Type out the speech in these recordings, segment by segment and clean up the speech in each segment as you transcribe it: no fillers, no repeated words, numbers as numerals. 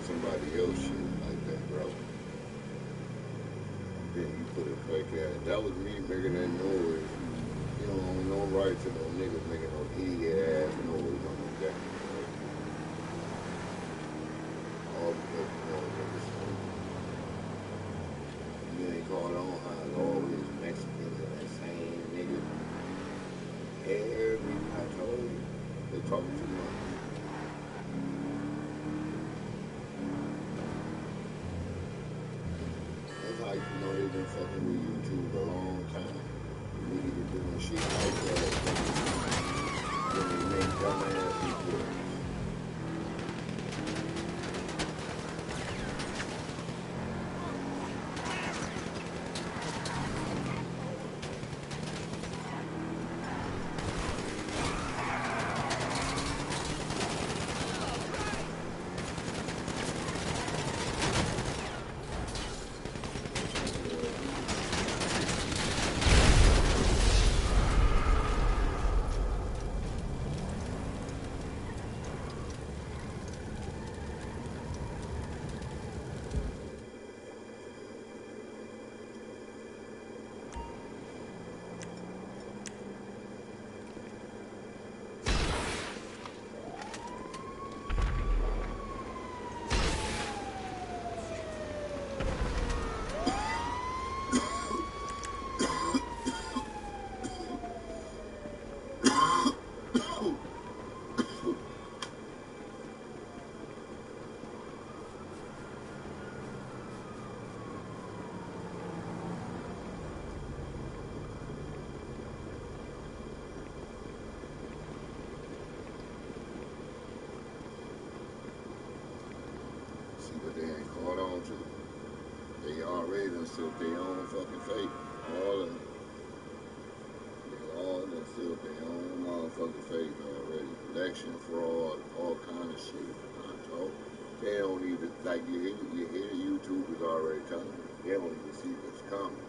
Somebody else shit like that, bro. Then you put it back at that was me making that noise. You don't own no right to no niggas making no idiot ass noise on the deck. All because you know niggas. You ain't caught on how it's always Mexicans and that same nigga. Every I told you, they talking too much. Like, you know, they've been fucking with YouTube a long time. We need to do shit like that. Then they make dumbass reports. But they ain't caught on to. They already done sealed their own fucking fate. All of them. They all done sealed their own motherfucking fate already. Election fraud, all kind of shit. I told. They don't even, like you hear the YouTubers already telling you. They don't even see what's coming.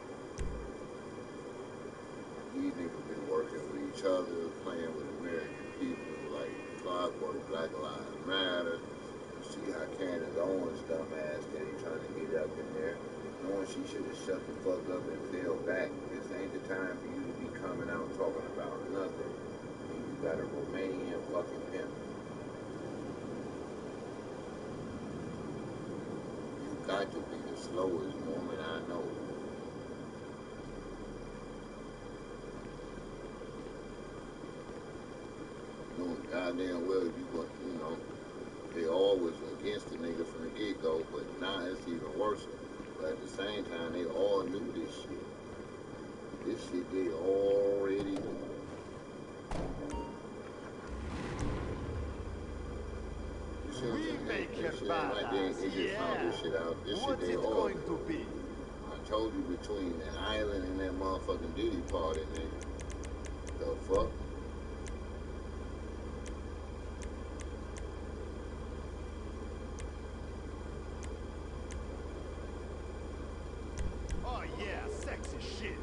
These niggas been working with each other, playing with American people, like Clockwork, Black Lives Matter. See how Candace Owens dumbass steady trying to get up in there, knowing she should have shut the fuck up and fell back. This ain't the time for you to be coming out talking about nothing. And you got a Romanian fucking pimp. You got to be the slowest woman I know. Knowing goddamn well you want, you know. They always against the nigga from the get-go, but now it's even worse. But at the same time, they all knew this shit. This shit they already knew. You see what I'm saying? This shit ain't like they just found this shit out. This shit they all knew. I told you between that island and that motherfucking Diddy part in there. The fuck? Oh yeah, sexy shit.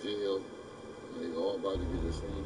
Jail. They all about to get a scene.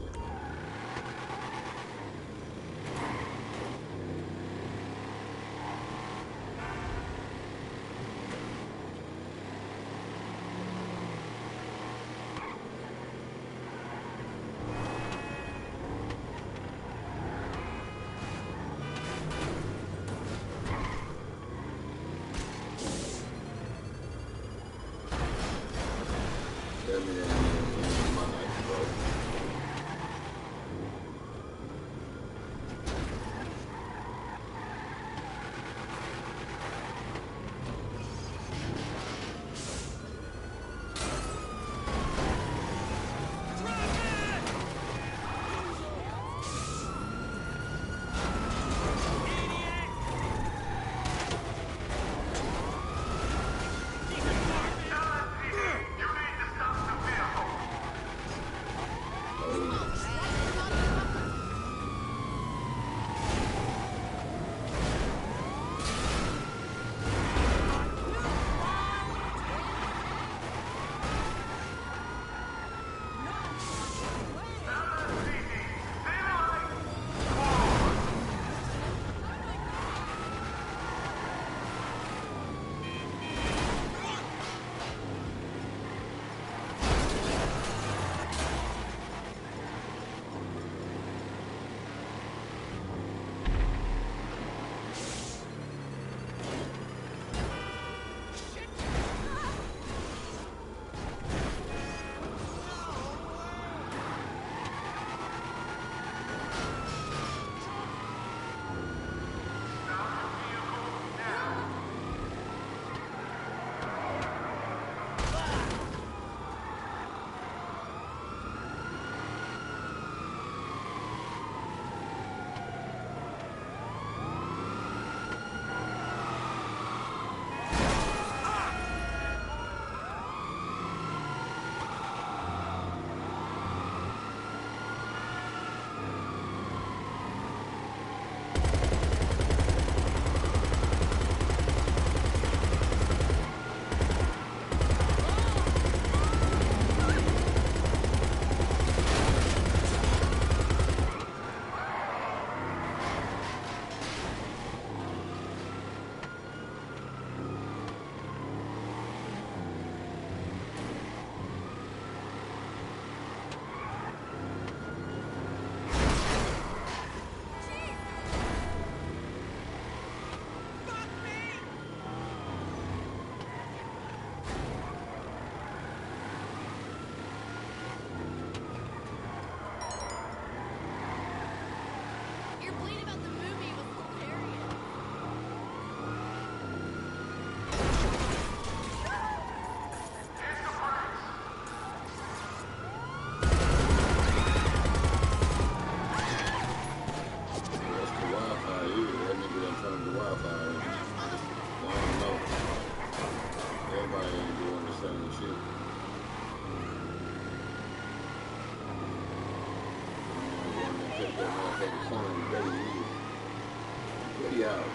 50 hours.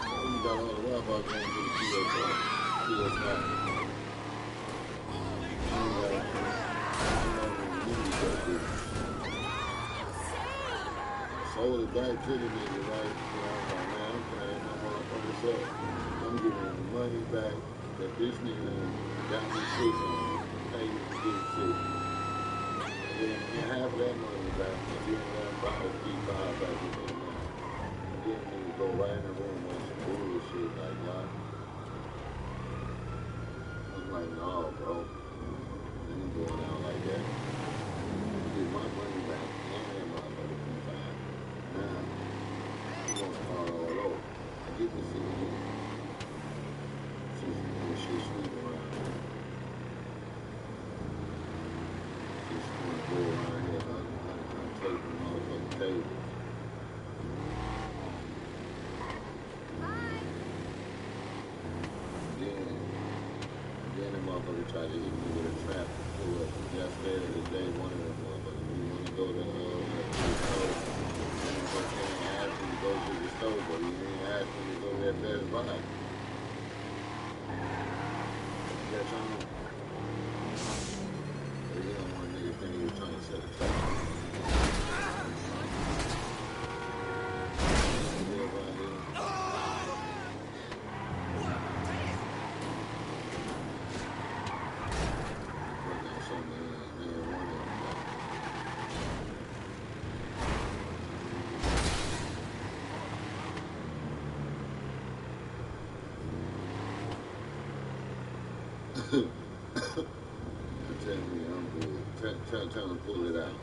You got all the rough out going to the PS5. Sold it back to the nigga, right? You know, I'm like, man, I'm playing my motherfuckers up. I'm giving him the money back that this nigga got me sick on, paid me to get sick. And half of that money back, and then that bottle $3-5 back in the money. And then nigga go right in the room on some bullshit like that. I'm like, no, bro. I ain't going out like that. Get my money back and that motherfucker $3-5. Now, I'm gonna start all over. I get to see it. This shit sweet around here. Just gonna go around here untaping the motherfucking tables. Then the motherfucker tried to hit me with a trap to pull up. Yesterday or the day, one of them motherfuckers. We want to go to the store. And the motherfucker asked me to go to the store, but he didn't ask me to go to that Best Buy. You got time? But he don't want niggas think he was trying to set a trap. Tell me I'm good. Tell him to pull it out.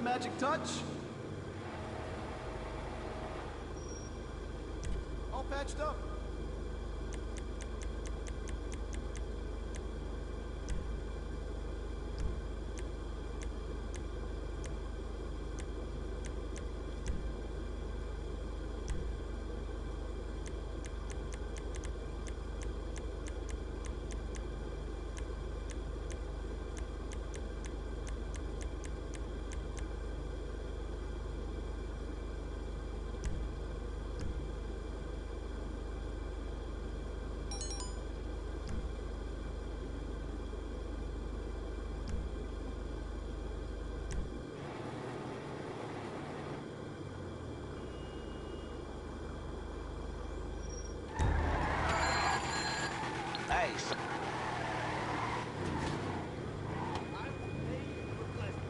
magic touch? All patched up. Nice.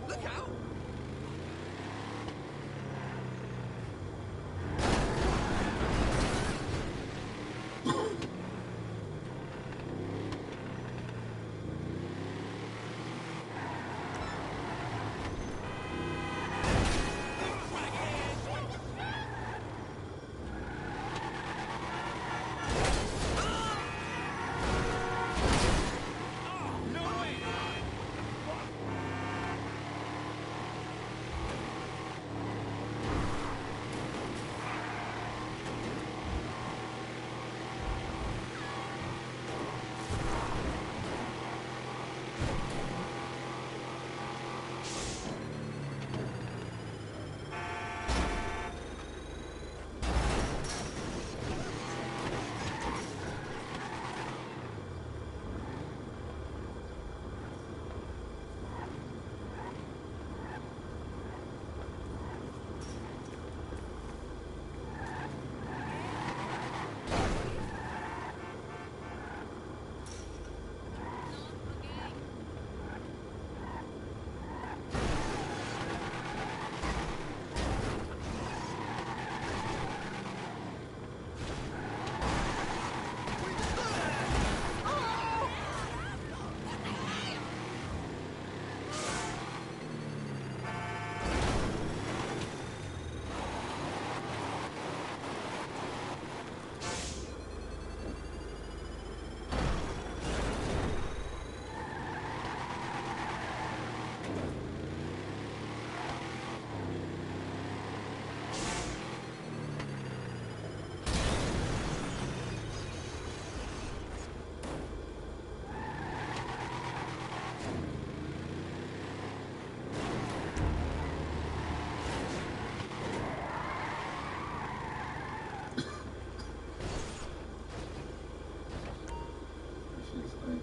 Look out!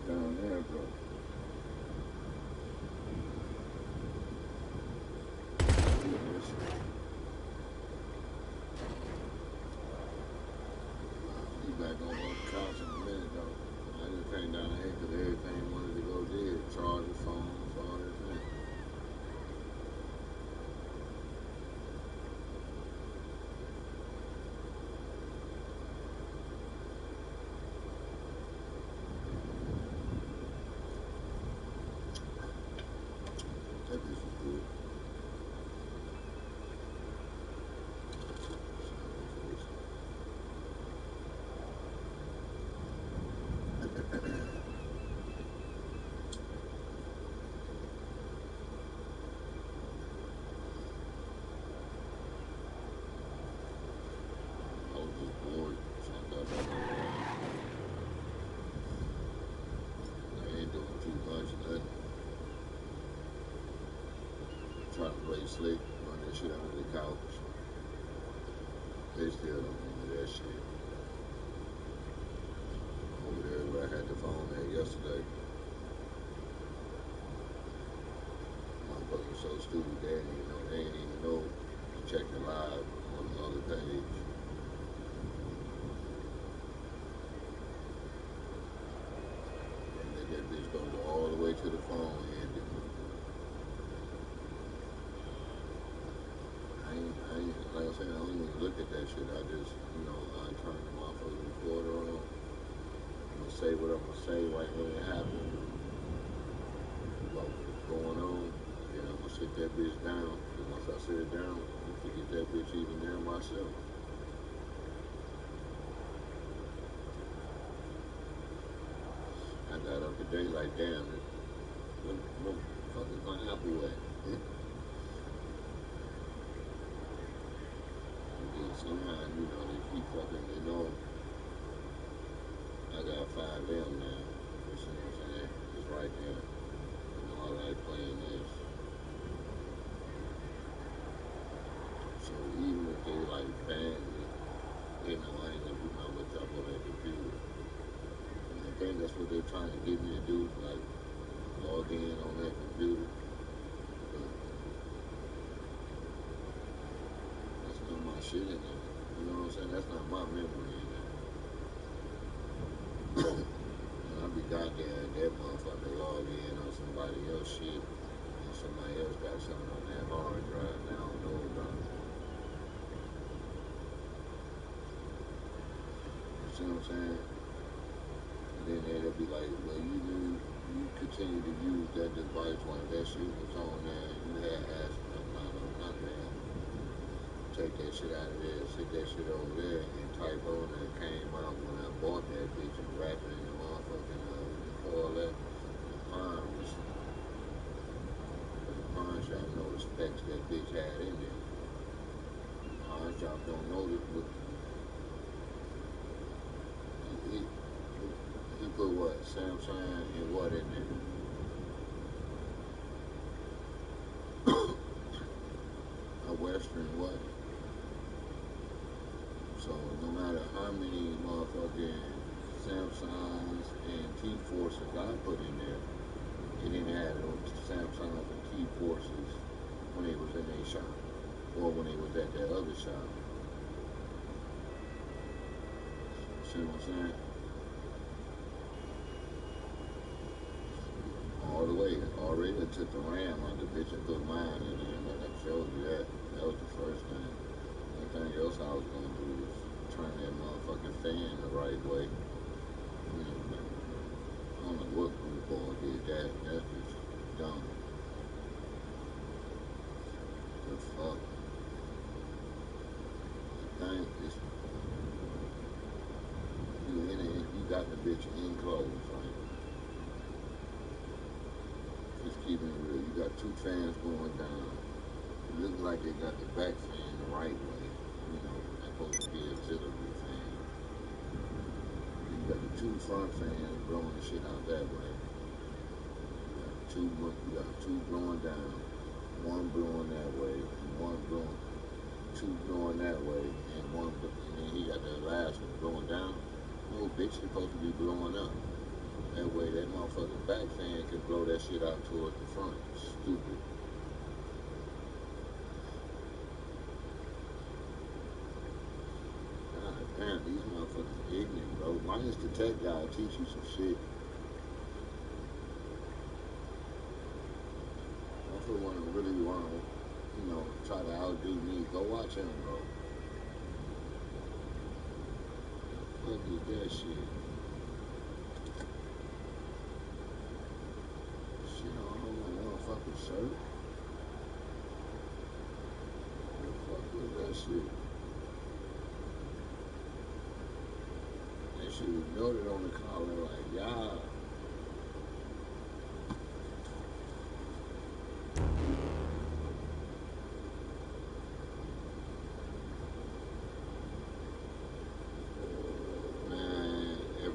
Down there, bro. Be back on the couch in a minute, though. I just came down here because everything wanted to go dead. Charger, phones, all that thing. That bitch was good. I was just bored, so I thought about I ain't doing too much, nothing. Trying to play slick, run that shit under the couch. They still don't want to do that shit. Over there where I had the phone at yesterday. Motherfuckers so stupid, they ain't even know to check the live on the other page. And then that bitch gonna go all the way to the phone and like I said, I don't even look at that shit. I just, I turn the motherfucking recorder on. I'm gonna say what I'm gonna say right when it happens. About what's going on. Yeah, I'm gonna sit that bitch down. And once I sit it down, I forget that bitch even there myself. I got up today like, damn, what the fuck is my Apple at? And then somehow, you know, they keep fucking, you know, I got 5M now. You see what I'm saying? It's right there. You know, I like playing this. So even if they like ban me, they know I ain't gonna do nothing but jump on that computer. And I think that's what they're trying to get me to do, like log in on that computer. But that's not my shit in there. You know what I'm saying? That's not my memory in there. And I be goddamn that motherfucker log in on somebody else's shit, and somebody else got something on that hard drive that I don't know about. You see what I'm saying? And then they'll be like, well, you continue to use that device when that shit was on there, you had asked them, no, not that. Take that shit out of there, sit that shit over there, and type on that came out when I bought that bitch and wrapped it in the motherfucking, all that, the pines. The pawn shop know the specs that bitch had in there. The pawn shop don't know that, but he put what, Samsung and what in there? A Western what? So no matter how many motherfucking Samsungs and T-Forces I put in there, it didn't have those Samsungs and T-Forces when they was in their shop or when they was at that other shop. See what I'm saying? All the way, already I took the RAM out the bitch and put mine in there, and I showed you that. That was the first thing. Anything else I was gonna do was turn that motherfucking fan the right way. I don't know what Boy did that. That's just dumb. The fuck? The thing is, you got the bitch enclosed, right? Just keeping it real. You got two fans going down. It looks like they got the back fan the right way. You know, that's supposed to be an auxiliary fan. You got the two front fans blowing the shit out that way. You got two blowing down. One blowing that way, and one blowing, two blowing that way, and then he got the last one blowing down. No, bitch, supposed to be blowing up. That way, that motherfucking back fan can blow that shit out towards the front. Stupid. God damn, these motherfuckers ignorant, bro. Minus the tech guy teach you some shit. If you really want to, you know, try to outdo me, go watch him, bro. What is that shit? Shit on my motherfucking shirt? What the fuck was that shit? That shit was noted on the collar like, yeah.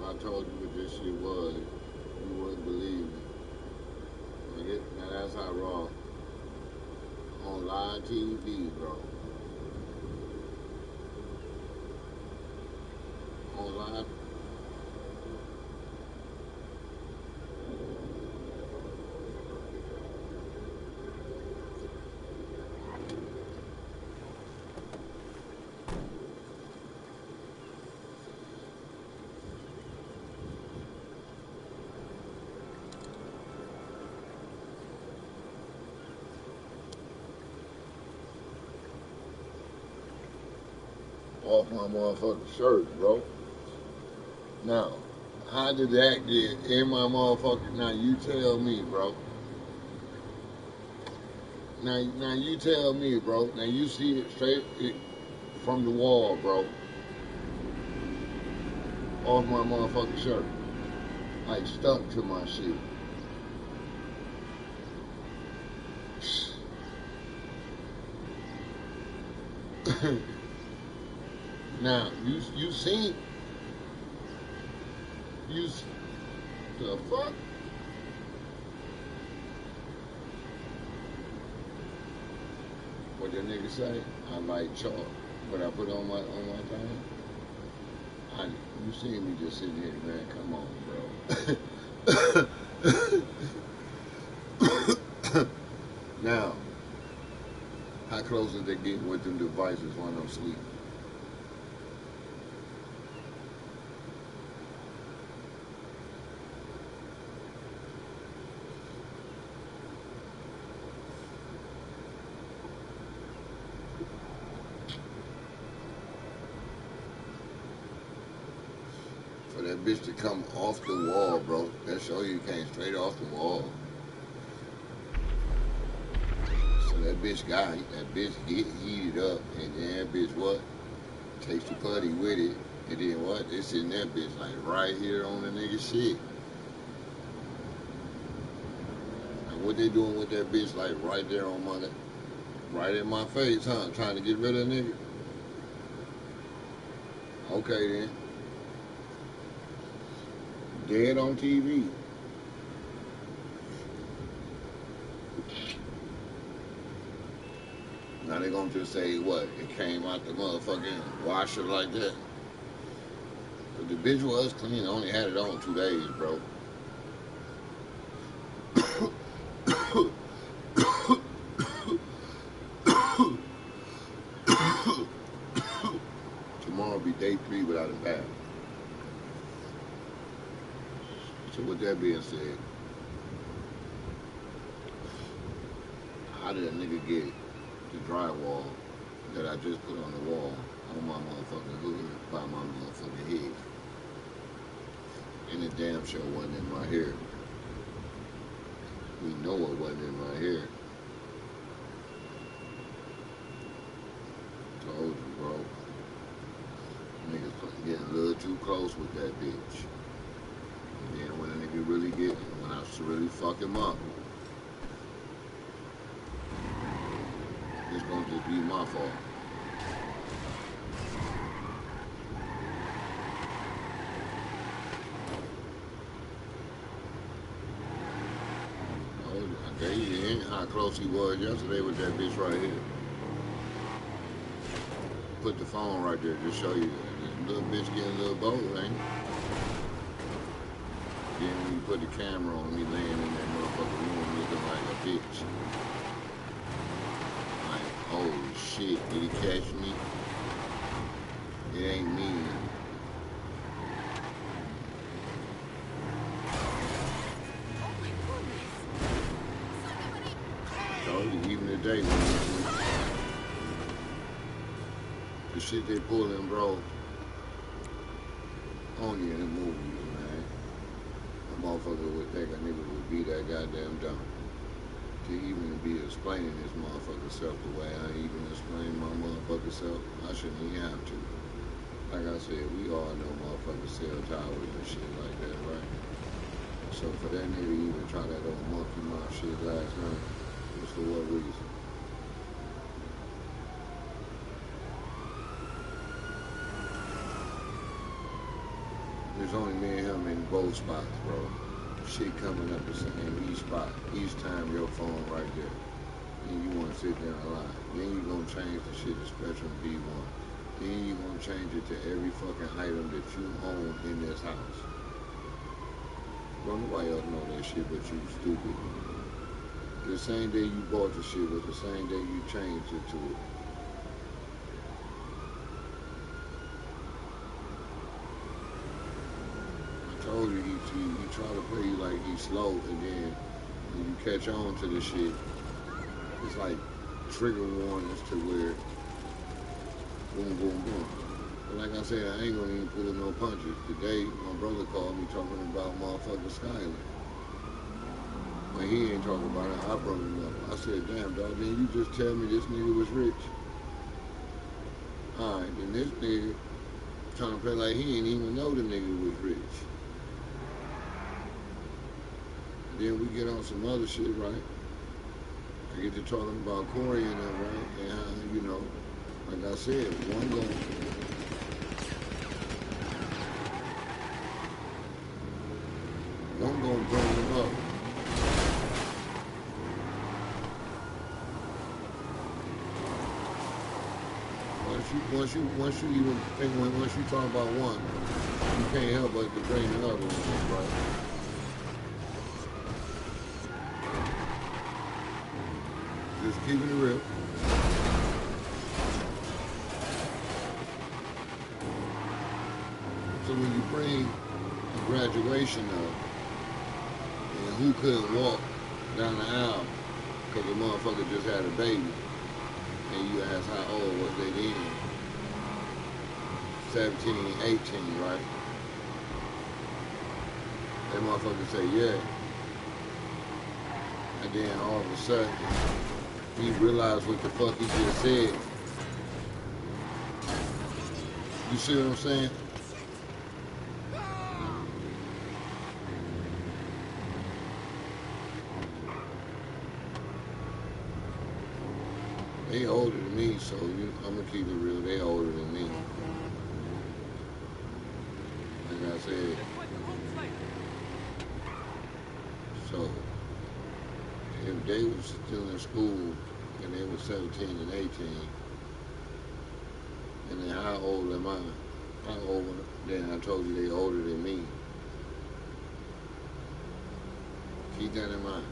I told you what this shit was, you wouldn't believe me. Now that's how raw. On live TV, bro. On live. Off my motherfucking shirt, bro. Now, how did that get in my motherfucking, now you tell me, bro. now you tell me, bro. Now you see it straight from the wall, bro. Off my motherfucking shirt. Like stuck to my shit. Now you seen the fuck? What that nigga say? I like chalk. What I put on my thing? You see me just sitting here, man. Come on, bro. Now, how close is they getting with them devices when I'm asleep? For that bitch to come off the wall, bro, that show you came straight off the wall. So that bitch get heated up, and then that bitch what? Takes the putty with it, and then what? It's in that bitch like right here on the nigga shit. And what they doing with that bitch like right there on my, right in my face, huh? Trying to get rid of a nigga? Okay then. Dead on TV. Now they gonna just say what? It came out the motherfucking washer like that. But the bitch was clean. I only had it on 2 days, bro. Tomorrow will be day 3 without a bath. So with that being said, how did a nigga get the drywall that I just put on the wall on my motherfucking hood by my motherfucking head? And the damn show wasn't in my hair. We know it wasn't in my hair. Told you, bro. Niggas getting a little too close with that bitch. And then when a nigga really get, when I really fuck him up, it's gonna just be my fault. I gave you a hint how close he was yesterday with that bitch right here. Put the phone right there to show you. This little bitch getting a little bold, ain't it? Then when you put the camera on me laying in that motherfucking room looking like a bitch. Like, oh shit, did he catch me? It ain't me. Told you, even today, the shit they pulling, bro, on you in the movies, man. A motherfucker would think a nigga would be that goddamn dumb to even be explaining his motherfucking self the way I even explain my motherfucking self. I shouldn't even have to. Like I said, we all know motherfucking cell towers and shit like that, right? So for that nigga to even try that old monkey mouth shit last night, was for what reason? There's only me and him in both spots, bro. Shit coming up the same each spot. Each time your phone right there. Then you want to sit there and lie. Then you gonna change the shit to Spectrum V1. Then you gonna change it to every fucking item that you own in this house. Bro, nobody else know that shit but you, stupid. The same day you bought the shit was the same day you changed it to it. Told you he try to play you like he's slow, and then when you catch on to the shit, it's like trigger warnings to where boom, boom, boom. But like I said, I ain't gonna even pull no punches. Today, my brother called me talking about motherfucking Skyler. When he ain't talking about it, I brought him up. I said, damn, dog, then you just tell me this nigga was rich. Alright, then this nigga trying to play like he ain't even know the nigga was rich. Then we get on some other shit, right? I get to talking about Corey and them, right? And how, you know, like I said, one gonna bring him up. Once you even think, once you talk about one, you can't help but to bring the other one, right? Just keeping it real. So when you bring a graduation up, and who couldn't walk down the aisle because the motherfucker just had a baby, and you ask how old was they then? 17, 18, right? That motherfucker say, yeah. And then all of a sudden, he realized what the fuck he just said. You see what I'm saying? They older than me, so I'm gonna keep it real. They older than me. Like I said. So, if they was still in school and they were 17 and 18, and then how old am I? How old? Then I told you they older than me. Keep that in mind.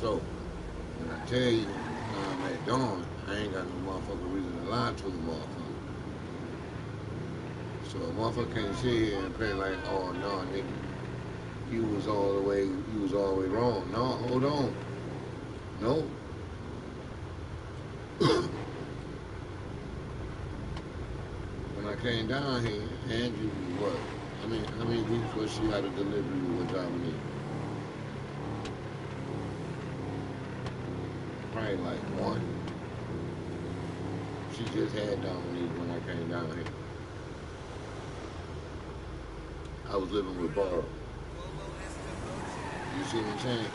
So, when I tell you I'm at dawn, I ain't got no motherfucking reason to lie to the motherfucker. So a motherfucker can't sit here and play like, oh no, nigga, you was all the way wrong. No, hold on. No. When I came down here, Angie was what? How many weeks was she out of delivery with Dominique? Probably like one. She just had Dominique when I came down here. I was living with Barb. You see what I'm saying?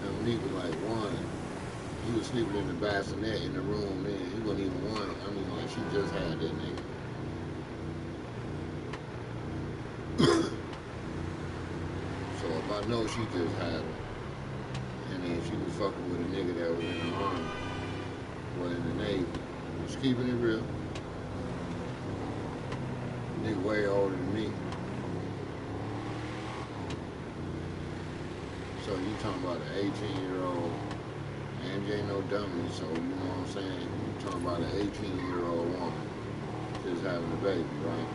Dominique was like one. He was sleeping in the bassinet in the room, man. He wasn't even one. Like she just had that nigga. So if I know she just had him, and then she was fucking with a nigga that was in the army, or in the Navy, just keeping it real. Nigga way older than me. So you talking about an 18-year-old, and ain't no dummy, so you know what I'm saying? You talking about an 18-year-old woman just having a baby, right?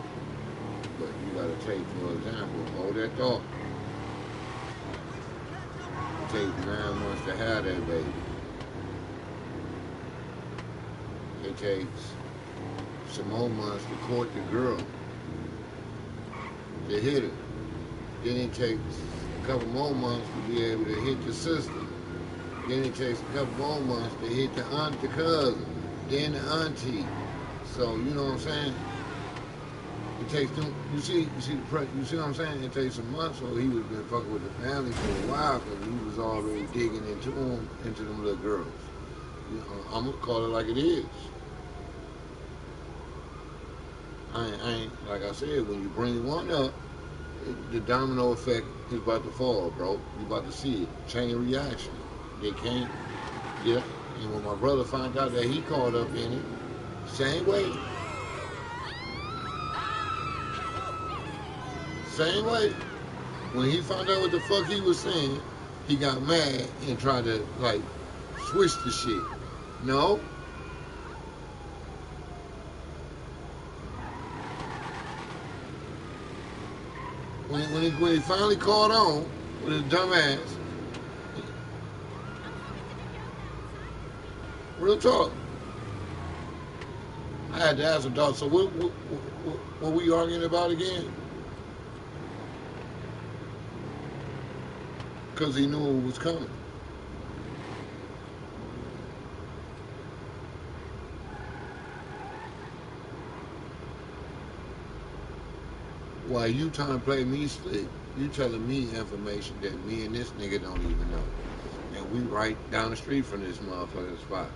But you gotta take, for example, hold that thought. It takes 9 months to have that baby. It takes some more months to court the girl, to hit her. Then it takes a couple more months to be able to hit the sister. Then it takes a couple more months to hit the aunt, the cousin, then the auntie. So you know what I'm saying? It takes them. You see what I'm saying? It takes some months, so he was been fucking with the family for a while because he was already digging into them little girls. You know, I'm gonna call it like it is. I ain't like I said. When you bring one up, the domino effect is about to fall, bro. You about to see it. Chain reaction. They can't. Yeah. And when my brother found out that he caught up in it, same way. Same way. When he found out what the fuck he was saying, he got mad and tried to like switch the shit. No. When he finally caught on with his dumb ass, real talk. I had to ask him, dog, so What we arguing about again? Because he knew it was coming. While you trying to play me slick, you telling me information that me and this nigga don't even know. And we right down the street from this motherfucking spot.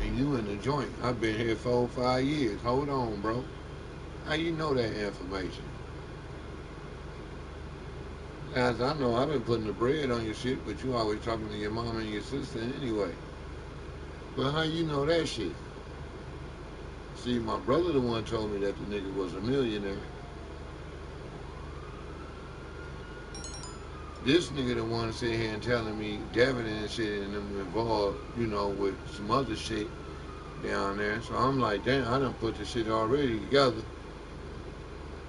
And you in the joint. I've been here 4 or 5 years. Hold on, bro. How you know that information? As I know, I've been putting the bread on your shit, but you always talking to your mom and your sister anyway. But how you know that shit? See, my brother the one told me that the nigga was a millionaire. This nigga the one sitting here and telling me Devin and shit and them involved, with some other shit down there. So I'm like, damn, I done put the shit already together.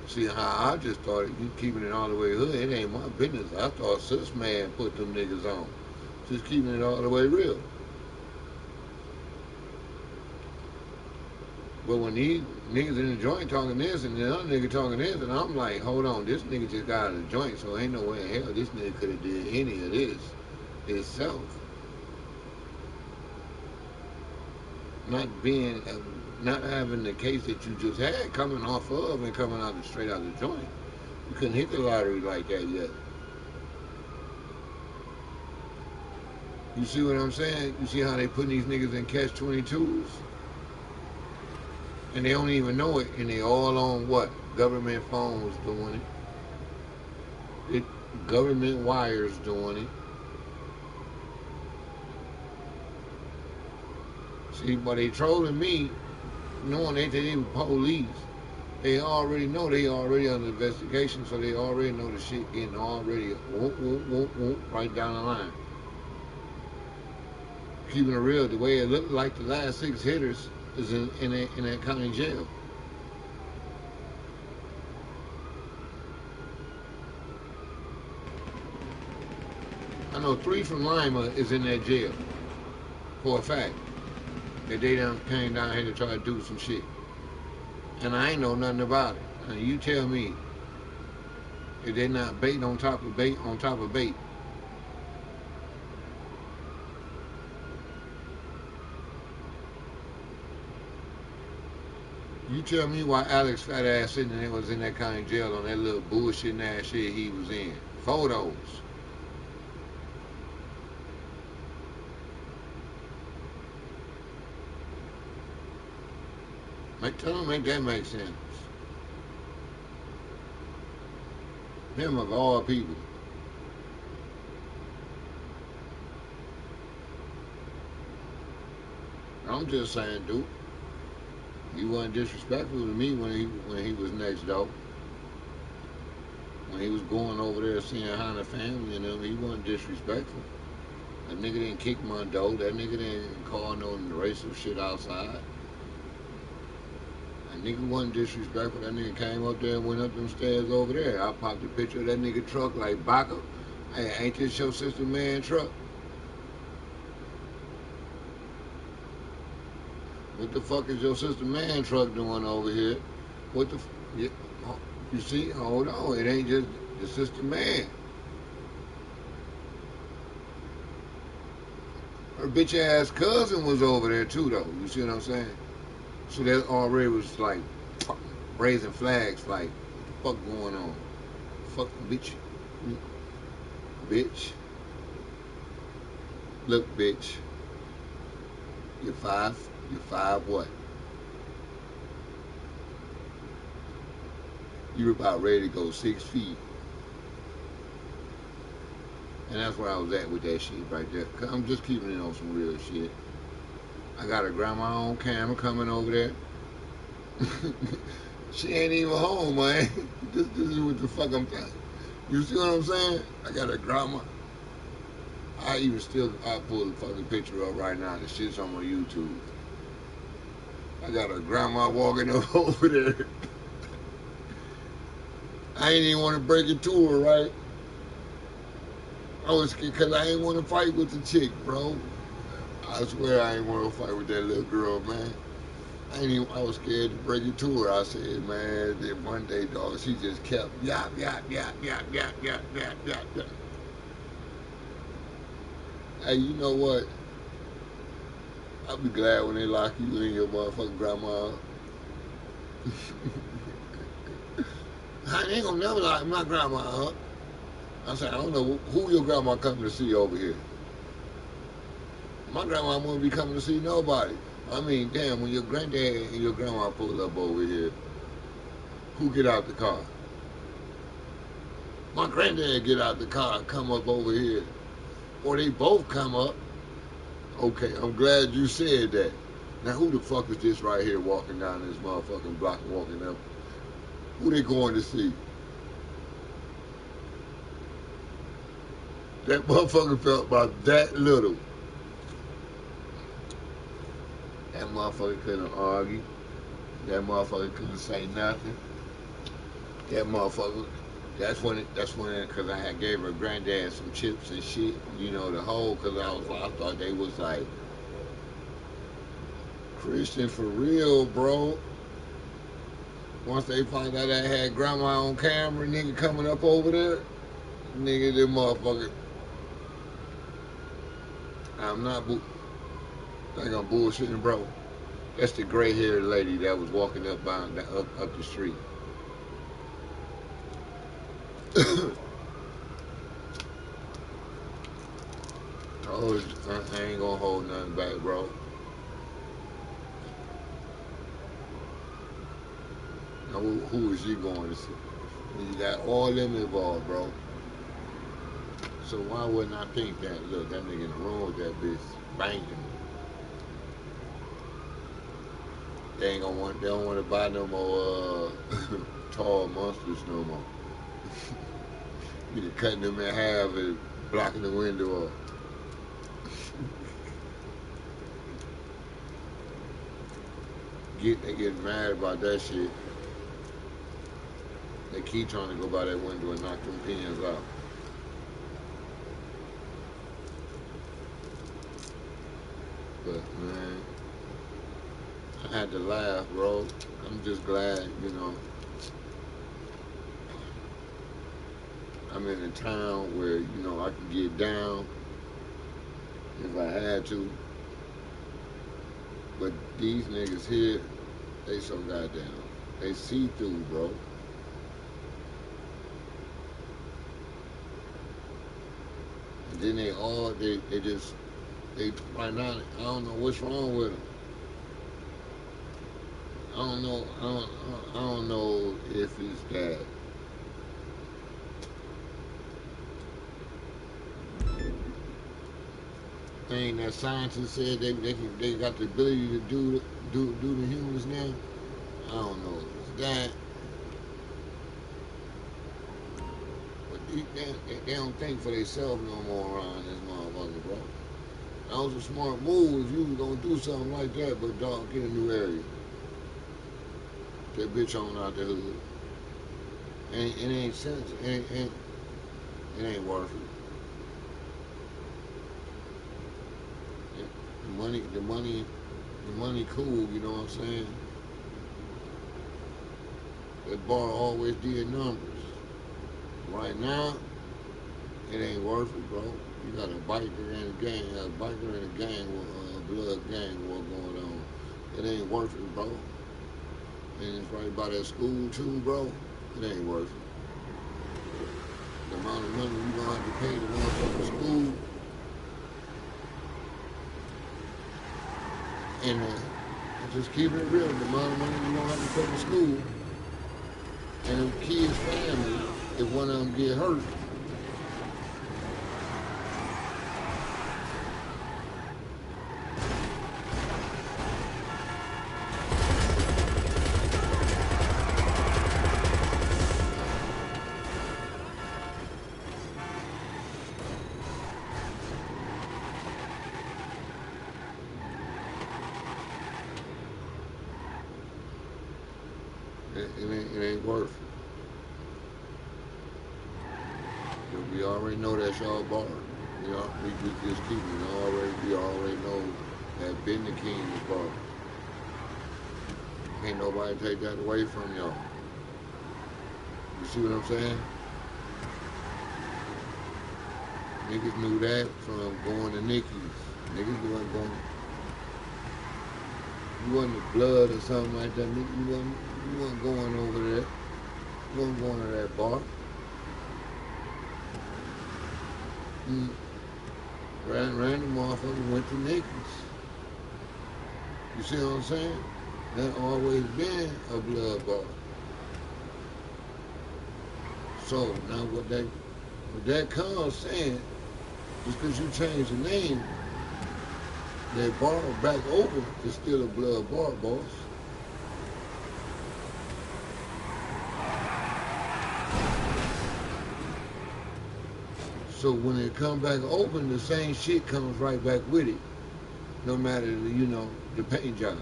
See how I just started you keeping it all the way hood. It ain't my business. I thought Sis Man put them niggas on. Just keeping it all the way real. But when these niggas in the joint talking this and the other nigga talking this, and I'm like, hold on, this nigga just got out of the joint, so ain't no way in hell this nigga could have did any of this himself. Not having the case that you just had coming off of and coming out straight out of the joint. You couldn't hit the lottery like that yet. You see what I'm saying? You see how they putting these niggas in catch-22s? And they don't even know it, and they all on what? Government phones doing it. Government wires doing it. See, but they trolling me, knowing they even police. They already know they already under investigation, so they already know the shit getting already right down the line. Keeping it real, the way it looked like the last 6 hitters is in that county jail. I know 3 from Lima is in that jail for a fact. That they done came down here to try to do some shit. And I ain't know nothing about it. Now you tell me if they not bait on top of bait on top of bait. You tell me why Alex fat ass sitting there was in that county jail on that little bullshit ass shit he was in. Photos. Tell him make that make sense. Him of all people. I'm just saying, dude. He wasn't disrespectful to me when he was next door. When he was going over there seeing how the family and them, he wasn't disrespectful. That nigga didn't kick my door. That nigga didn't call no racial shit outside. That nigga wasn't disrespectful. That nigga came up there and went up them stairs over there. I popped a picture of that nigga truck like Baca. Hey, ain't this your sister man truck? What the fuck is your sister man truck doing over here? What the you see? Hold on, it ain't just the sister man. Her bitch ass cousin was over there too, though. You see what I'm saying? So that already was like raising flags, like what the fuck going on? Fuck bitch, bitch. Look, bitch. You're 5. You're 5 what? You're about ready to go 6 feet. And that's where I was at with that shit right there. Cause I'm just keeping it on some real shit. I got a grandma on camera coming over there. She ain't even home, man. This is what the fuck I'm telling you. You see what I'm saying? I got a grandma. I pull the fucking picture up right now. The shit's on my YouTube. I got a grandma walking up over there. I ain't even want to break it to her, right? Because I ain't want to fight with the chick, bro. I swear I ain't want to fight with that little girl, man. I was scared to bring it to her. I said, man, then one day, dog, she just kept yap, yap, yap, yap, yap, yap, yap, yap, yap. Hey, you know what? I'll be glad when they lock you in your motherfucking grandma. I ain't gonna never lock my grandma up. I said, I don't know who your grandma coming to see over here. My grandma won't be coming to see nobody. I mean, damn, when your granddad and your grandma pull up over here, who get out the car? My granddad get out the car, come up over here. Or they both come up. Okay, I'm glad you said that. Now, who the fuck is this right here walking down this motherfucking block, walking up? Who they going to see? That motherfucker felt about that little. That motherfucker couldn't argue. That motherfucker couldn't say nothing. That motherfucker. Cause I had gave her granddad some chips and shit. You know the whole. Cause I thought they was like Christian for real, bro. Once they found out I had grandma on camera, nigga coming up over there, nigga, them motherfucker. I'm not. Think I'm bullshitting, bro. That's the gray-haired lady that was walking up the street. Oh, I ain't gonna hold nothing back, bro. Now, who is she going to see? You got all them involved, bro. So why wouldn't I think that? Look, that nigga in the room with that bitch banging. They ain't gonna want. They don't want to buy no more tall monsters no more. You cutting them in half and blocking the window off. They get mad about that shit. They keep trying to go by that window and knock them pins out. But man, I had to laugh, bro. I'm just glad, I'm in a town where, I can get down if I had to. But these niggas here, they so goddamn. They see through, bro. And then they right now, I don't know what's wrong with them. I don't know if it's that. Thing that scientists said they got the ability to do the humans now. I don't know if it's that, but they don't think for themselves no more around this motherfucker, bro. That was a smart move if you was gonna do something like that, but dog, get a new area. That bitch on out the hood. It ain't sense. It ain't worth it. The money cool, you know what I'm saying? That bar always did numbers. Right now, it ain't worth it, bro. You got a biker and a gang, blood gang war going on. It ain't worth it, bro. And it's right by that school too, bro. It ain't worth it. The amount of money you gonna have to pay the motherfucking school, and just keep it real. The amount of money you gonna have to pay the school, and them kids' family, if one of them get hurt, it ain't worth it. But we already know that's y'all bar. We just keep it. We already know that Ben the King is bar. Ain't nobody take that away from y'all. You see what I'm saying? Niggas knew that from going to Nicky's. Niggas wasn't going. You wasn't the blood or something like that. Nigga, you wasn't going over there. You wasn't going to that bar. Mm. Random motherfucker went to Nicky's. You see what I'm saying? That always been a blood bar. So now what that comes saying, just because you change the name, that bar back open is still a blood bar, boss. So when it come back open, the same shit comes right back with it, no matter the paint job.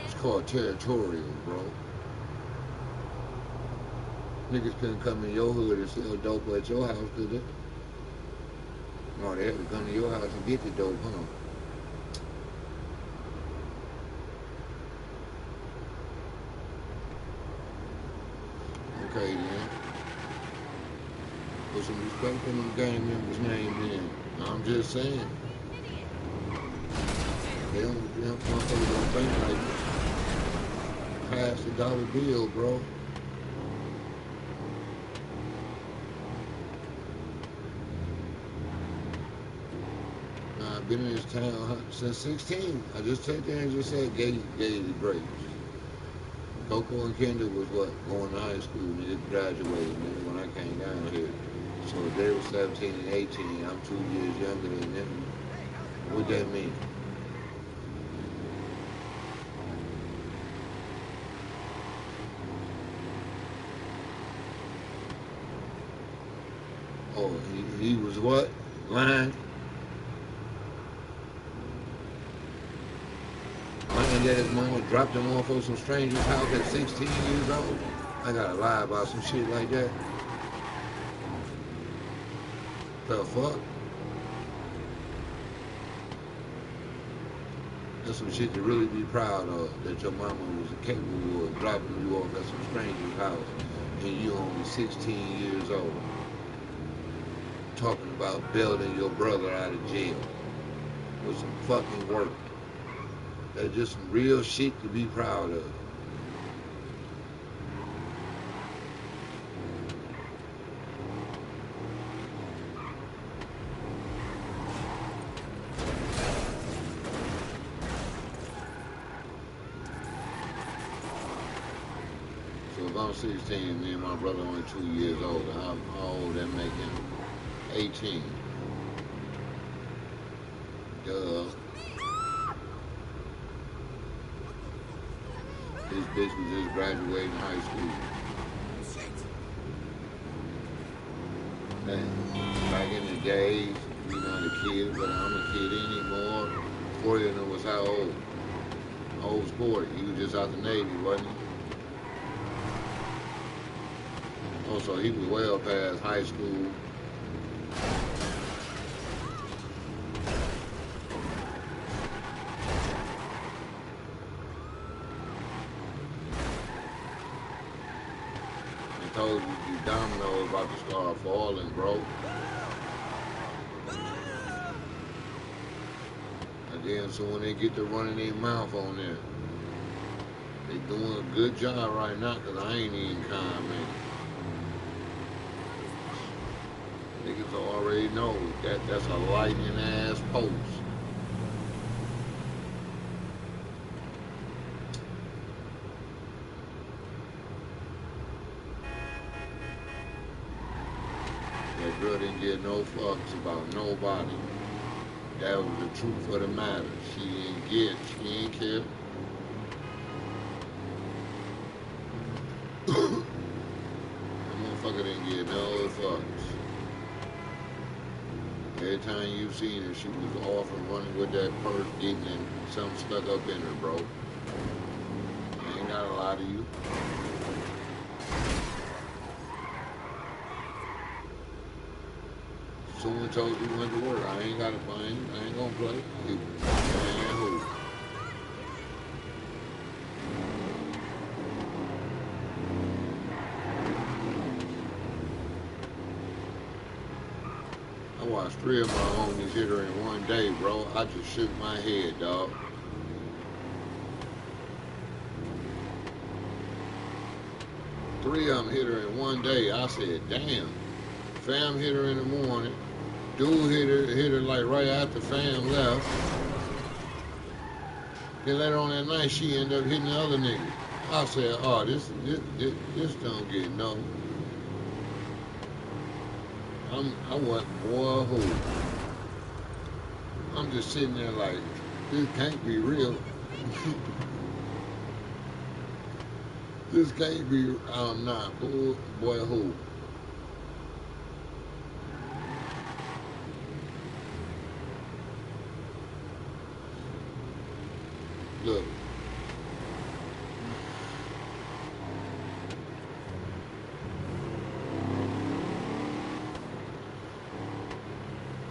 It's called territorial, bro. Niggas couldn't come in your hood and sell dope at your house, could they? No, they had to come to your house and get the dope, huh? Okay, then. Put some respect on them gang members' name then. I'm just saying. Them motherfuckers don't think like pass the dollar bill, bro. I've been in this town since 16. I just sat there and just said, gave the grapes. Coco and Kendall was going to high school, and they graduated, when I came down here. So if they were 17 and 18, I'm 2 years younger than them. What that mean? Oh, he was what? Lying? Lying that his mama dropped him off on some stranger's house at 16 years old? I gotta lie about some shit like that. The fuck? That's some shit to really be proud of, that your mama was capable of dropping you off at some stranger's house and you only 16 years old. Talking about bailing your brother out of jail with some fucking work. That's just some real shit to be proud of. So if I'm 16 and me and my brother only 2 years older, how old that make him? 18. Duh. This bitch was just graduating high school. And back in the days, we not a kid, but I'm a kid anymore. 40 of them was how old? Old was 40. He was just out the Navy, wasn't he? Oh, so he was well past high school. I told you, the dominoes about to start falling, bro. And then, so when they get to running their mouth on there, they doing a good job right now, because I ain't even commenting. Niggas already know that that's a lightning ass post. That girl didn't give no fucks about nobody. That was the truth of the matter. She didn't care. That motherfucker didn't give no fucks. Every time you seen her, she was off and running with that purse, getting in, something stuck up in her, bro. I ain't gotta lie to you. Someone told you went to work. I ain't gotta find. I ain't gonna play. Man, who? I watched 3 of my homies hit her in one day, bro. I just shook my head, dog. Three of them hit her in one day. I said, damn. Fam hit her in the morning. Dude hit her like right after Fam left. Then later on that night, she ended up hitting the other nigga. I said, oh, this don't get no. I went, boy, who? I'm just sitting there like, this can't be real. This can't be, I'm not, boy, who? Look.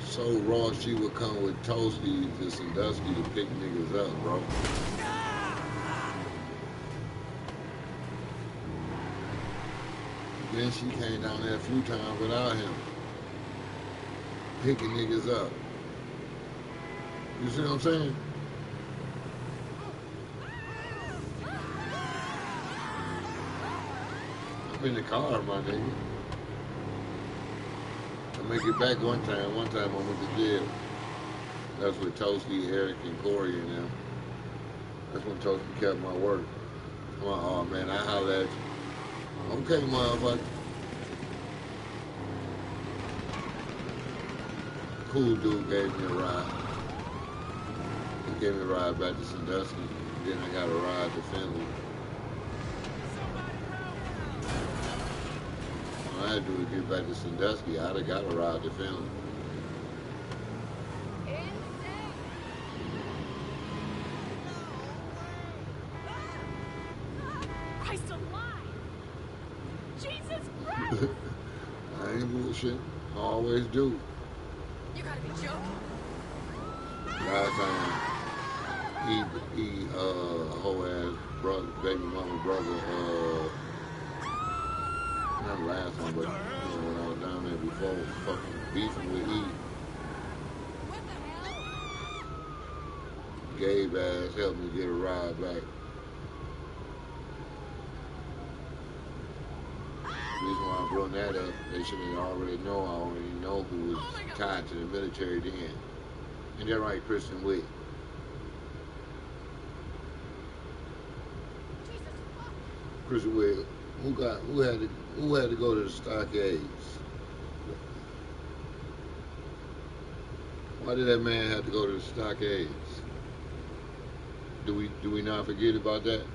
So raw, she would come with Toasties and Sandusky to pick niggas up, bro. Then she came down there a few times without him. Picking niggas up. You see what I'm saying? I'm in the car, my nigga. I make it back one time. One time I went to jail. That's with Toasty, Eric, and Corey and them. That's when Toasty kept my work. I'm like, oh man, I holler at you. Okay, motherfucker. Cool dude gave me a ride. He gave me a ride back to Sandusky. Then I got a ride to Finley. All I had to do was get back to Sandusky. I'd have got a ride to Finley. Christ alive! Jesus Christ! I ain't bullshit. I always do. You gotta be joking. Last time, he whole ass brother, baby mama brother, not last time, but when I was down there before, fucking beefing with E. What the hell? Gabe ass helped me get a ride back. The reason why I brought that up, they should have already know. I already know who was tied to the military then. And they're right, Kristen Wick. Jesus fuck! Kristen Wick, who had to go to the stockades? Why did that man have to go to the stockades? Do we not forget about that?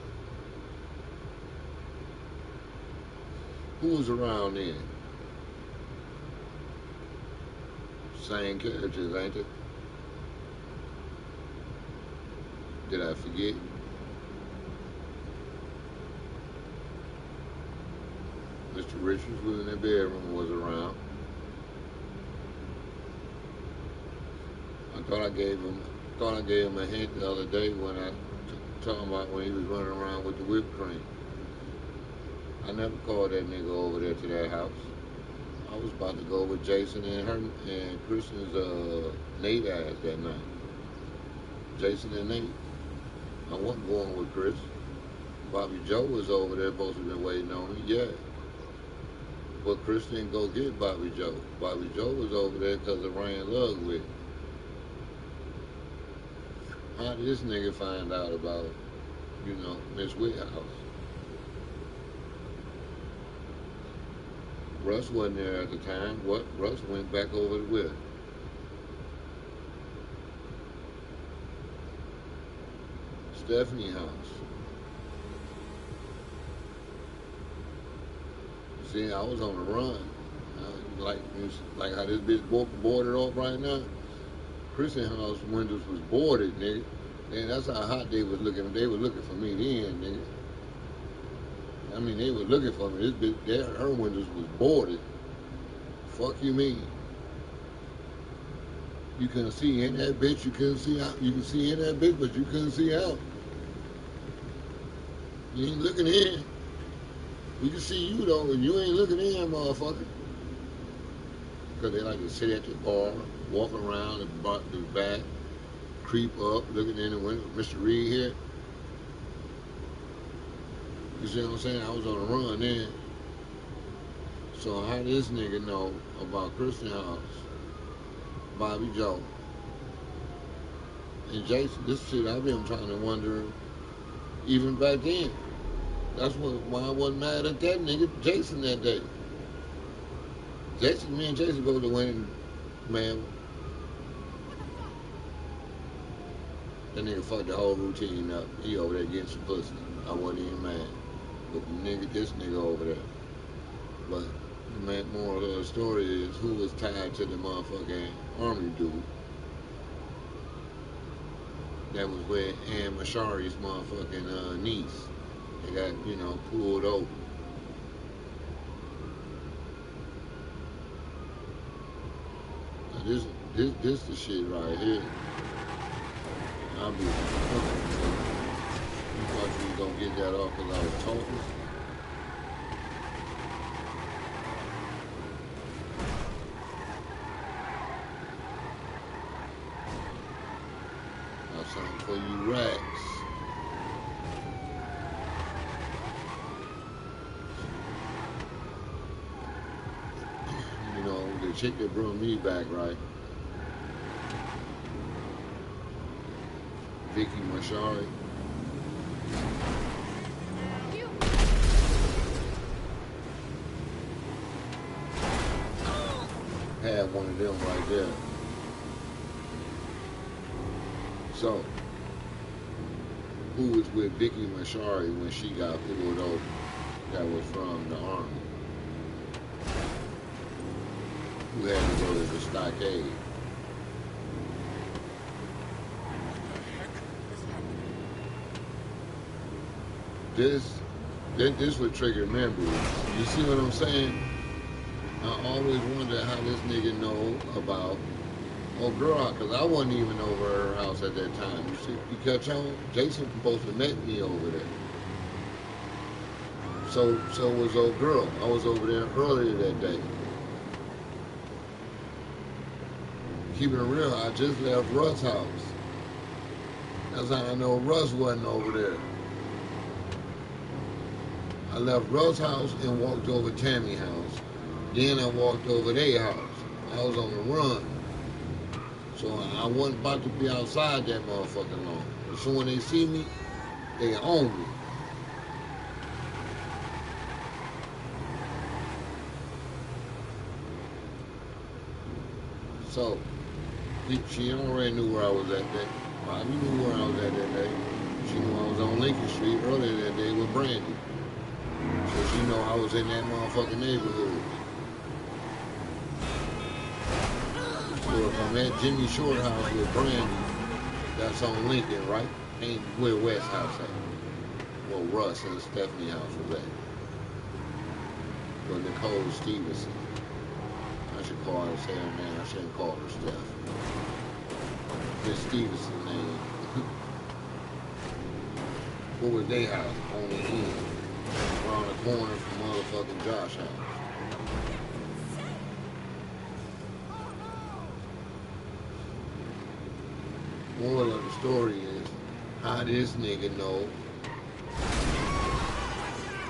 Who was around then? Same characters, ain't it? Did I forget? Mr. Richards was in the bedroom, was around. I thought I gave him a hint the other day when I talking about when he was running around with the whipped cream. I never called that nigga over there to that house. I was about to go with Jason and Kristen's Nate ass that night. Jason and Nate. I wasn't going with Chris. Bobby Joe was over there, supposed to have been waiting on me, yeah. But Chris didn't go get Bobby Joe. Bobby Joe was over there because of Ryan Ludwig. How did this nigga find out about, Miss Whithouse? Russ wasn't there at the time. What? Russ went back over to where? Stephanie house. See, I was on the run. Like how this bitch boarded off right now. Christian house windows was boarded, nigga. And that's how hot they was looking. They were looking for me then, nigga. I mean, they were looking for me. This bitch, her windows was boarded. Fuck you mean? You couldn't see in that bitch. You couldn't see out. You can see in that bitch, but you couldn't see out. You ain't looking in. We can see you though, and you ain't looking in, motherfucker. Because they like to sit at the bar, walk around the back, creep up, looking in the window. Mr. Reed here. You see what I'm saying? I was on the run then. So how this nigga know about Christian House, Bobby Joe, and Jason? This shit I've been trying to wonder even back then. That's why I wasn't mad at that nigga Jason that day. Me and Jason go to win, man. That nigga fucked the whole routine up. He over there getting some pussy. I wasn't even mad. But this nigga over there. But the moral of the story is who was tied to the motherfucking army dude. That was with Ann Mashari's motherfucking niece. They got, pulled over. Now this the shit right here. I'll be fucking. You thought you was gonna get that off because I was talking? Got something for you rats. The chick that brought me back, right? Vicky Mashari. Had one of them right there. So, who was with Vicky Mashari when she got pulled over? That was from the Army. Who had to go to the stockade. This would trigger memories. You see what I'm saying? I always wonder how this nigga know about old girl, because I wasn't even over at her house at that time. You see, you catch on? Jason supposed to met me over there. So was old girl. I was over there earlier that day. Keeping it real, I just left Russ' house. That's how I know Russ wasn't over there. I left Russ' house and walked over Tammy's house. Then I walked over their house. I was on the run. So I wasn't about to be outside that motherfucking long. So when they see me, they own me. So she already knew where I was at that. Bobby knew where I was at that day. She knew I was on Lincoln Street earlier that day with Brandy. So she know I was in that motherfucking neighborhood. So if I'm at Jimmy Short house with Brandy, that's on Lincoln, right? Ain't where West house at. Well, Russ and Stephanie house was at. But Nicole Stevenson. I should call her say her name. I shouldn't call her Steph. Miss Stevenson name. What was their house? On the end. Around the corner from motherfucking Josh house. Moral of the story is how this nigga know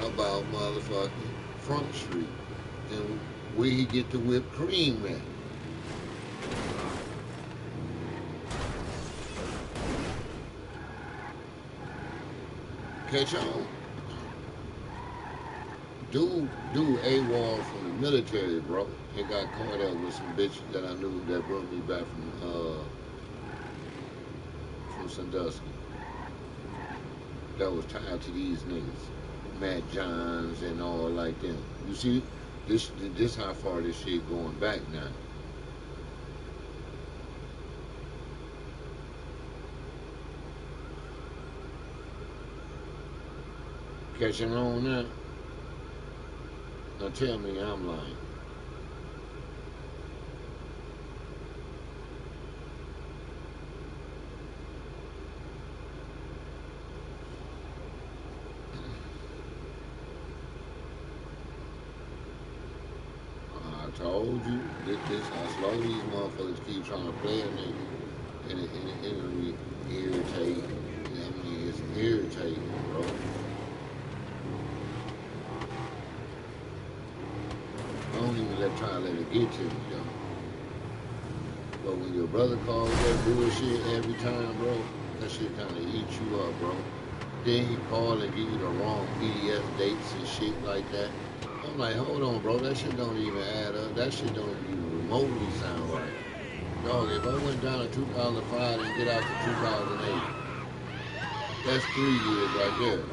about motherfucking Front Street and where he get the whipped cream at. Catch on. Dude AWOL from the military, bro. He got caught up with some bitches that I knew that brought me back from Sandusky. That was tied to these niggas. Matt Johns and all like them. You see, This how far this shit going back now. Catching on now. Now tell me I'm lying. I told you this how slow these motherfuckers keep trying to play a nigga, and it irritate. I mean, it's irritating, bro. I don't even try to let it get to me, though. But when your brother calls that bullshit every time, bro, that shit kind of eats you up, bro. Then he call and give you the wrong PDF dates and shit like that. I'm like, hold on, bro, that shit don't even add up. That shit don't even remotely sound right. Dog, if I went down to 2005 and get out to 2008, that's 3 years right there.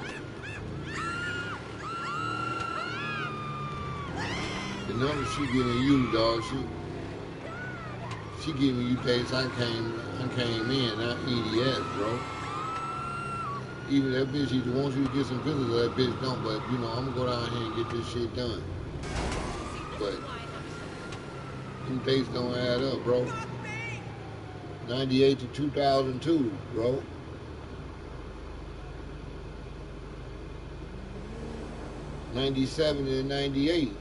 The number she giving you, dog, she giving you dates I came in, not EDS, bro. Even that bitch either wants you to get some visits or that bitch don't, but you know, I'm gonna go down here and get this shit done. But them dates don't add up, bro. 98 to 2002, bro. '97 and '98.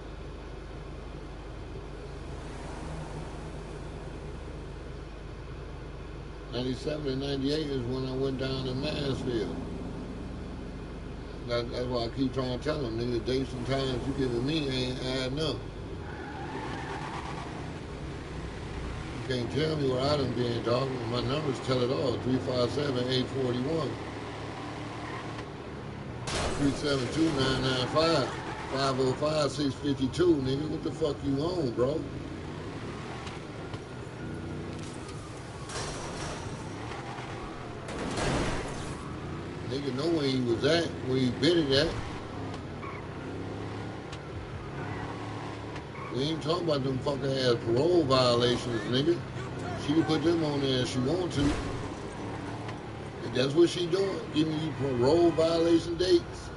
'97 and '98 is when I went down to Mansfield. That's why I keep trying to tell them, nigga, dates and times you giving me ain't adding up. You can't tell me where I done been, dog. My numbers tell it all. 357-841. 372-995. 505-652, nigga. What the fuck you on, bro? Nigga know where he was at, where he been at. We ain't talking about them fucking ass parole violations, nigga. She can put them on there if she want to. And that's what she doing, giving you parole violation dates.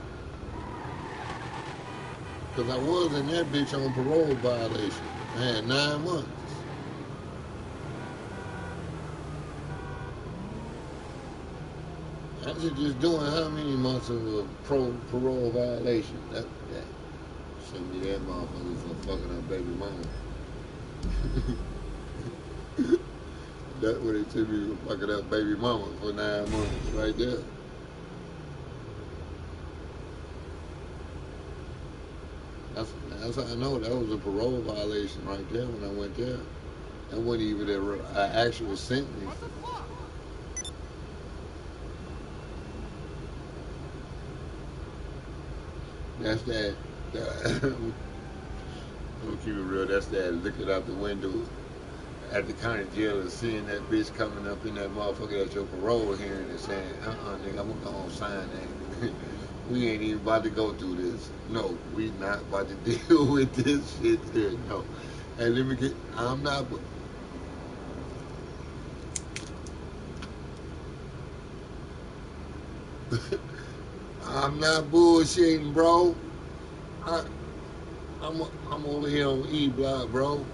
Cause I was in that bitch on parole violation. I had 9 months. I was just doing how many months of a parole violation? That. Send me that motherfucker for fucking up baby mama. That's what they sent me for fucking up baby mama for 9 months, right there. That's how I know that was a parole violation right there when I went there. That wasn't even an actual sentence. That's that. I'm gonna keep it real. That's that looking out the window at the county jail and seeing that bitch coming up in that motherfucker at your parole hearing and saying, nigga, I'm gonna go on sign that. We ain't even about to go through this. No, we not about to deal with this shit here. No. And let me get, I'm not. I'm not bullshitting, bro. I'm over here on E Block, bro.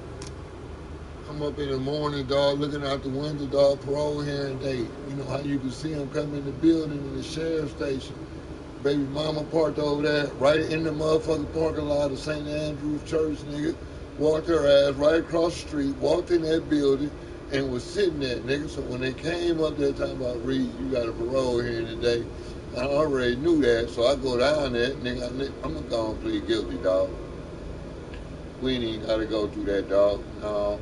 I'm up in the morning, dog, looking out the window, dog, parole hearing day. You know how you can see them come in the building in the sheriff's station. Baby mama parked over there, right in the motherfucking parking lot of St. Andrew's Church, nigga. Walked her ass right across the street, walked in that building, and was sitting there, nigga. So when they came up there talking about, Reed, you got a parole hearing today, I already knew that, so I go down there, nigga, I'm gonna go and plead guilty, dog. We ain't even gotta go through that, dog. No.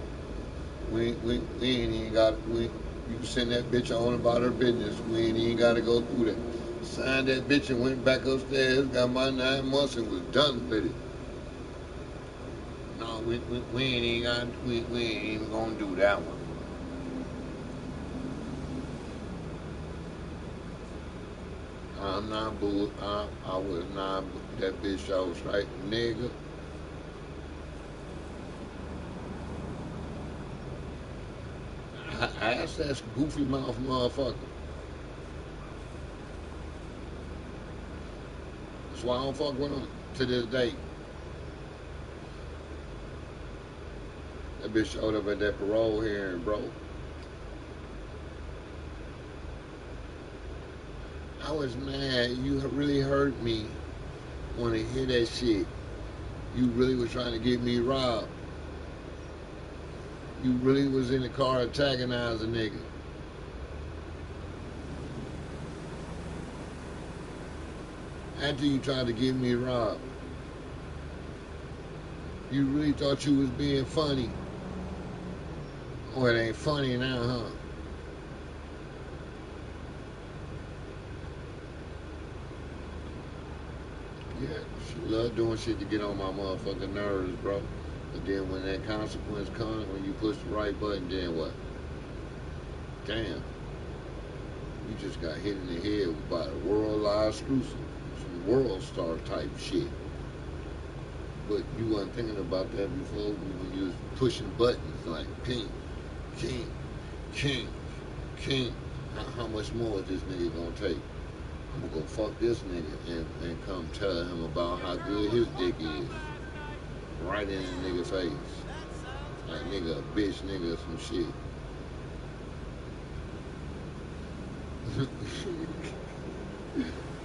We ain't even got, you can send that bitch on about her business. We ain't even gotta go through that. Signed that bitch and went back upstairs, got my 9 months and was done with it. No, we ain't even got, we ain't even gonna do that one. I'm not bull. I was not that bitch. I was right, nigga. Ask that goofy mouth motherfucker. That's why I don't fuck with him to this day. That bitch showed up at that parole hearing, bro. I was mad. You really hurt me. Want to hear that shit. You really was trying to get me robbed. You really was in the car antagonizing a nigga. After you tried to get me robbed. You really thought you was being funny. Oh, it ain't funny now, huh? Yeah, she love doing shit to get on my motherfucking nerves, bro. But then when that consequence comes, when you push the right button, then what? Damn. You just got hit in the head by a world-wide exclusive. Some world star type shit. But you wasn't thinking about that before when you was pushing buttons like ping, king, king, king. How much more is this nigga gonna take? I'm gonna go fuck this nigga and come tell him about how good his dick is. Right in the nigga face. Like nigga, a bitch, nigga, some shit.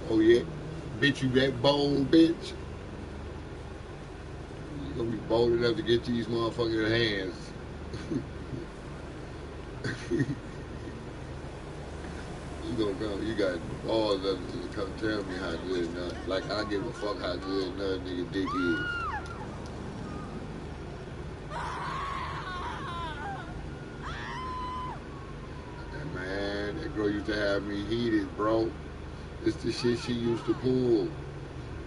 Oh yeah? Bitch, you that bold, bitch? You gonna be bold enough to get these motherfucking hands. You gonna come, you got all of them to come tell me how good nothing. Like I give a fuck how good another nigga dick is. And man, that girl used to have me heated, bro. It's the shit she used to pull.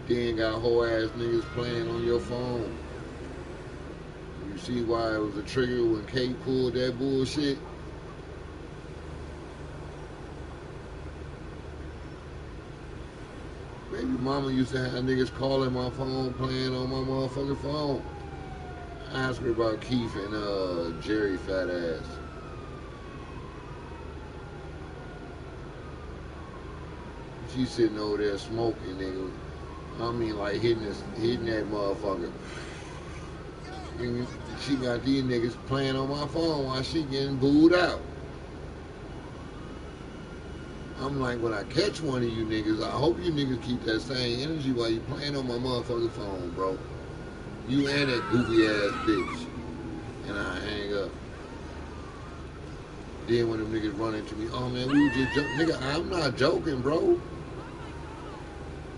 Then got whole ass niggas playing on your phone. You see why it was a trigger when Kate pulled that bullshit? Baby mama used to have niggas calling my phone, playing on my motherfucking phone. I asked her about Keith and Jerry fat ass. She sitting over there smoking, nigga. I mean, like hitting that motherfucker. And she got these niggas playing on my phone while she getting booed out. I'm like, when I catch one of you niggas, I hope you niggas keep that same energy while you playing on my motherfucking phone, bro. You and that goofy ass bitch. And I hang up. Then when them niggas run into me, oh man, we were just joking. Nigga, I'm not joking, bro.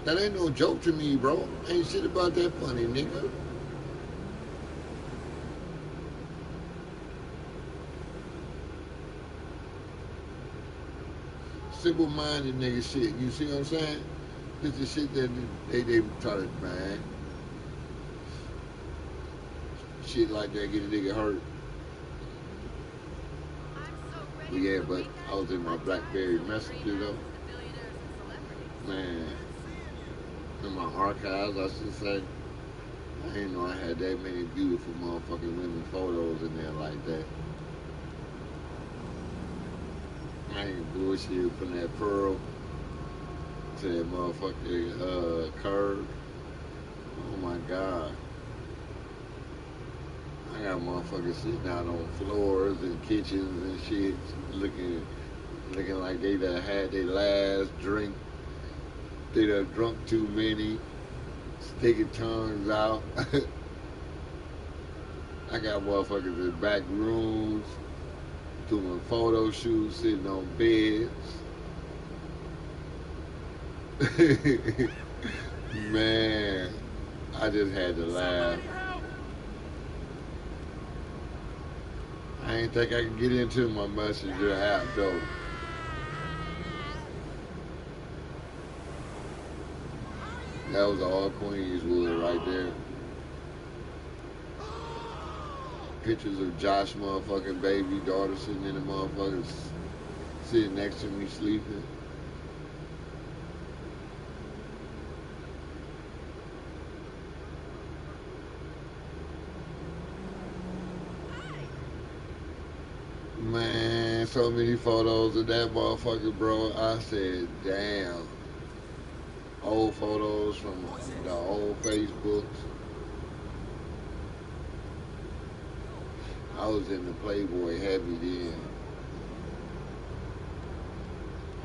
That ain't no joke to me, bro. Ain't shit about that funny, nigga. Simple-minded nigga shit. You see what I'm saying? This is shit that they try to, man. Shit like that get a nigga hurt. But yeah, but I was in my BlackBerry Messenger though. Man, in my archives, I should say. I didn't know I had that many beautiful motherfucking women photos in there like that. I ain't bullshit from that pearl to that motherfucking curve. Oh my God. I got motherfuckers sitting out on floors and kitchens and shit, looking like they done had their last drink. They done drunk too many, sticking tongues out. I got motherfuckers in back rooms, doing photo shoots, sitting on beds. Man, I just had to laugh. I ain't think I could get into my Messenger app though. That was all Queenswood right there. Pictures of Josh motherfucking baby daughter sitting in the motherfuckers, sitting next to me sleeping. Man. Man, so many photos of that motherfucker, bro. I said, damn. Old photos from the old Facebooks. I was in the Playboy heavy then.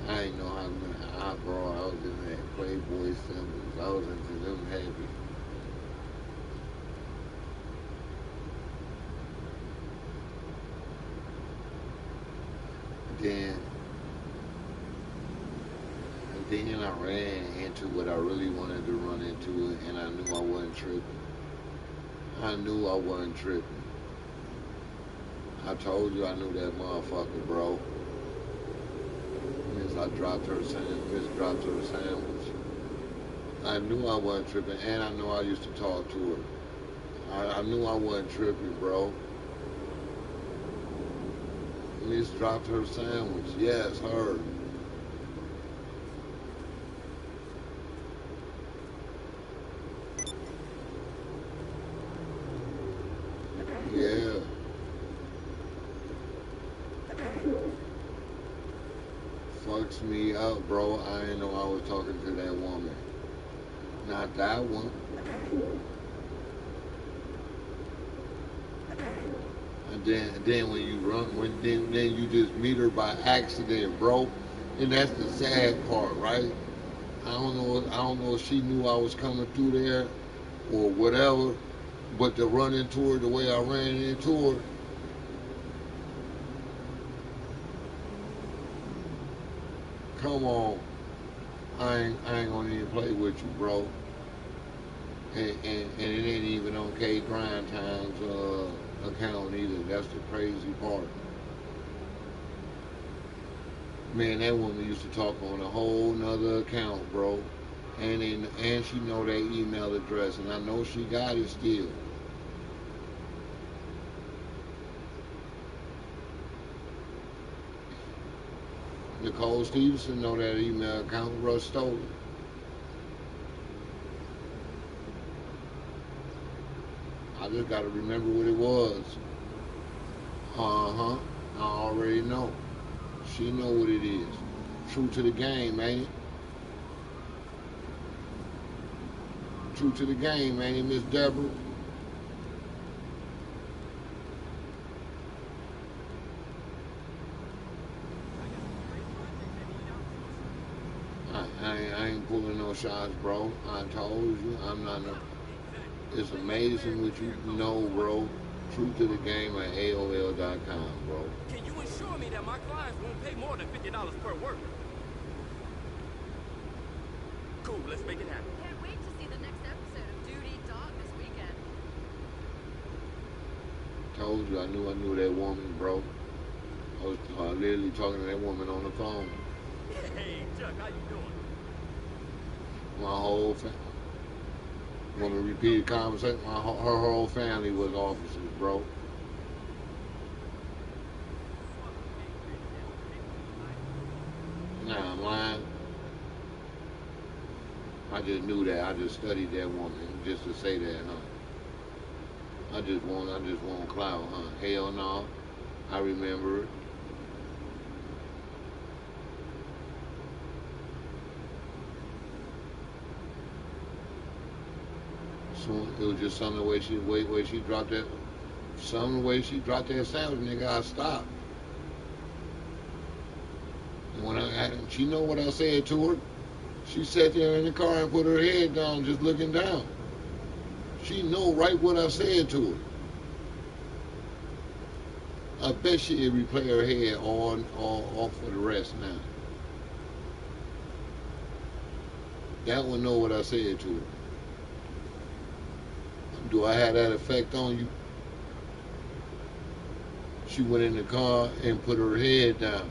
I ain't know how many, bro. I was in that Playboy symbols. I was into them heavy. Then, then I ran into what I really wanted to run into, and I knew I wasn't tripping. I knew I wasn't tripping. I told you I knew that motherfucker, bro. Miss dropped her sandwich. I knew I wasn't tripping, and I know I used to talk to her. I knew I wasn't tripping, bro. Miss dropped her sandwich. Yes, her. Yeah. Fucks me up, bro. I didn't know I was talking to that woman. Not that one. And then when you run, then you just meet her by accident, bro. And that's the sad part, right? I don't know if she knew I was coming through there or whatever, but to run into her the way I ran into her, come on. I ain't gonna even play with you, bro. And it ain't even on K Grind Time's account either. That's the crazy part. Man, that woman used to talk on a whole nother account, bro. And she know that email address, and I know she got it still. Nicole Stevenson know that email account. Russ stole it. I just gotta remember what it was. Uh-huh. I already know. She know what it is. True to the game, ain't it? True to the game, ain't it, Miss Deborah? I ain't pulling no shots, bro. I told you, I'm not no. It's amazing what you know, bro. True to the game at AOL.com, bro. Can you assure me that my clients won't pay more than $50 per work? Cool, let's make it happen. Can't wait to see the next episode of Duty Dog this weekend. Told you, I knew that woman, bro. I was literally talking to that woman on the phone. Hey, Chuck, how you doing? My whole family. Want to repeat the conversation? Her whole family was officers, bro. Nah, I'm lying. I just knew that. I just studied that woman just to say that, huh? I just want clout, huh? Hell no. I remember it. It was just something the way she dropped that, some way she dropped that sandwich, nigga. I stopped. And when she know what I said to her. She sat there in the car and put her head down, just looking down. She know right what I said to her. I bet she'd replay her head on off for the rest now. That one know what I said to her. Do I have that effect on you? She went in the car and put her head down.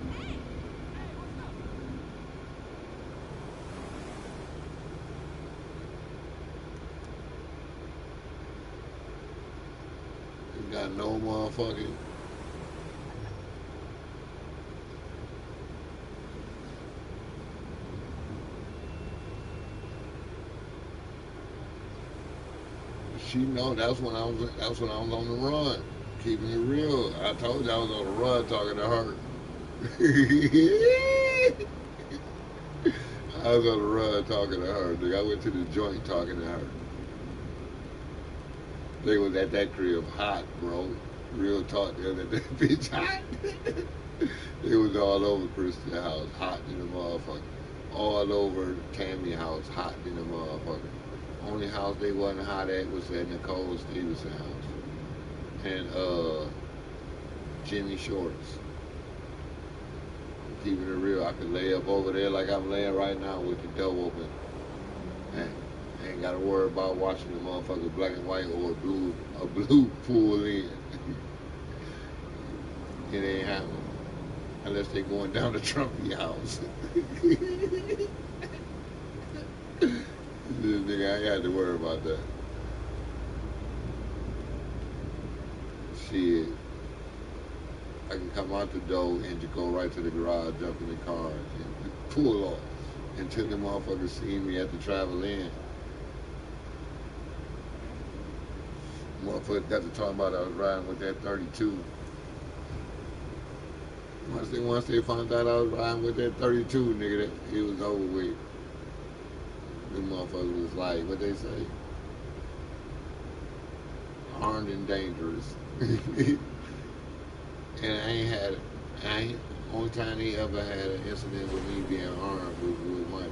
You got no motherfucking. She know that's when I was on the run, keeping it real. I told you I was on the run talking to her. I was on the run talking to her. Nigga, I went to the joint talking to her. They was at that crib hot, bro. Real talk, they was at that bitch hot. It was all over Christian house, hot in the motherfucker. All over Tammy house, hot in the motherfucker. Only house they wasn't hot at was at Nicole Stevenson house. And Jimmy Shorts. Keeping it real, I could lay up over there like I'm laying right now with the door open. And I ain't gotta worry about watching the motherfucker black and white or a blue pull in. It ain't happening. Unless they going down to Trumpy house. This nigga, I ain't had to worry about that. Shit. I can come out the door and just go right to the garage, jump in the car, and pull off until the motherfuckers see me at the travel in. Motherfuckers got to talking about I was riding with that 32. Once they found out I was riding with that 32, nigga, it was over with. The motherfucker was like, what they say? Armed and dangerous. And only time they ever had an incident with me being armed was with money.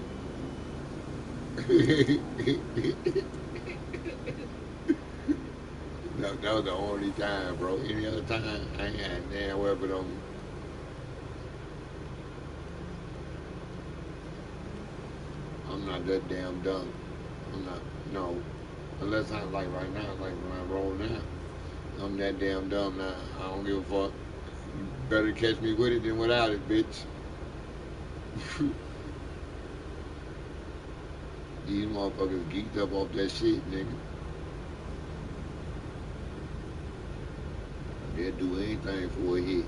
That was the only time, bro. Any other time, I ain't had damn weapon on me. I'm not that damn dumb. I'm not, no. Unless I'm like right now, like when I roll now. I'm that damn dumb now. I don't give a fuck. You better catch me with it than without it, bitch. These motherfuckers geeked up off that shit, nigga. They'll do anything for a hit.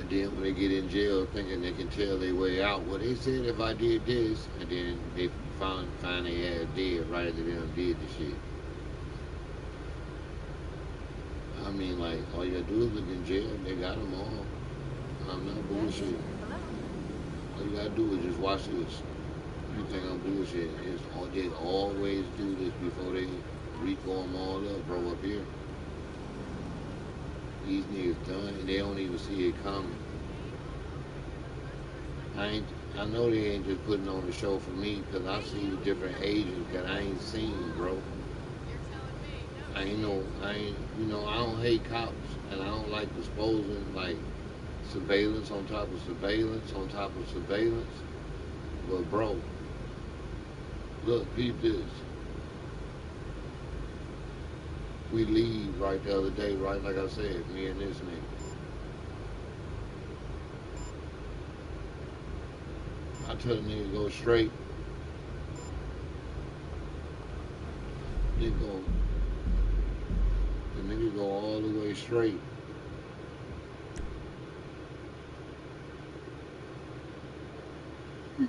And then when they get in jail thinking they can tell their way out, well, they said if I did this, and then they find their ass dead right after they done did the shit. I mean, like, all you gotta do is look in jail, they got them all. I'm not bullshit. All you gotta do is just watch this. You think I'm bullshit. They always do this before they RICO them all up, bro, up here. These niggas done, and they don't even see it coming. I know they ain't just putting on the show for me, because I see different agents that I ain't seen, bro. I don't hate cops, and I don't like disposing, like, surveillance on top of surveillance on top of surveillance. But, bro, look, peep this. We leave right the other day, right like I said, me and this nigga. I tell the nigga go straight. The nigga go all the way straight.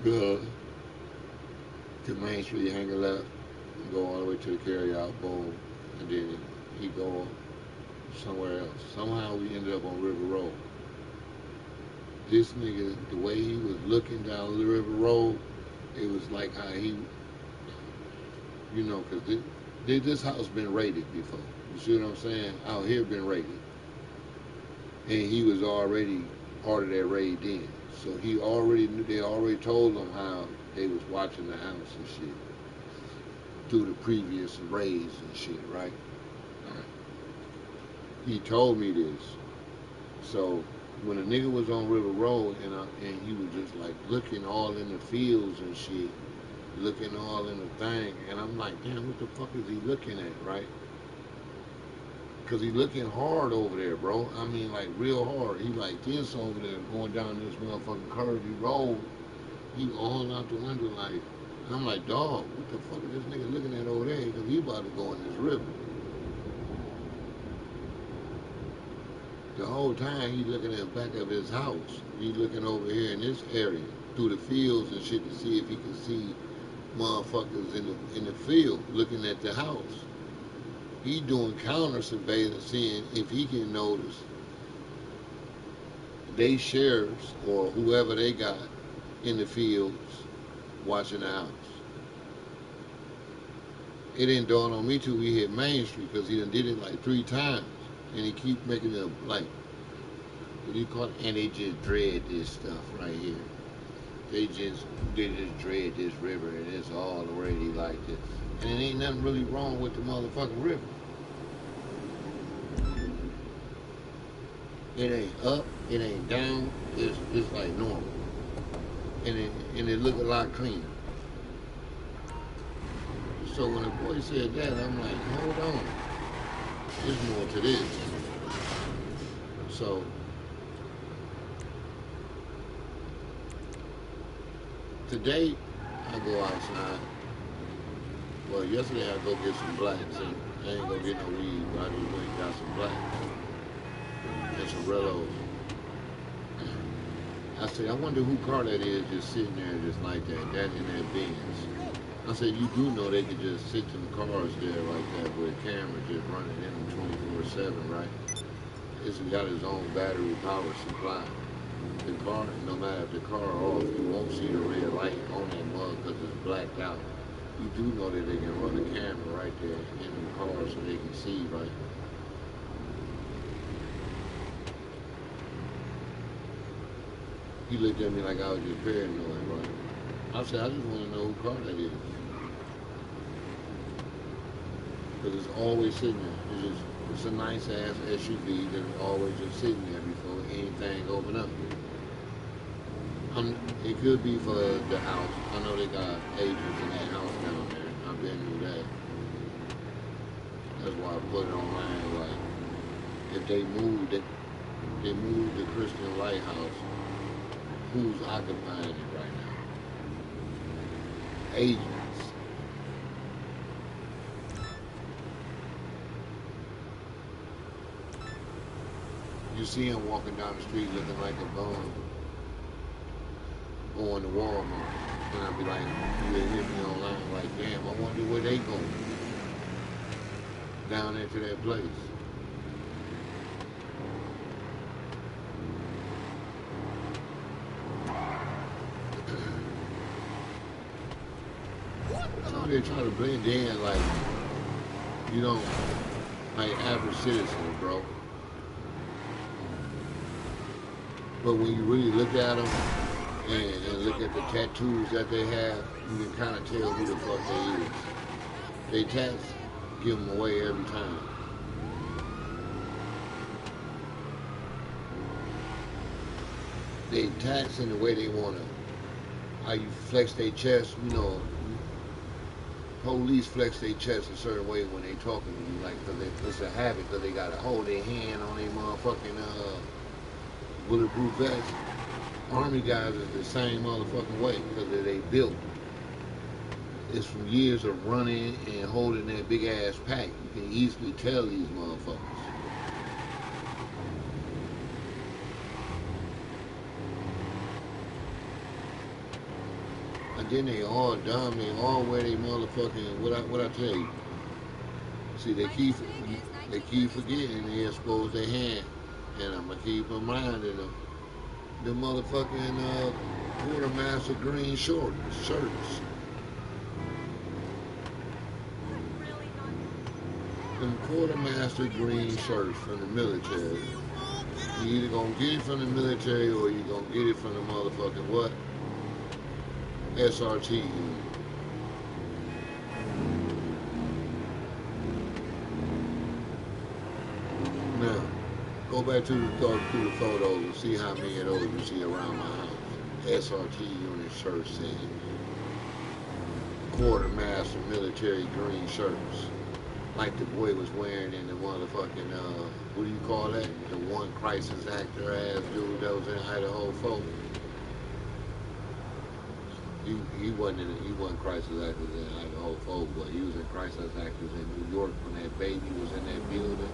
Go to Main Street, hang a left, go all the way to the carryout, boom, and then he go somewhere else. Somehow we ended up on River Road. This nigga, the way he was looking down the River Road, it was like how he, because this house been raided before. You see what I'm saying? Out here been raided. And he was already part of that raid then. So he already knew, they already told him how they was watching the house and shit. Through the previous raids and shit, right? He told me this. So when a nigga was on River Road and he was just like looking all in the fields and shit, looking all in the thing, and I'm like, damn, what the fuck is he looking at, right? Because he looking hard over there, bro. I mean, like, real hard. He like this over there, going down this motherfucking curvy road. He all out the window, like, and I'm like, dog, what the fuck is this nigga looking at over there? Because he about to go in this river. The whole time he looking at the back of his house. He looking over here in this area, through the fields and shit, to see if he can see motherfuckers in the field, looking at the house. He doing counter surveillance, seeing if he can notice they sheriffs or whoever they got in the fields watching the house. It didn't dawn on me till we hit Main Street because he done did it like 3 times, and he keep making it like what do you call it? And they just dread this stuff right here. They just dread this river, and it's all already like this. And it ain't nothing really wrong with the motherfucking river. It ain't up, it ain't down. It's like normal, and it look a lot cleaner. So when the boy said that, I'm like, hold on, there's more to this. So today I go outside. Well, yesterday I go get some blacks, and I ain't gonna get no weed, but I just went and got some blacks and some Rellos. I said, I wonder who car that is just sitting there just like that in that Benz. I said, you do know they could just sit some cars there like that with a camera just running in them 24/7, right? It's got its own battery power supply. The car, no matter if the car off, you won't see the red light on that mug because it's blacked out. You do know that they can run a camera right there in the car so they can see, right? He looked at me like I was just paranoid, right? I said, I just want to know who car that is. Because it's always sitting there. It's a nice ass SUV that's always just sitting there before anything open up. It could be for the house. I know they got agents in that house down there. I've been through that. That's why I put it online. Like, if they moved the Christian Lighthouse, who's occupying it right now? Agents. You see him walking down the street looking like a bum, going to Walmart. And I'll be like, you hit me online like, damn, I wonder where they going. Down into that place. So they try to blend in like, you don't, like average citizens, bro. But when you really look at them and look at the tattoos that they have, you can kind of tell who the fuck they is. They tats give them away every time. They tats in the way they want to. How you flex their chest, you know, police flex their chest a certain way when they talking to you, like, cause it's a habit, cause they gotta hold their hand on their motherfucking bulletproof vest. Army guys is the same motherfucking way because they built. It's from years of running and holding that big ass pack. You can easily tell these motherfuckers. And then they all dumb. They all wear they motherfucking what I tell you. See, they keep forgetting they expose their hand. And I'm going to keep reminding them, the motherfucking quartermaster green shirts. Them quartermaster green shirts from the military. You either going to get it from the military or you going to get it from the motherfucking what? SRT unit. Now, go back through the photos and see how many of those you see around my house. SRT unit shirts saying quartermaster military green shirts. Like the boy was wearing in the motherfucking, what do you call that? The one crisis actor ass dude that was in Idaho 4. He wasn't crisis actors in Idaho 4, but he was in crisis actors in New York when that baby was in that building.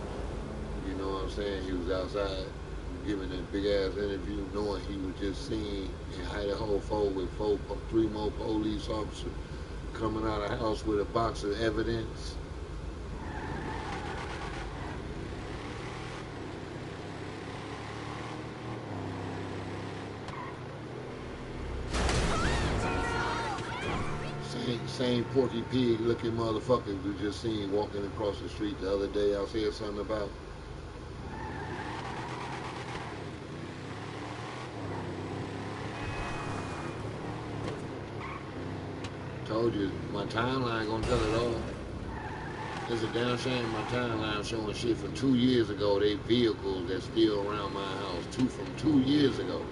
You know what I'm saying? He was outside giving that big ass interview knowing he was just seen in Idaho 4 with 3 more police officers coming out of the house with a box of evidence. same Porky Pig looking motherfuckers we just seen walking across the street the other day I said something about. Told you, my timeline gonna tell it all. It's a damn shame my timeline showing shit from 2 years ago. They vehicles that's still around my house. From 2 years ago.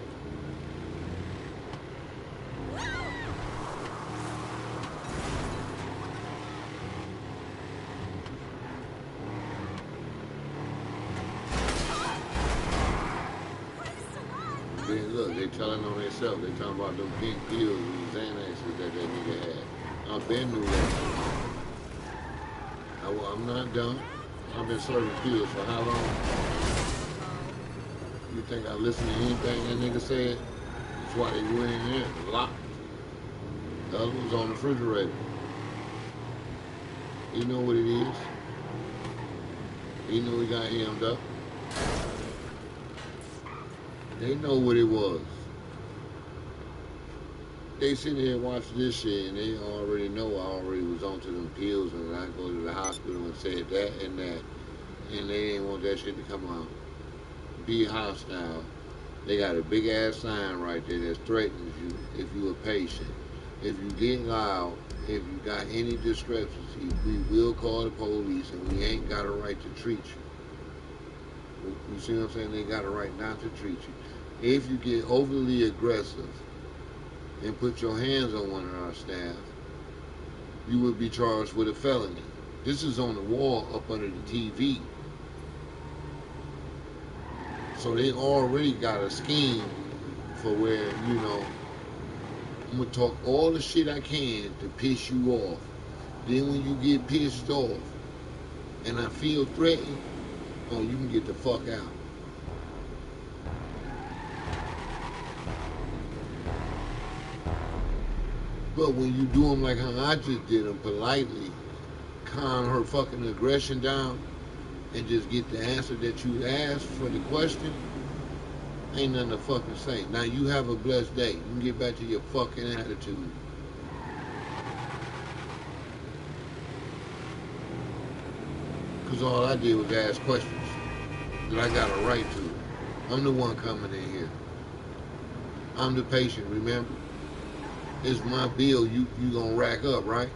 Then look, they telling on themselves. They talking about them pink pills and Xanaxes that nigga had. I've been knew that. I'm not done. I've been serving pills for how long? You think I listen to anything that nigga said? That's why they went in there locked. The other one's on the refrigerator. You know what it is. You know we got hemmed up. They know what it was. They sit here and watch this shit and they already know I already was onto them pills and I go to the hospital and said that and that. And they didn't want that shit to come out. Be hostile. They got a big ass sign right there that threatens you if you're a patient. If you get loud, if you got any discrepancy, we will call the police and we ain't got a right to treat you. You see what I'm saying? They got a right not to treat you. If you get overly aggressive and put your hands on one of our staff, you would be charged with a felony. This is on the wall up under the TV. So they already got a scheme for where, you know, I'm going to talk all the shit I can to piss you off. Then when you get pissed off and I feel threatened, oh, you can get the fuck out. But when you do them like how I just did them, politely calm her fucking aggression down and just get the answer that you asked for the question, ain't nothing to fucking say. Now you have a blessed day. You can get back to your fucking attitude. Because all I did was ask questions that I got a right to. I'm the one coming in here. I'm the patient, remember? It's my bill you gonna rack up, right?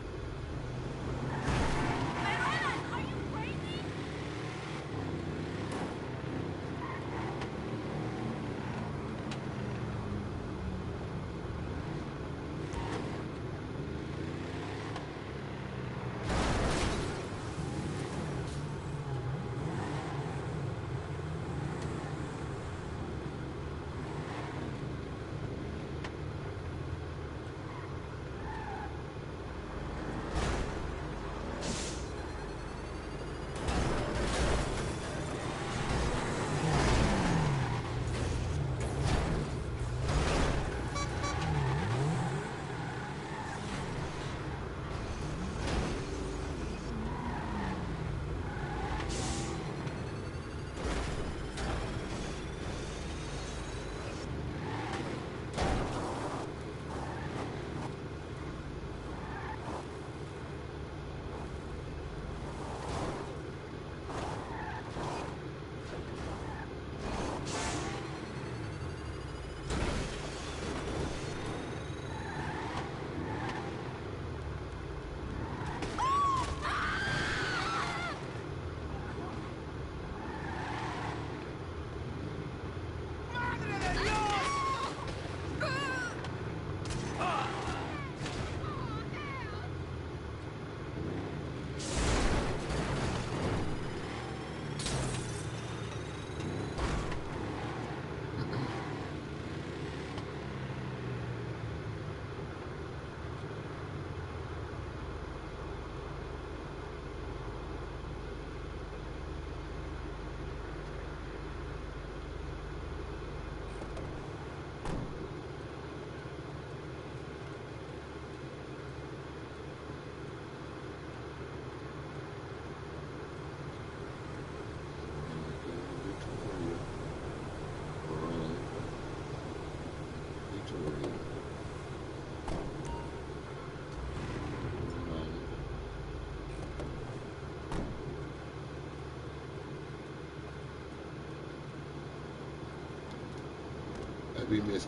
be Miss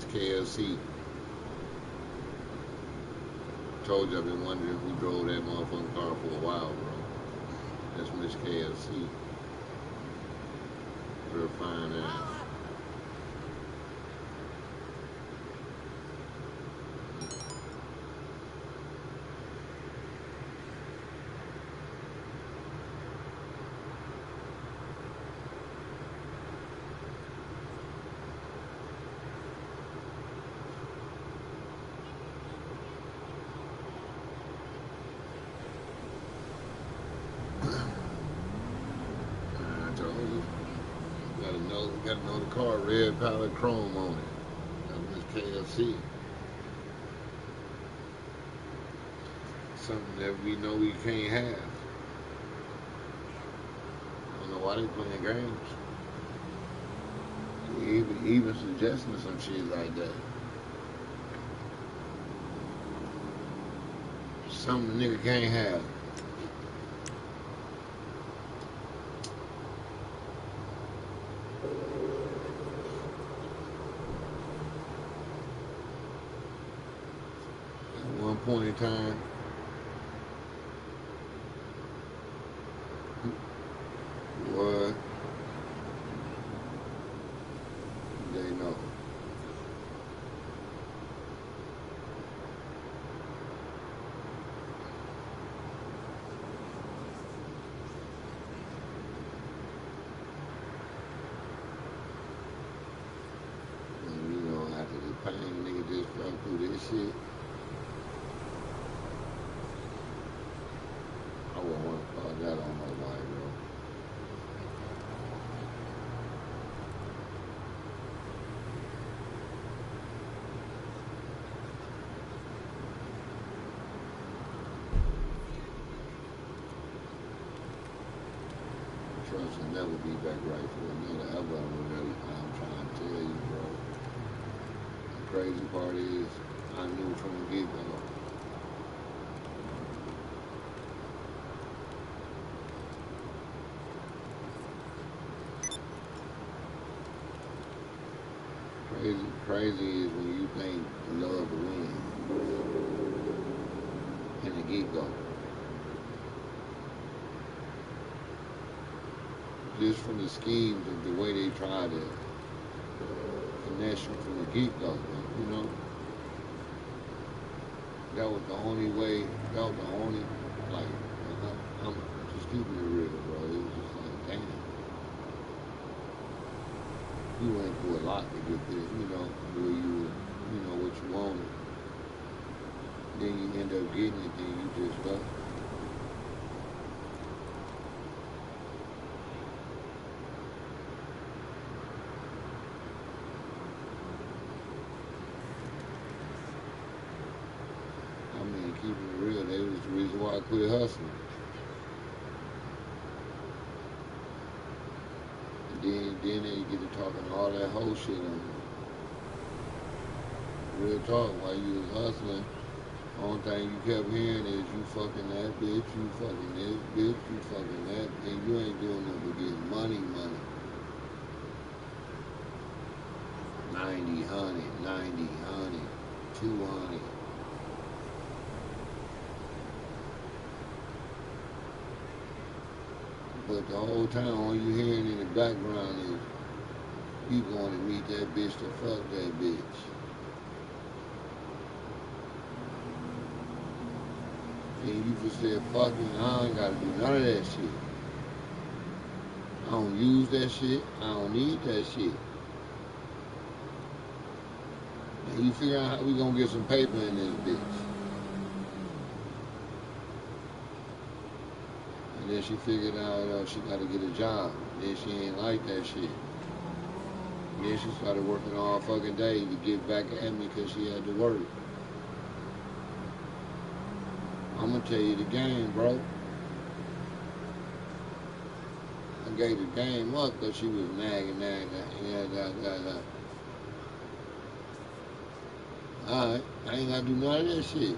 KLC. Told you I've been wondering who drove that motherfucking car for a while, bro. That's Miss KLC. Real fine ass. I told you. Gotta know the car, red palette chrome on it. That's Miss KLC. Something that we know we can't have. I don't know why they playing games. Even suggesting some shit like that. Something the nigga can't have. At one point in time, what they know. And you know, after the pain, nigga just fell through this shit. I wouldn't want to call that on nobody, bro. Trust will never be back right for another ever. I'm trying to tell you, bro. The crazy part is, I knew from the get-go. Crazy is when you think love will win in the get-go. Just from the schemes of the way they try to finesse you from the get-go, you know? That was the only way, that was the only, like, I'm just keeping it real, bro. It was just like, damn. You went through a lot to get this, you know, where you know what you wanted. Then you end up getting it, then you just left. I mean, keeping it real, that was the reason why I quit hustling. Then they get to talking all that whole shit on you. Real talk, while you was hustling, the only thing you kept hearing is you fucking that bitch, you fucking this bitch, you fucking that, and you ain't doing nothing but getting money. 90, 100, 200. But the whole time, all you hearing in the background is you going to meet that bitch to fuck that bitch. And you just said, fuck it, I ain't got to do none of that shit. I don't use that shit. I don't need that shit. And you figure out how we gonna get some paper in this bitch. And then she figured out she got to get a job. Then she ain't like that shit. And then she started working all fucking day to get back at me because she had to work. I'm gonna tell you the game, bro. I gave the game up because she was nagging. Alright, I ain't gotta do none of that shit.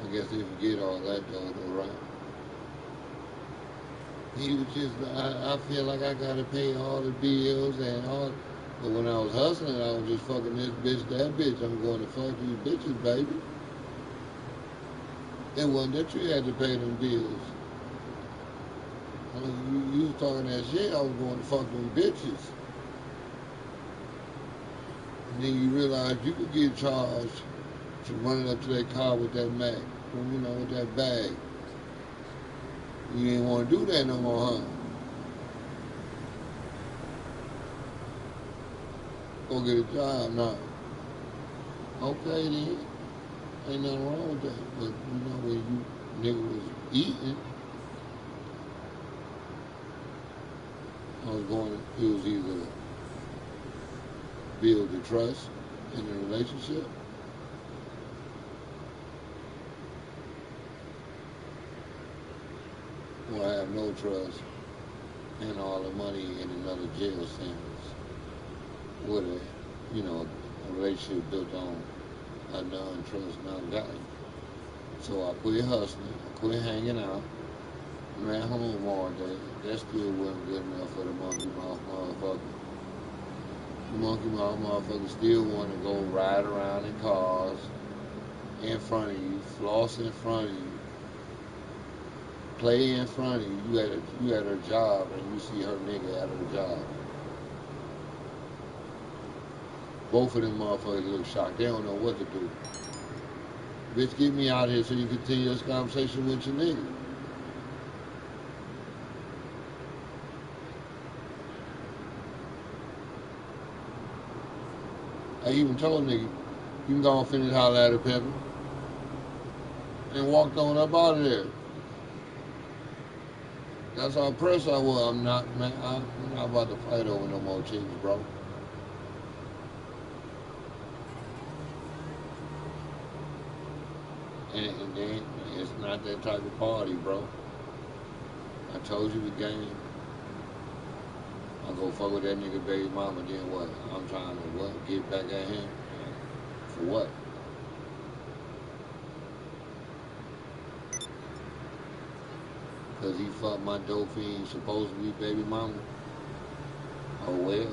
I guess they forget all that though, right? He was just, I feel like I gotta pay all the bills and all. But when I was hustling, I was just fucking this bitch, that bitch. I'm going to fuck these bitches, baby. It wasn't that you had to pay them bills. I mean, you was talking that shit, I was going to fuck them bitches. And then you realize you could get charged for running up to that car with that Mac, with that bag. You ain't want to do that no more, huh? Go get a job now. Okay then, ain't nothing wrong with that. But when you nigga was eating, it was either build the trust in a relationship, or have no trust and all the money in another jail sentence with a relationship built on a non-trust, non-value. So I quit hustling, I quit hanging out, I'm at home all day. That still wasn't good enough for the monkey mouth motherfucker. The monkey mouth motherfucker still want to go ride around in cars in front of you, floss in front of you, play in front of you. You at her job and you see her nigga at her job. Both of them motherfuckers look shocked. They don't know what to do. Bitch, get me out of here so you continue this conversation with your nigga. I even told nigga, you can go and finish holler at her, Pepper. And walked on up out of there. That's how pressed I was. I'm not about to fight over no more chicks, bro. And then it's not that type of party, bro. I told you the game. I go fuck with that nigga baby mama, then what? I'm trying to get back at him? For what? Because he fucked my dope fiend, supposed to be baby mama? Oh well.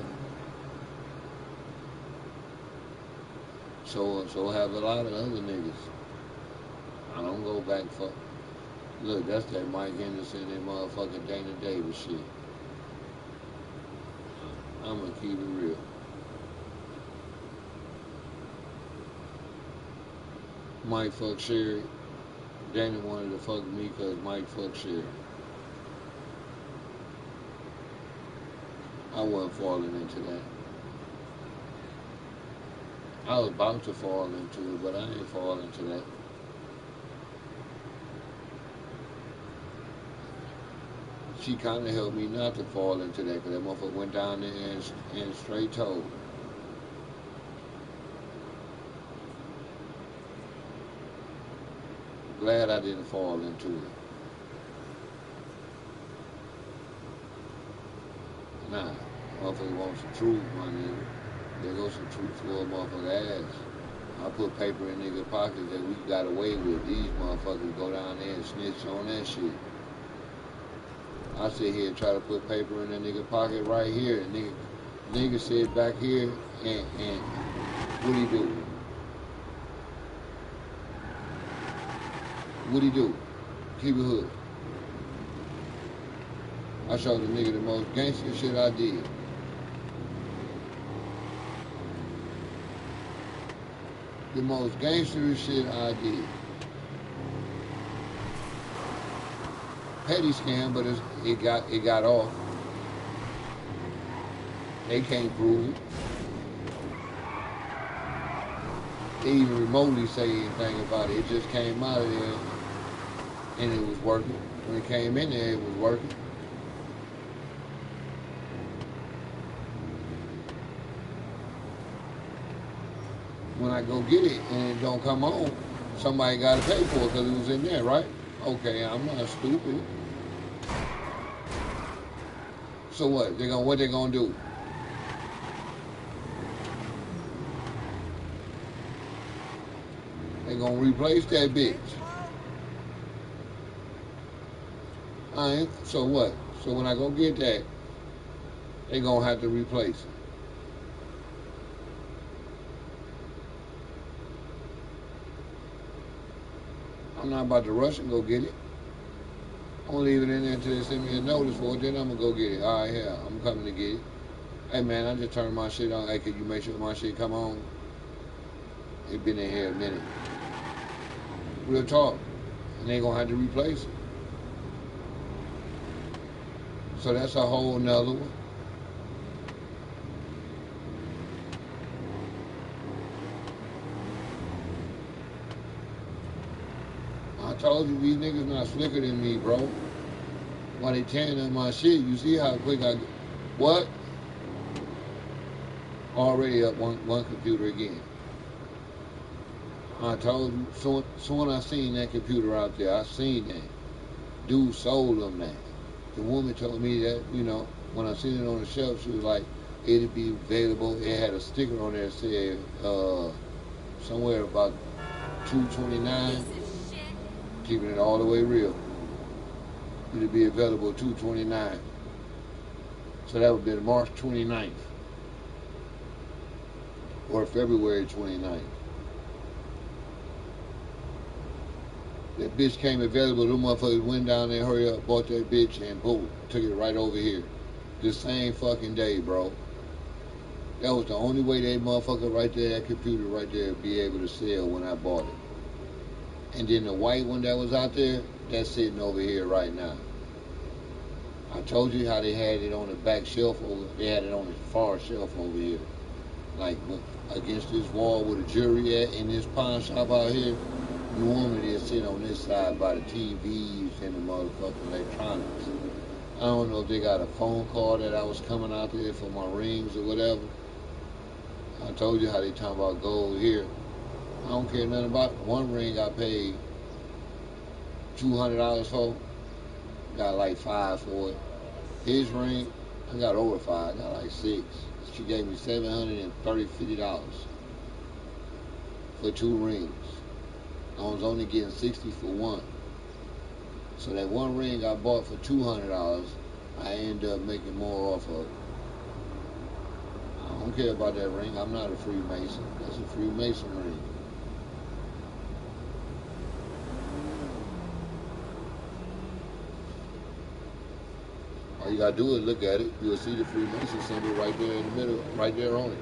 So have a lot of other niggas. I don't go back for. Look, that's that Mike Henderson and motherfucking Dana Davis shit. I'm gonna keep it real. Mike fucked Sherry. Dana wanted to fuck me because Mike fucked Sherry. I wasn't falling into that. I was about to fall into it, but I ain't fall into that. She kind of helped me not to fall into that because that motherfucker went down there and straight told. Glad I didn't fall into it. Nah, motherfucker wants some truth, my nigga. There goes some truth for a motherfucker ass. I put paper in niggas' pockets that we got away with. These motherfuckers go down there and snitch on that shit. I sit here and try to put paper in that nigga pocket right here. Nigga sit back here and what he do? What he do? Keep it hood. I showed the nigga the most gangster shit I did. The most gangster shit I did. Petty scam, but it got off. They can't prove it. They even remotely say anything about it. It just came out of there and it was working. When it came in there, it was working. When I go get it and it don't come on, somebody got to pay for it because it was in there, right? Okay, I'm not stupid. So what? What they gonna do? They gonna replace that bitch. Alright, so what? So when I go get that, they gonna have to replace it. I'm not about to rush and go get it. I'm gonna leave it in there until they send me a notice for it, then I'm gonna go get it. All right, yeah, I'm coming to get it. Hey man, I just turned my shit on. Hey, can you make sure my shit come on? It been in here a minute. Real talk. And they gonna have to replace it. So that's a whole nother one. I told you these niggas not slicker than me, bro. While they tearing up my shit, you see how quick I... What? Already up one computer again. I told you, so when I seen that computer out there, I seen that. Dude sold them that. The woman told me that, you know, when I seen it on the shelf, she was like, it'd be available. It had a sticker on there that said somewhere about $229. Keeping it all the way real. It'd be available $229. So that would be March 29th. Or February 29th. That bitch came available, them motherfuckers went down there, hurry up, bought that bitch, and boom, took it right over here. The same fucking day, bro. That was the only way that motherfucker right there, that computer right there, be able to sell when I bought it. And then the white one that was out there, that's sitting over here right now. I told you how they had it on the back shelf over, they had it on the far shelf over here. Like against this wall where the jewelry at in this pawn shop out here. Normally they sit on this side by the TVs and the motherfucking electronics. I don't know if they got a phone call that I was coming out there for my rings or whatever. I told you how they talking about gold here. I don't care nothing about it. One ring I paid $200 for. Got like $5 for it. His ring, I got over $5. I got like $6. She gave me $750 for 2 rings. I was only getting $60 for one. So that one ring I bought for $200, I ended up making more off of it. I don't care about that ring. I'm not a Freemason. That's a Freemason ring. All you gotta do is look at it. You'll see the Freemason symbol right there in the middle, right there on it.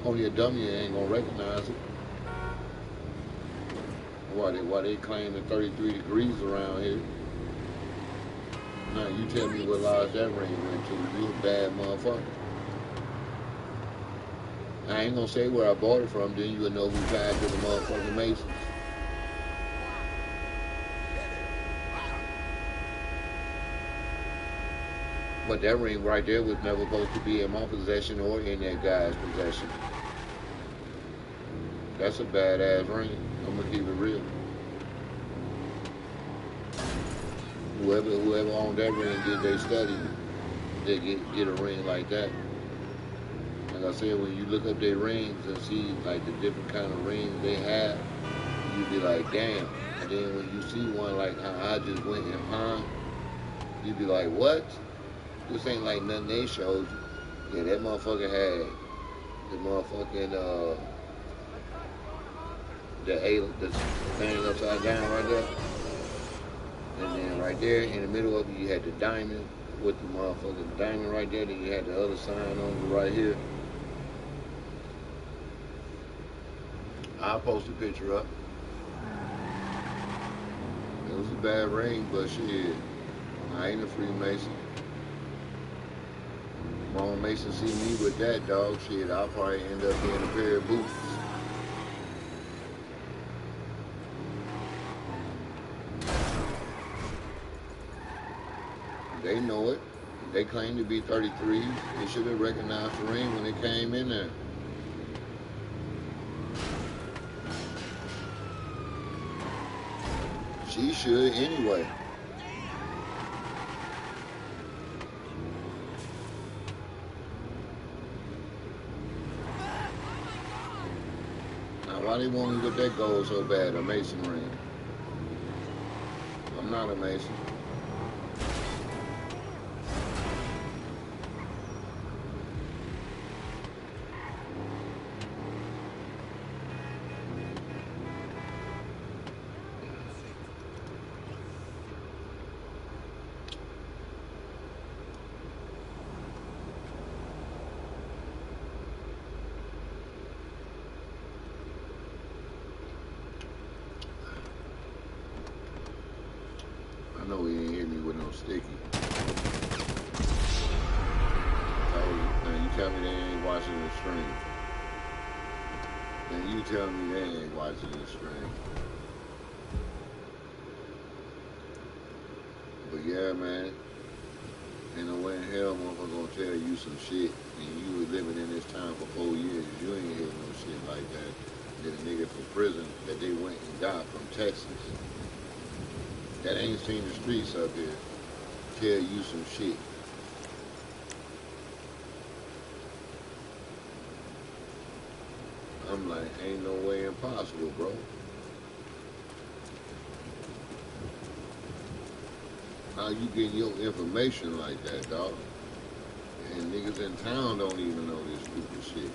Only a dummy ain't gonna recognize it. Why they claiming 33 degrees around here? Now you tell me what lodge that ring went to. You a bad motherfucker. I ain't gonna say where I bought it from, then you would know who tied to the motherfucking Masons. But that ring right there was never supposed to be in my possession or in that guy's possession. That's a badass ring. I'm gonna keep it real. Whoever owned that ring did their study. They get a ring like that. Like I said, when you look up their rings and see like the different kind of rings they have, you be like, damn. And then when you see one like how I just went in pawn, you be like, what? This ain't like nothing they showed you. Yeah, that motherfucker had the motherfucking the thing upside down right there. And then right there in the middle of it, you had the diamond with the motherfucking diamond right there. Then you had the other sign on it right here. I'll post a picture up. It was a bad ring, but shit, I ain't a Freemason. Mama Mason see me with that dog shit, I'll probably end up getting a pair of boots. They know it. They claim to be 33. They should have recognized the ring when it came in there. She should anyway. Now why they want me with that gold so bad, a Mason ring? I'm not a Mason. sticky. Told you. Now you tell me they ain't watching the stream. Then you tell me they ain't watching the stream. But yeah, man. Ain't no way in hell motherfucker gonna tell you some shit and you was living in this town for 4 years. You ain't hear no shit like that. That a nigga from prison that they went and got from Texas that ain't seen the streets up here tell you some shit. I'm like, ain't no way impossible, bro. How you getting your information like that, dog? And niggas in town don't even know this stupid shit.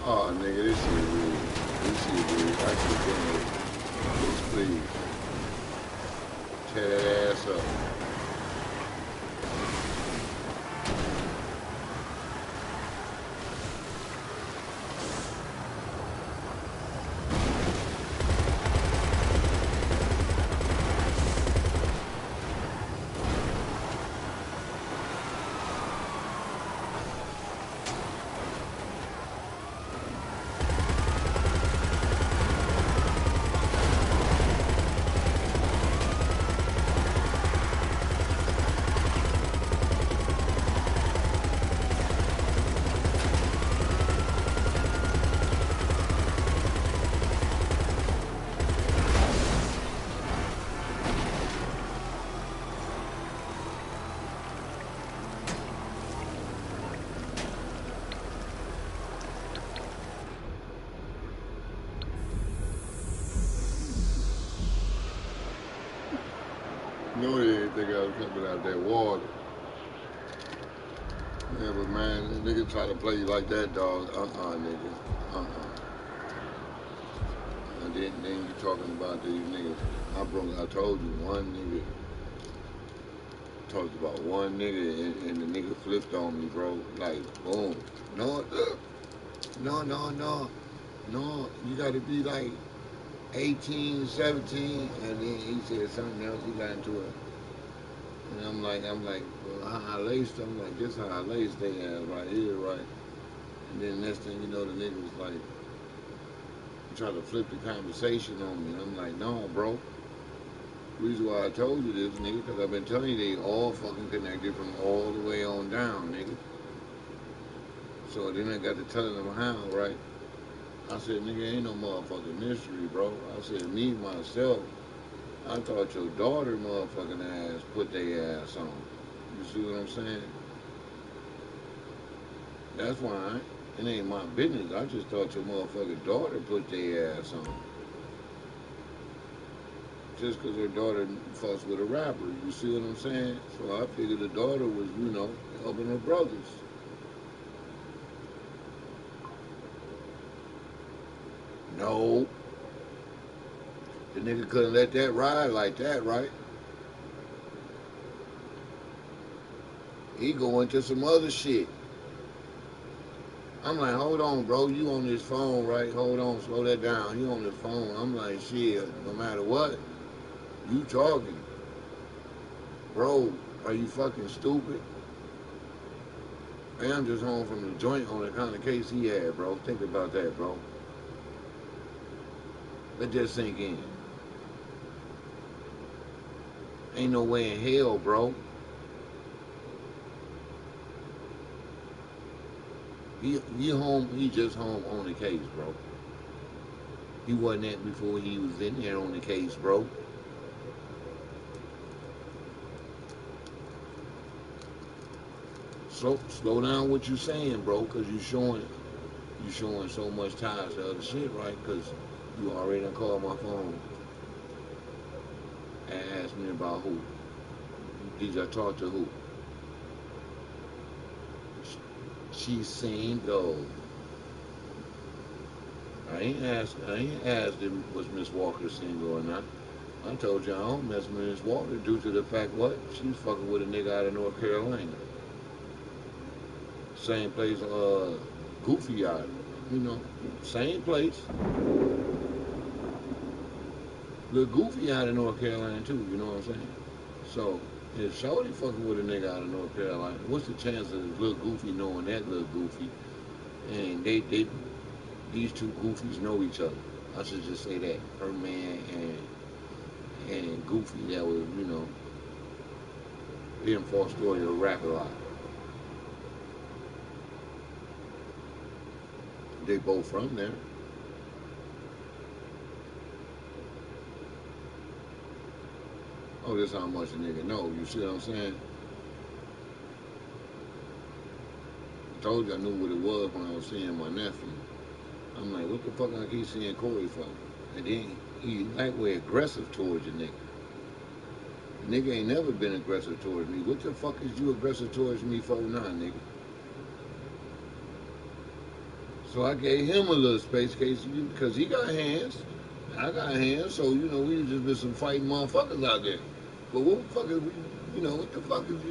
Oh, nigga, this shit weird. This shit weird. I should donate. Please, please. Tear that ass up. think I was coming out that water. Yeah, but man, nigga try to play you like that, dog. Nigga. And then you talking about these niggas. I told you one nigga talked about one nigga and the nigga flipped on me, bro. Like, boom. No, no. You got to be like 18, 17, and then he said something else. He got into it, and I'm like, well, how I laced? I'm like, this how I laced they ass right here, right? And then next thing you know, the nigga was like, trying to flip the conversation on me. And I'm like, no, bro. Reason why I told you this, nigga, because I've been telling you they all fucking connected from all the way on down, nigga. So then I got to telling them how, right? I said, nigga, ain't no motherfucking mystery, bro. I said, me, myself, I thought your daughter motherfucking ass put their ass on. You see what I'm saying? That's why it ain't my business. I just thought your motherfucking daughter put their ass on. Just because her daughter fussed with a rapper. You see what I'm saying? So I figured the daughter was, helping her brothers. No. The nigga couldn't let that ride like that, right? He go into some other shit. I'm like, hold on, bro. You on this phone, right? Hold on, slow that down. You on this phone. I'm like, shit, no matter what, you talking. Bro, are you fucking stupid? Man, I'm just home from the joint on the kind of case he had, bro. Think about that, bro. Let that sink in. Ain't no way in hell, bro. He home. He just home on the case, bro. He wasn't that before he was in there on the case, bro. Slow down what you saying, bro, because you showing so much ties to other shit, right? Because you already done called my phone and asked me about who. Did I talk to who? She's single. I ain't asked him was Miss Walker single or not. I told you I don't mess with Miss Walker due to the fact what? She's fucking with a nigga out of North Carolina. Same place Goofy out. Same place. Little Goofy out of North Carolina too, you know what I'm saying? So if Shorty fucking with a nigga out of North Carolina, what's the chance of Little Goofy knowing that Little Goofy? And these two goofies know each other. I should just say that. Her man and Goofy that was, being false story or rap a lot. They both from there. Oh, this how much a nigga know. You see what I'm saying? I told you I knew what it was when I was seeing my nephew. I'm like, what the fuck I keep seeing Corey for? And then he lightweight aggressive towards the nigga. The nigga ain't never been aggressive towards me. What the fuck is you aggressive towards me for now, nigga? So I gave him a little space case because he got hands. I got hands, so we just been some fighting motherfuckers out there. But what the fuck is what the fuck is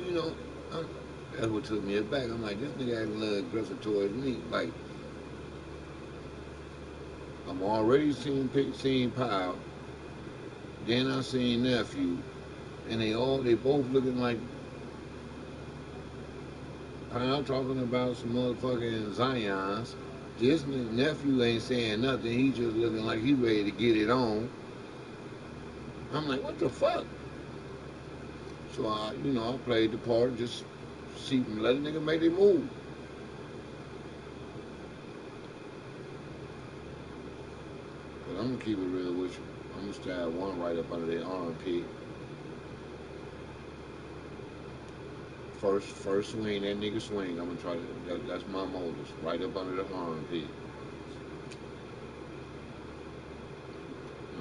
that's what took me aback. I'm like, this nigga acting a little aggressive towards me. Like, I'm already seeing Pyle, then I seen nephew, and they both looking like Pyle talking about some motherfucking Zions. This nephew ain't saying nothing. He just looking like he ready to get it on. I'm like, what the fuck? So I played the part, just let a nigga make their move. But I'm gonna keep it real with you. I'm gonna stab one right up under their armpit. First swing, that nigga swing. I'm gonna try to. That's my modus, right up under the armpit.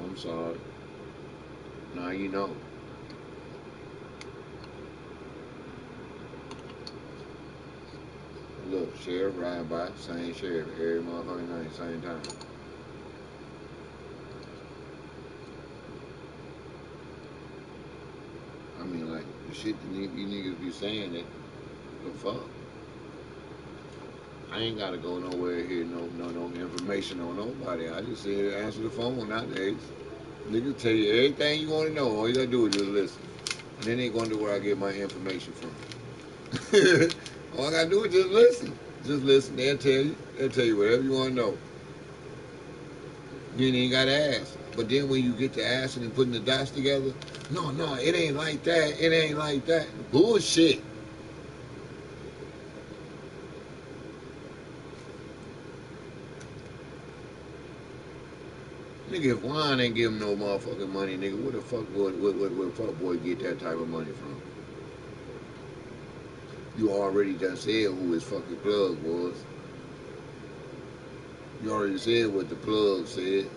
I'm sorry. Now you know. Look, sheriff riding by, same sheriff, every motherfucking night, same time. I mean, like, the shit that you niggas be saying, it, the fuck? I ain't gotta go nowhere here, no information on nobody. I just sit here and answer the phone nowadays. Niggas tell you everything you want to know. All you gotta do is just listen. And then they gonna do where I get my information from. All I gotta do is just listen. Just listen. They'll tell you. They'll tell you whatever you want to know. You ain't gotta ask. But then when you get to asking and putting the dots together, no, it ain't like that. It ain't like that. Bullshit. Nigga, if Juan ain't give him no motherfucking money, nigga, where the fuck would fuck boy get that type of money from? You already done said who his fucking plug was. You already said what the plug said.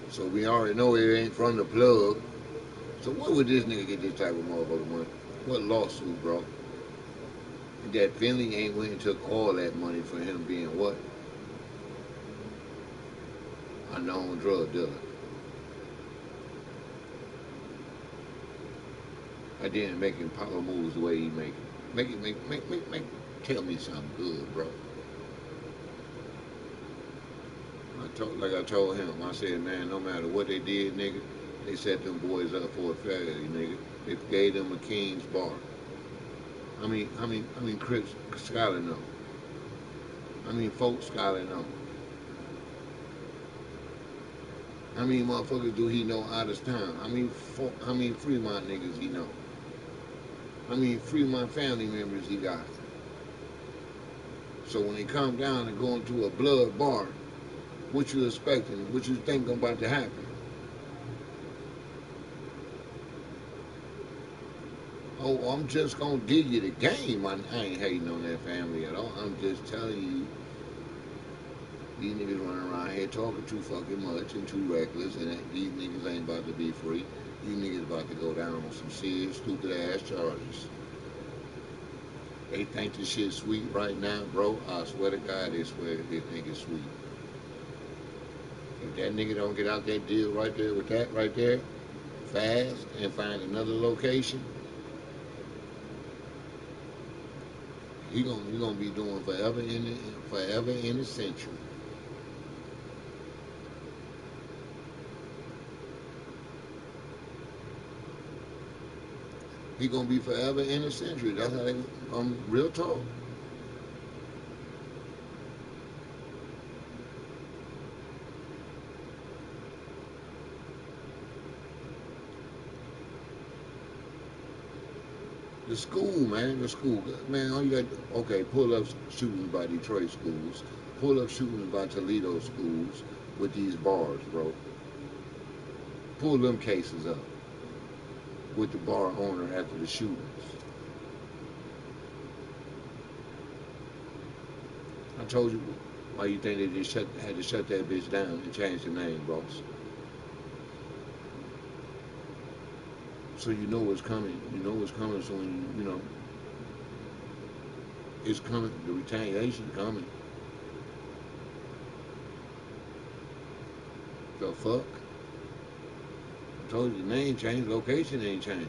So we already know it ain't from the plug. So where would this nigga get this type of motherfucking money? What lawsuit, bro? That Finley ain't went and took all that money for him being what? A known drug dealer. I didn't make him power moves the way he make it. Make tell me something good, bro. Like I told him, I said, man, no matter what they did, nigga, they set them boys up for a failure, nigga. They gave them a king's bar. Chris Skyler know. Folks Skyler know. How many motherfuckers do he know out of town? How many Fremont niggas he know? How many Fremont family members he got? So when they come down and go into a blood bar, what you expecting? What you think about to happen? Oh, I'm just gonna give you the game. I ain't hating on that family at all. I'm just telling you, these niggas running around here talking too fucking much and too reckless, and these niggas ain't about to be free. These niggas about to go down on some serious, stupid ass charges. They think this shit sweet right now, bro. I swear to God, they swear they think it's sweet. If that nigga don't get out that deal right there with that right there, fast, and find another location, he gonna be doing forever in the century. He gonna be forever in the century. That's how they real talk. The school, man, the school, man. All you got, okay, pull up shootings by Detroit schools, pull up shootings by Toledo schools with these bars, bro. Pull them cases up with the bar owner after the shootings. I told you why you think they just had to shut that bitch down and change the name, boss. So you know what's coming. You know what's coming. So when you know it's coming, the retaliation coming. The fuck? I told you the name changed, location ain't changed.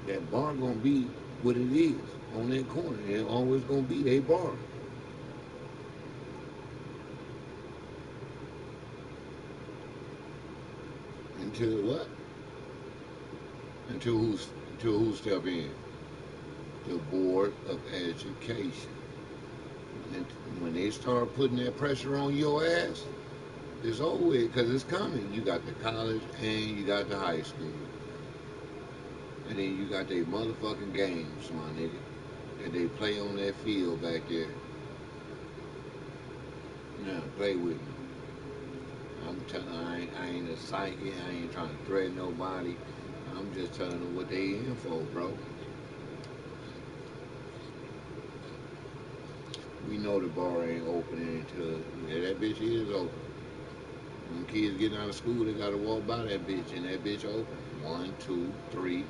That bar gonna be what it is on that corner. It always gonna be a bar. Until what? Until who step in? The Board of Education. And when they start putting that pressure on your ass, it's over with because it's coming. You got the college and you got the high school. And then you got their motherfucking games, my nigga. And they play on that field back there. Now, play with me. I'm telling I ain't a psychic. I ain't trying to threaten nobody. I'm just telling them what they in for, bro. We know the bar ain't opening until that bitch is open. When kids getting out of school, they gotta walk by that bitch, and that bitch open. One, two, three.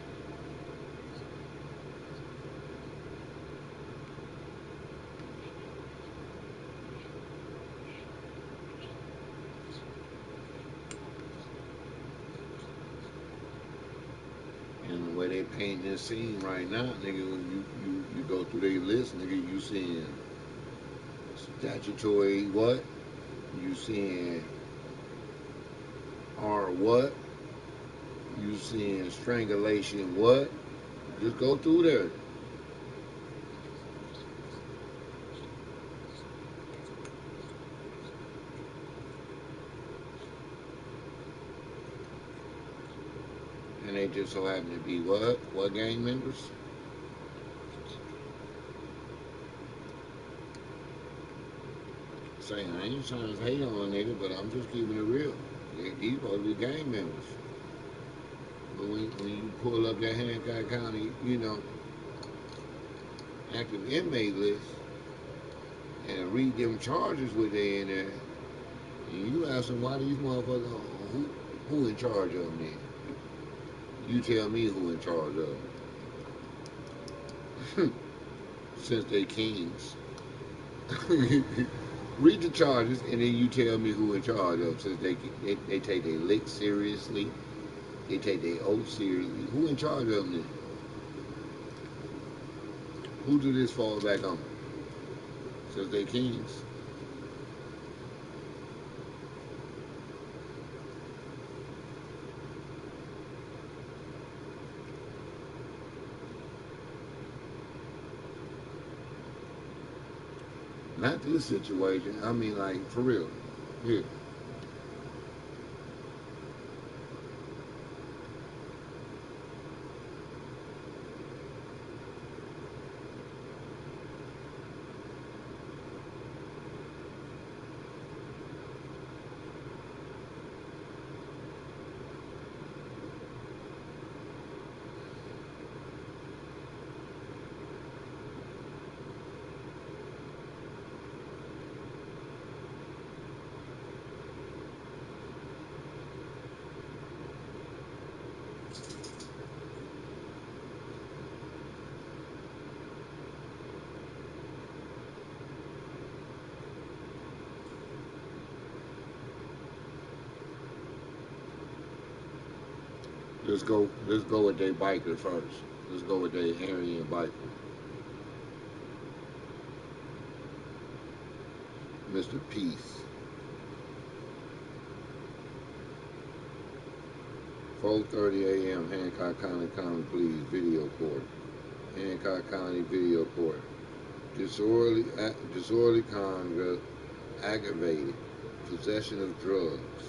way they paint this scene right now, nigga, when you go through their list, nigga, you seeing statutory what? You seeing R what? You seeing strangulation what? Just go through there. And they just so happen to be what? What gang members? Saying I ain't trying to hate on a nigga, but I'm just keeping it real. These supposed to be gang members. But when you pull up that Hancock County, active inmate list and read them charges with they in there, and you ask them why these motherfuckers, who in charge of them then? You tell me who in charge of them. Since they kings. Read the charges and then you tell me who in charge of them. Since they take their lick seriously, they take their oath seriously. Who in charge of them then? Who do this fall back on? Since they kings. Not this situation. I mean, like, for real. Yeah. Let's go with their biker first. Let's go with their Aryan biker. Mr. Peace. 4:30 a.m. Hancock County Common Pleas video court. Hancock County video court. Disorderly conduct aggravated. Possession of drugs.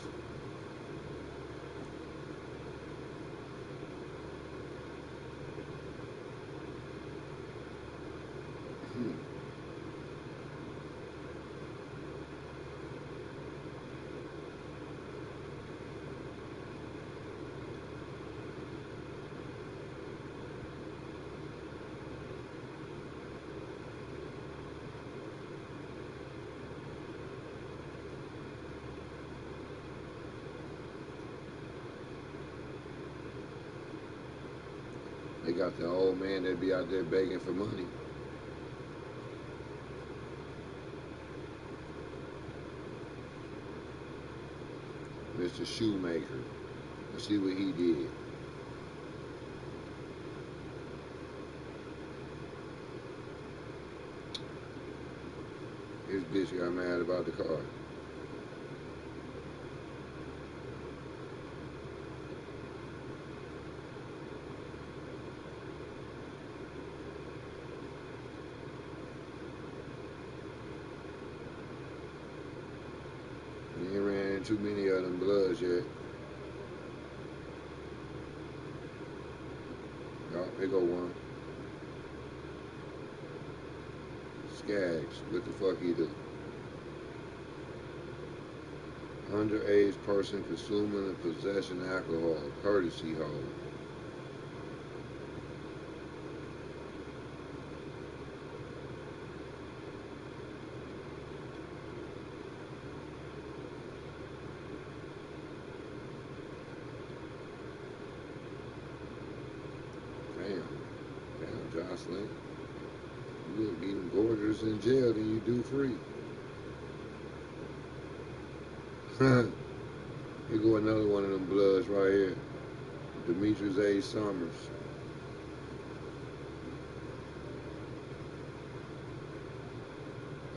They got the old man that be out there begging for money. Mr. Shoemaker. Let's see what he did. His bitch got mad about the car. He ain't ran into too many of them bloods yet. Oh, here go one. Skaggs, what the fuck he do? Underage person consuming and possession of alcohol, courtesy hold. Damn, Jocelyn. You look even gorgeous in jail than you do free. Here go another one of them bloods right here. Demetrius A. Summers.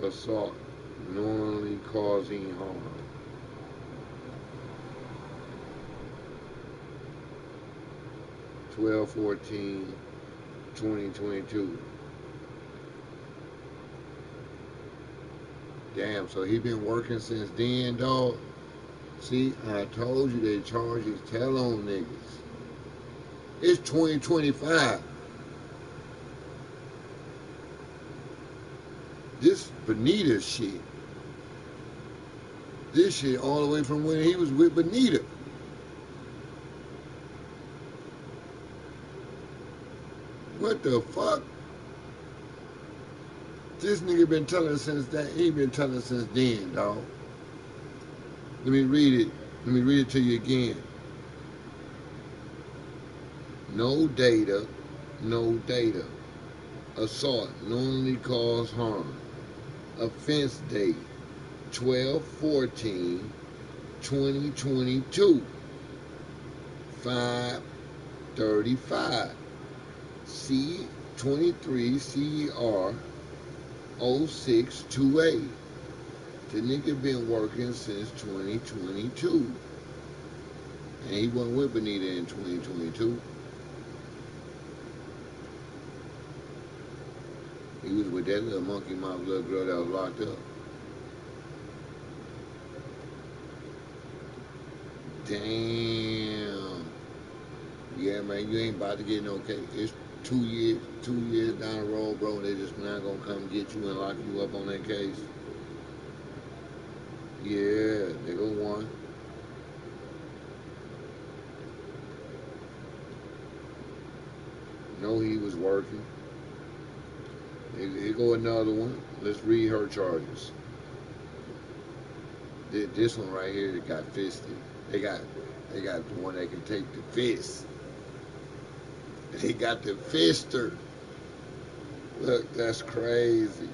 assault, knowingly causing harm. Twelve 14 2022. Damn, so he been working since then, dog. See, I told you they charges tell on niggas. It's 2025. This Benita shit. This shit all the way from when he was with Benita. What the fuck? This nigga been telling us since that. He been telling us since then, dog. Let me read it. Let me read it to you again. No data. No data. Assault knowingly cause harm. Offense date 12/14/2022. 5:35. C23 CR 0628. The nigga been working since 2022. And he wasn't with Benita in 2022. He was with that little monkey mouth little girl that was locked up. Damn. Yeah, man, you ain't about to get no case. It's 2 years down the road, bro. They just not gonna come get you and lock you up on that case. Yeah, they go one. Know he was working. Here go another one. Let's read her charges. This one right here that got fisted. They got the one that can take the fist. They got the fister. Look, that's crazy.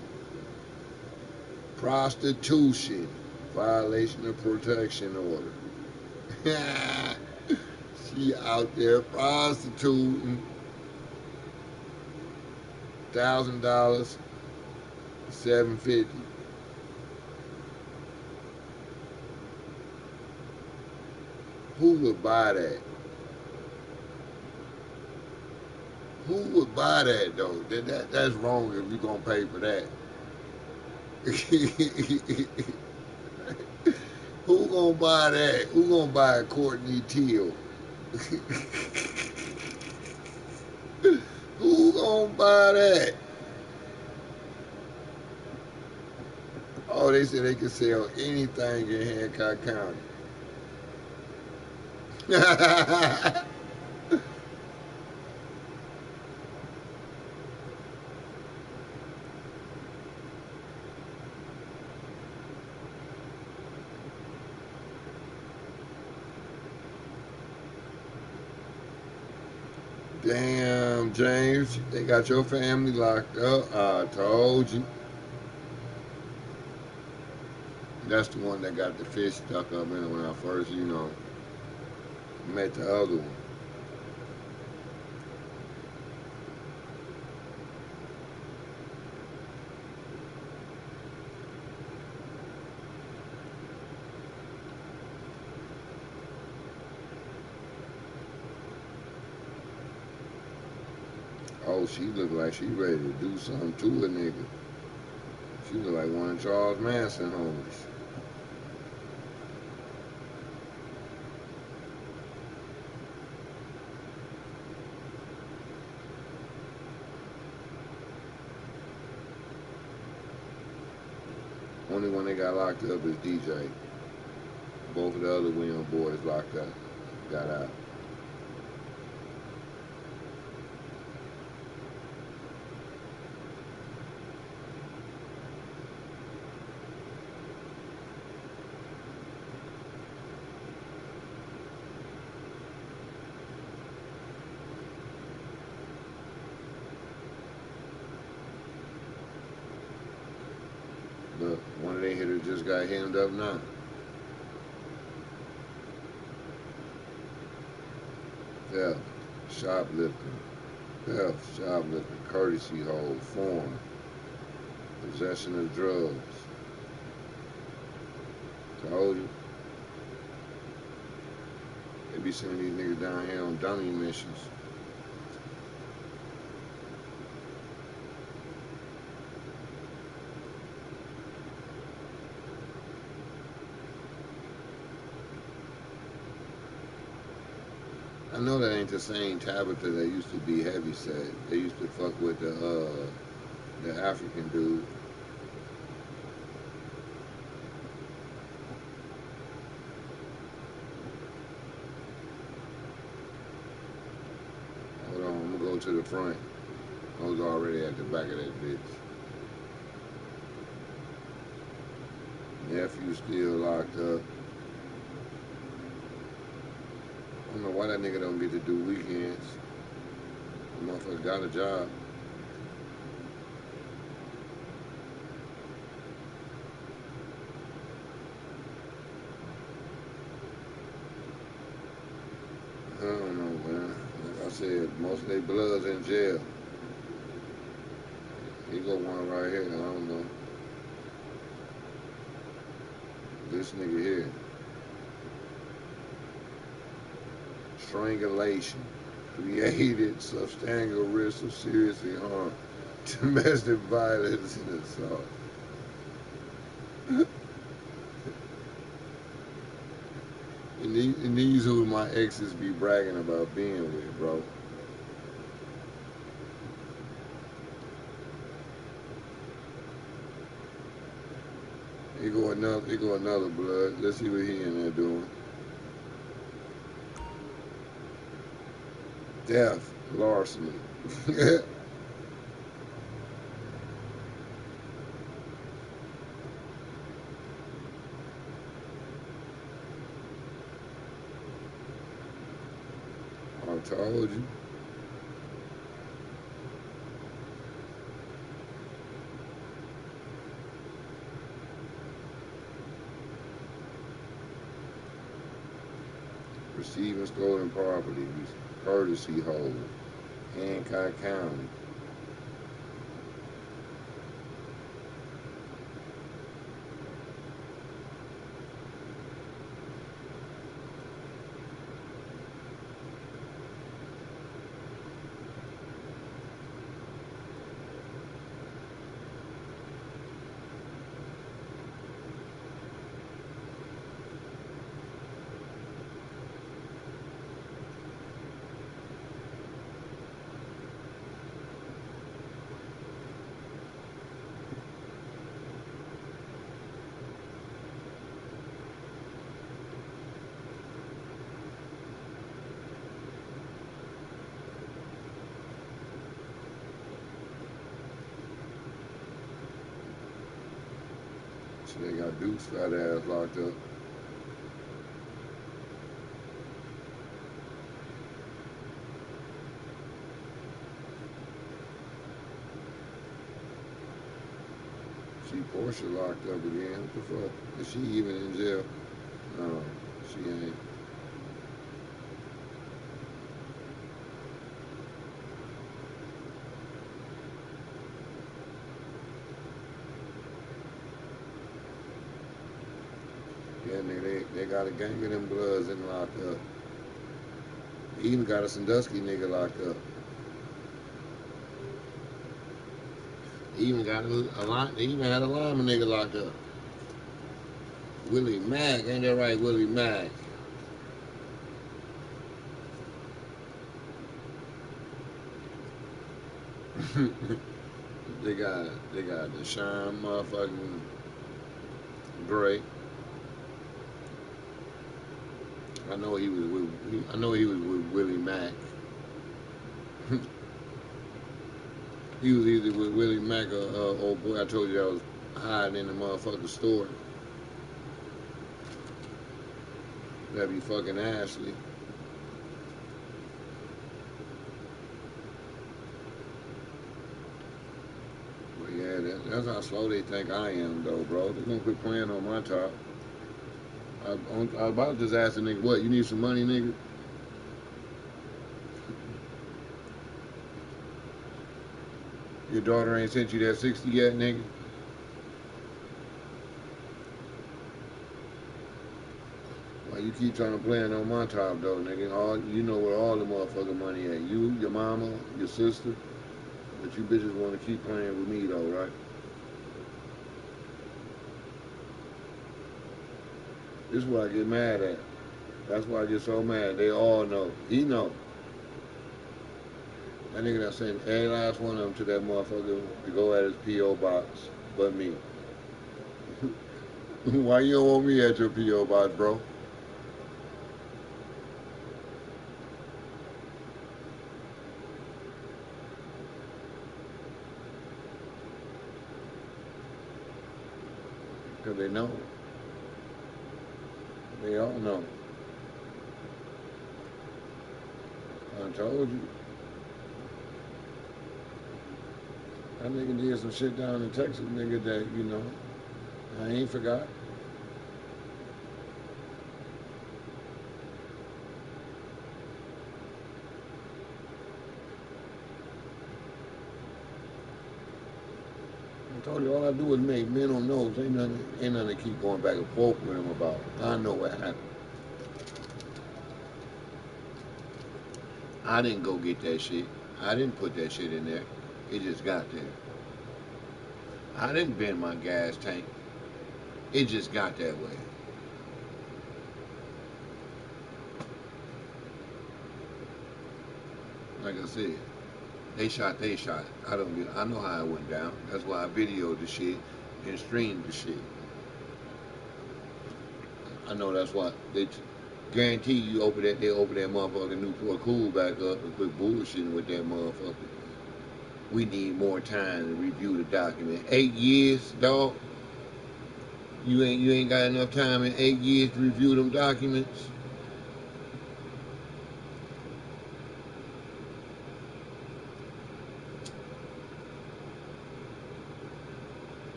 Prostitution. Violation of protection order. She out there prostituting. $1,000, $750. Who would buy that? Who would buy that though? That's wrong if you're gonna pay for that. Who gonna buy that? Who gonna buy Courtney Teal? Who gonna buy that? Oh, they said they can sell anything in Hancock County. Damn, James, they got your family locked up. I told you. That's the one that got the fish stuck up in it when I first, met the other one. Oh, she look like she ready to do something to a nigga. She look like one of Charles Manson homies. Only one they got locked up is DJ. Both of the other Williams boys locked up, got out. Look, one of their hitters just got hemmed up now. Theft, shoplifting, courtesy hold, form. Possession of drugs. Told you. They be sending these niggas down here on dummy missions. I know that ain't the same Tabitha that used to be heavy set. They used to fuck with the African dude. Hold on, I'm gonna go to the front. I was already at the back of that bitch. Nephew still locked up. I don't know why that nigga don't get to do weekends. The motherfucker got a job. I don't know, man. Like I said, most of they bloods in jail. He got one right here. I don't know. This nigga here. Strangulation. Created substantial risk of serious harm. Domestic violence and assault. And these who my exes be bragging about being with, bro. Here go another blood. Let's see what he in there doing. Death, larceny. I told you. Receiving stolen property, courtesy hold, Hancock County. So they got Duke's fat ass locked up. See Portia locked up again. What the fuck? Is she even in jail? No, she ain't. Yeah, nigga, they got a gang of them bloods in locked up. He even got a Sandusky nigga locked up. He even got he even had a Lima nigga locked up. Willie Mack, ain't that right, Willie Mack? they got Deshaun motherfucking Gray. I know he was with Willie Mack. He was either with Willie Mack or old boy I told you I was hiding in the motherfucking store. That'd be fucking Ashley. But yeah, that's how slow they think I am, though, bro. They're gonna quit playing on my top. I was about to just ask the nigga, what, you need some money, nigga? Your daughter ain't sent you that 60 yet, nigga? Why you keep trying to play it on my top though, nigga? All you know where all the motherfucking money at. You, your mama, your sister. But you bitches want to keep playing with me though, right? This is what I get mad at. That's why I get so mad. They all know. He know. That nigga that sent every last one of them to that motherfucker to go at his P.O. box, but me. Why you don't want me at your P.O. box, bro? Because they know. They all know. I told you. That nigga did some shit down in Texas, nigga, that, you know, I ain't forgot. I told you all I do is make mental notes. Ain't nothing to keep going back and forth with him about. I know what happened. I didn't go get that shit. I didn't put that shit in there. It just got there. I didn't bend my gas tank. It just got that way. Like I said, they shot. I don't get. I know how it went down. That's why I videoed the shit and streamed the shit. I know that's why guarantee you they open that motherfucking Newport Cool back up and quit bullshitting with that motherfucker. We need more time to review the document. 8 years, dog. You ain't got enough time in 8 years to review them documents.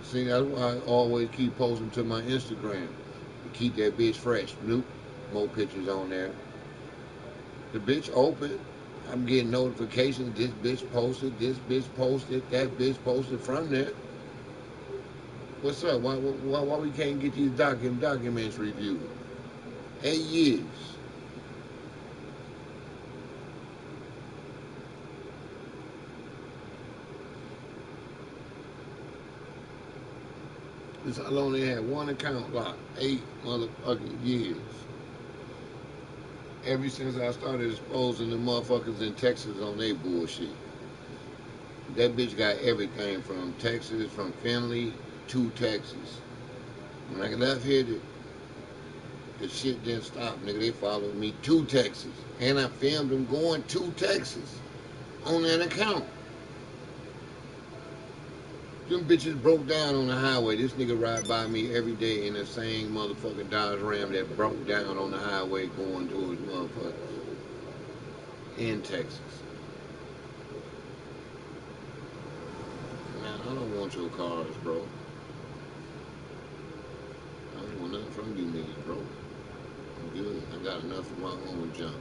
See, that's why I always keep posting to my Instagram. To keep that bitch fresh. Nope. More pictures on there. The bitch open. I'm getting notifications. This bitch posted. This bitch posted. That bitch posted from there. What's up? Why we can't get these documents reviewed? 8 years. This I only had one account locked. 8 motherfucking years. Ever since I started exposing the motherfuckers in Texas on their bullshit. That bitch got everything from Texas, from Finley to Texas. When I left here, the shit didn't stop, nigga. They followed me to Texas. And I filmed them going to Texas on that account. Them bitches broke down on the highway. This nigga ride by me every day in the same motherfucking Dodge Ram that broke down on the highway going towards motherfuckers in Texas. Man, I don't want your cars, bro. I don't want nothing from you niggas, bro. I'm good. I got enough of my own junk.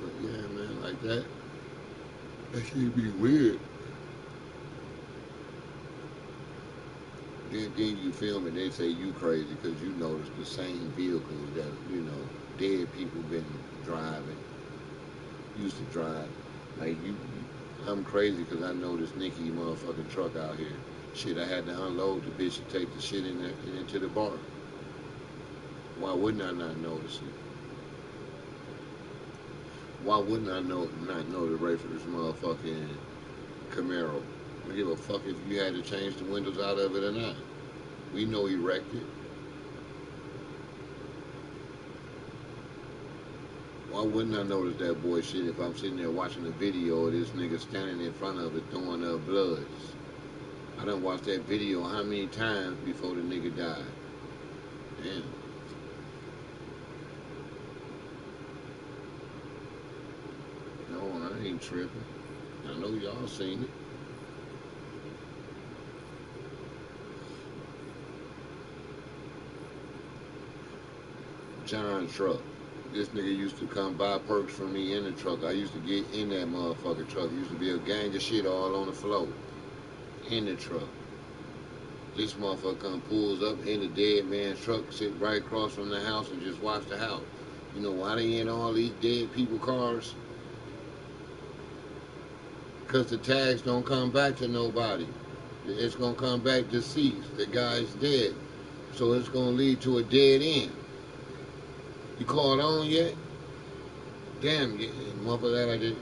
But yeah, man, like that should be weird. Then you film it, they say you crazy because you notice the same vehicles that, you know, dead people been driving, used to drive. Like I'm crazy because I know this Nicky motherfucking truck out here. Shit, I had to unload the bitch to take the shit into the bar. Why wouldn't I not notice it? Why wouldn't I not know the rate for this motherfucking Camaro? I give a fuck if you had to change the windows out of it or not. We know he wrecked it. Why wouldn't I notice that bullshit if I'm sitting there watching a video of this nigga standing in front of it throwing up bloods? I done watched that video how many times before the nigga died? Damn. No, I ain't tripping. I know y'all seen it. John truck. This nigga used to come buy perks from me in the truck. I used to get in that motherfucking truck. Used to be a gang of shit all on the floor in the truck. This motherfucker come pulls up in the dead man's truck, sit right across from the house and just watch the house. You know why they in all these dead people cars? Because the tags don't come back to nobody. It's going to come back deceased. The guy's dead. So it's going to lead to a dead end. You caught on yet? Damn, motherfucker, that I did.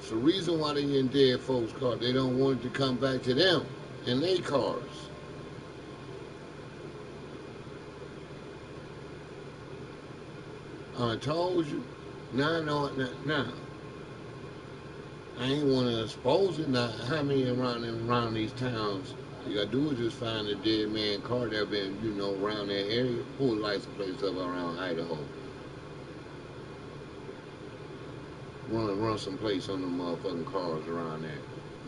It's the reason why they in dead folks' cars. They don't want it to come back to them in their cars. I told you. Now I know it now. I ain't want to expose it. Now, how many around these towns? You gotta do is just find a dead man car that been, around that area. Who lights the place up around Idaho? Run some place on the motherfucking cars around there.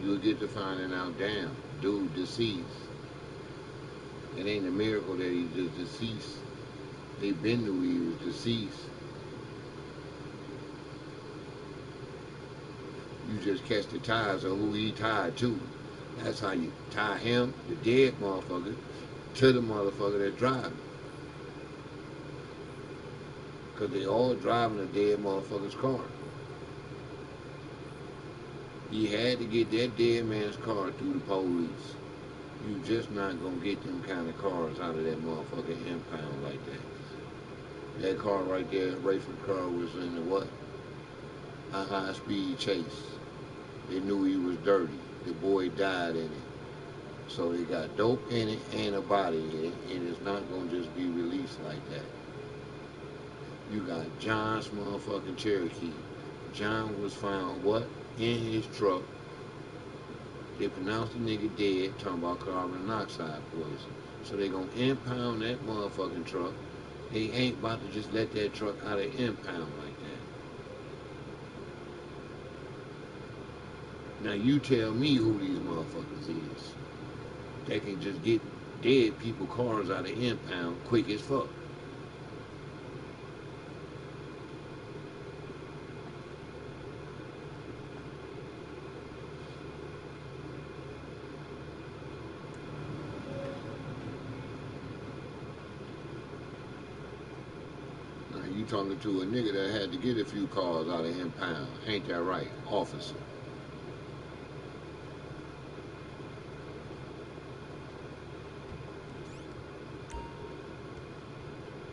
You'll get to finding out, damn, dude deceased. It ain't a miracle that he just deceased. They been knew he was deceased. You just catch the ties of who he tied to. That's how you tie him, the dead motherfucker, to the motherfucker that's driving. Because they all driving a dead motherfucker's car. He had to get that dead man's car through the police. You just not going to get them kind of cars out of that motherfucking impound like that. That car right there, Rayford car, was in the what? A high-speed chase. They knew he was dirty. The boy died in it. So they got dope in it and a body in it, and it's not going to just be released like that. You got John's motherfucking Cherokee. John was found, what? In his truck. They pronounced the nigga dead, talking about carbon monoxide poison. So they going to impound that motherfucking truck. They ain't about to just let that truck out of impound like that. Now you tell me who these motherfuckers is. They can just get dead people cars out of impound quick as fuck. Now you talking to a nigga that had to get a few cars out of impound. Ain't that right, officer?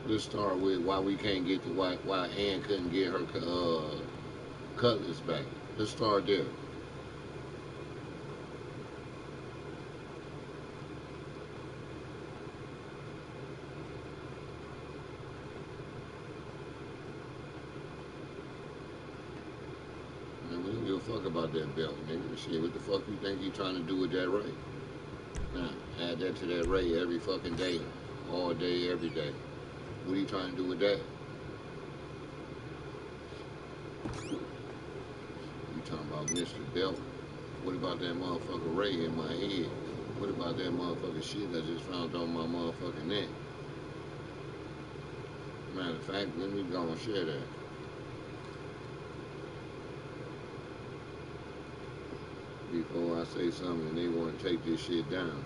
Let's start with why we can't get to why Ann couldn't get her cutlass back. Let's start there. Man, we don't give a fuck about that belt, nigga. Shit, what the fuck you think you trying to do with that ray? Nah, add that to that ray every fucking day, all day, every day. What are you trying to do with that? You talking about Mr. Belt? What about that motherfucker ray in my head? What about that motherfucking shit I just found on my motherfucking neck? Matter of fact, let me go and share that. Before I say something and they want to take this shit down.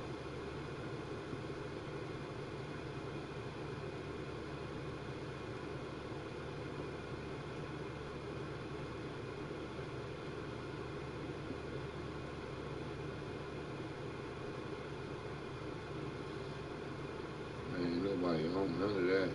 Ain't nobody on none of that.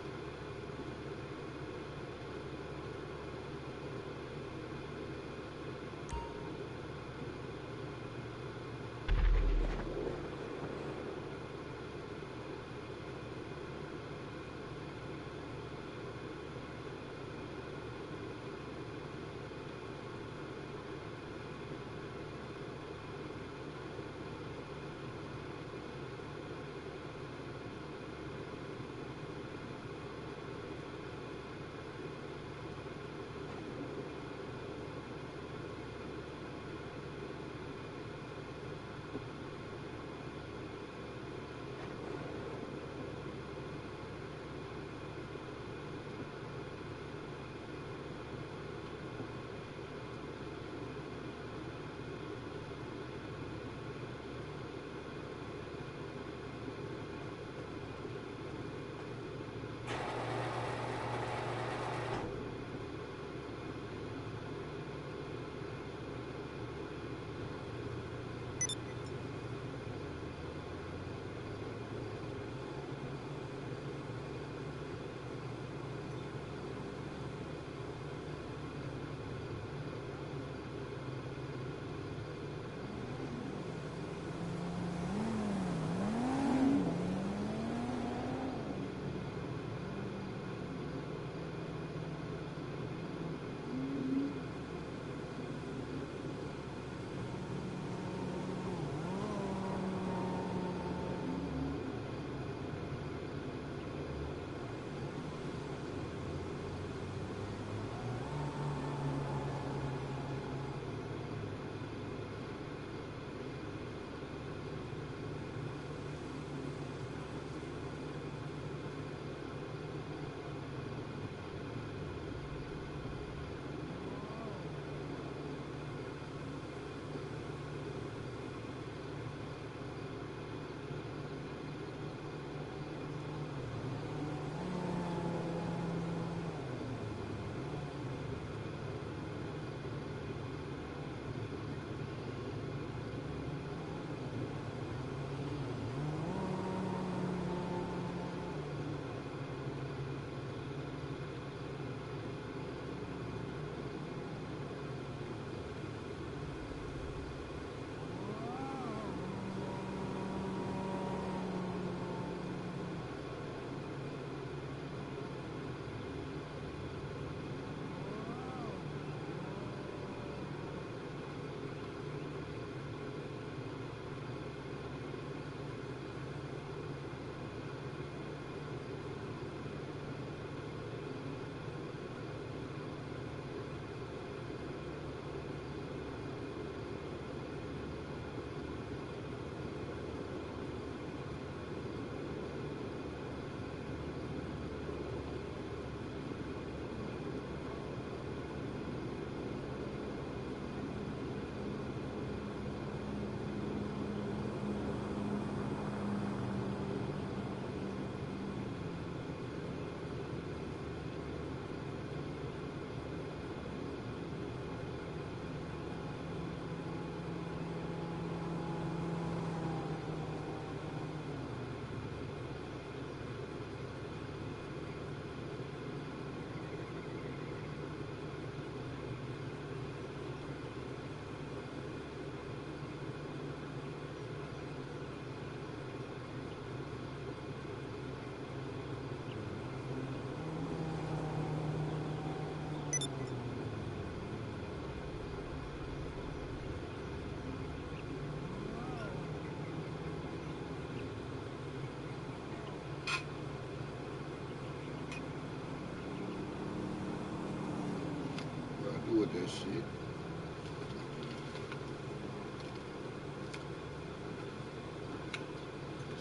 with that shit.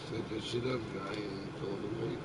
Set that shit up, I ain't even told to wait.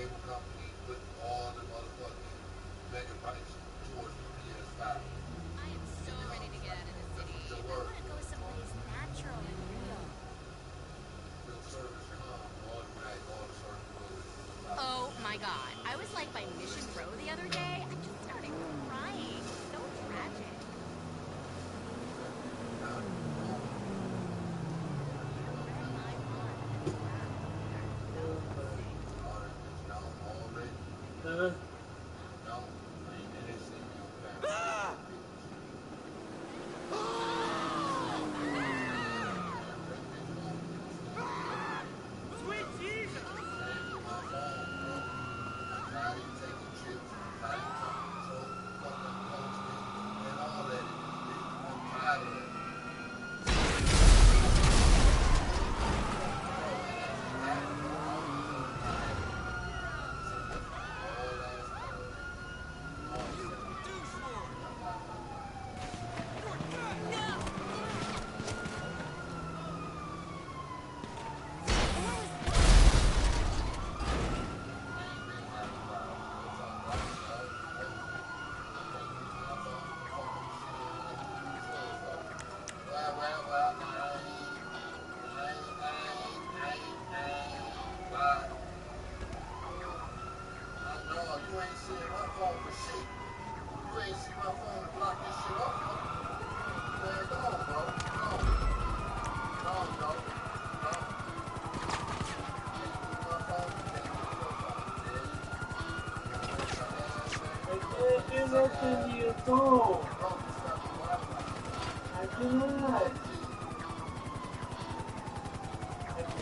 cable company put all the motherfucking megabytes towards the PS5. I am so ready to get out of the city. Your I word. want to go someplace natural and real. Will service come all night, all the service goes. Oh my god. I was like by Mission Row the other day. I just started crying. So tragic. Sweet Jesus!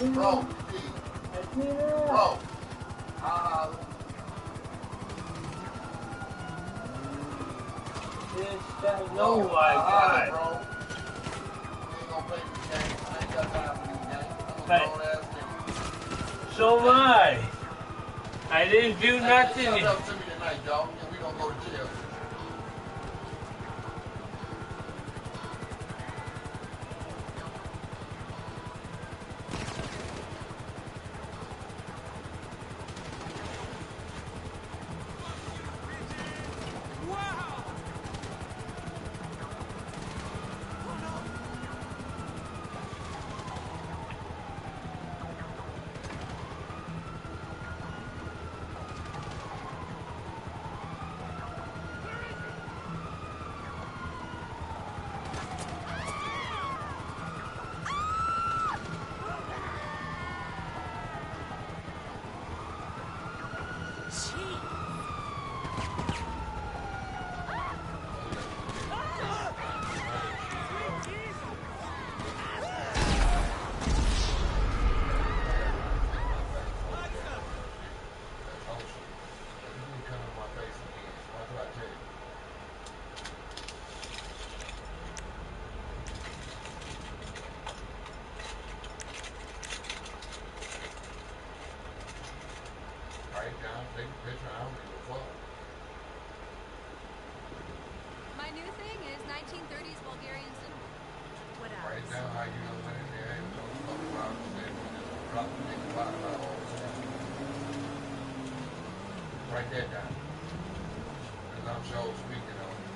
Bro, bro, Oh my god. bro. You ain't gonna play this game. I ain't got time for this game. I'm a Hey. grown ass nigga. So am I. I didn't do nothing. Shut up to me tonight, dog, and we gonna go to jail. Wow! My new thing is 1930s Bulgarian cinema. What else? Write down how you know when it's there and don't talk about it, say, drop the nigga bottom out all the time. Write that down. Because I'm sure speaking on it.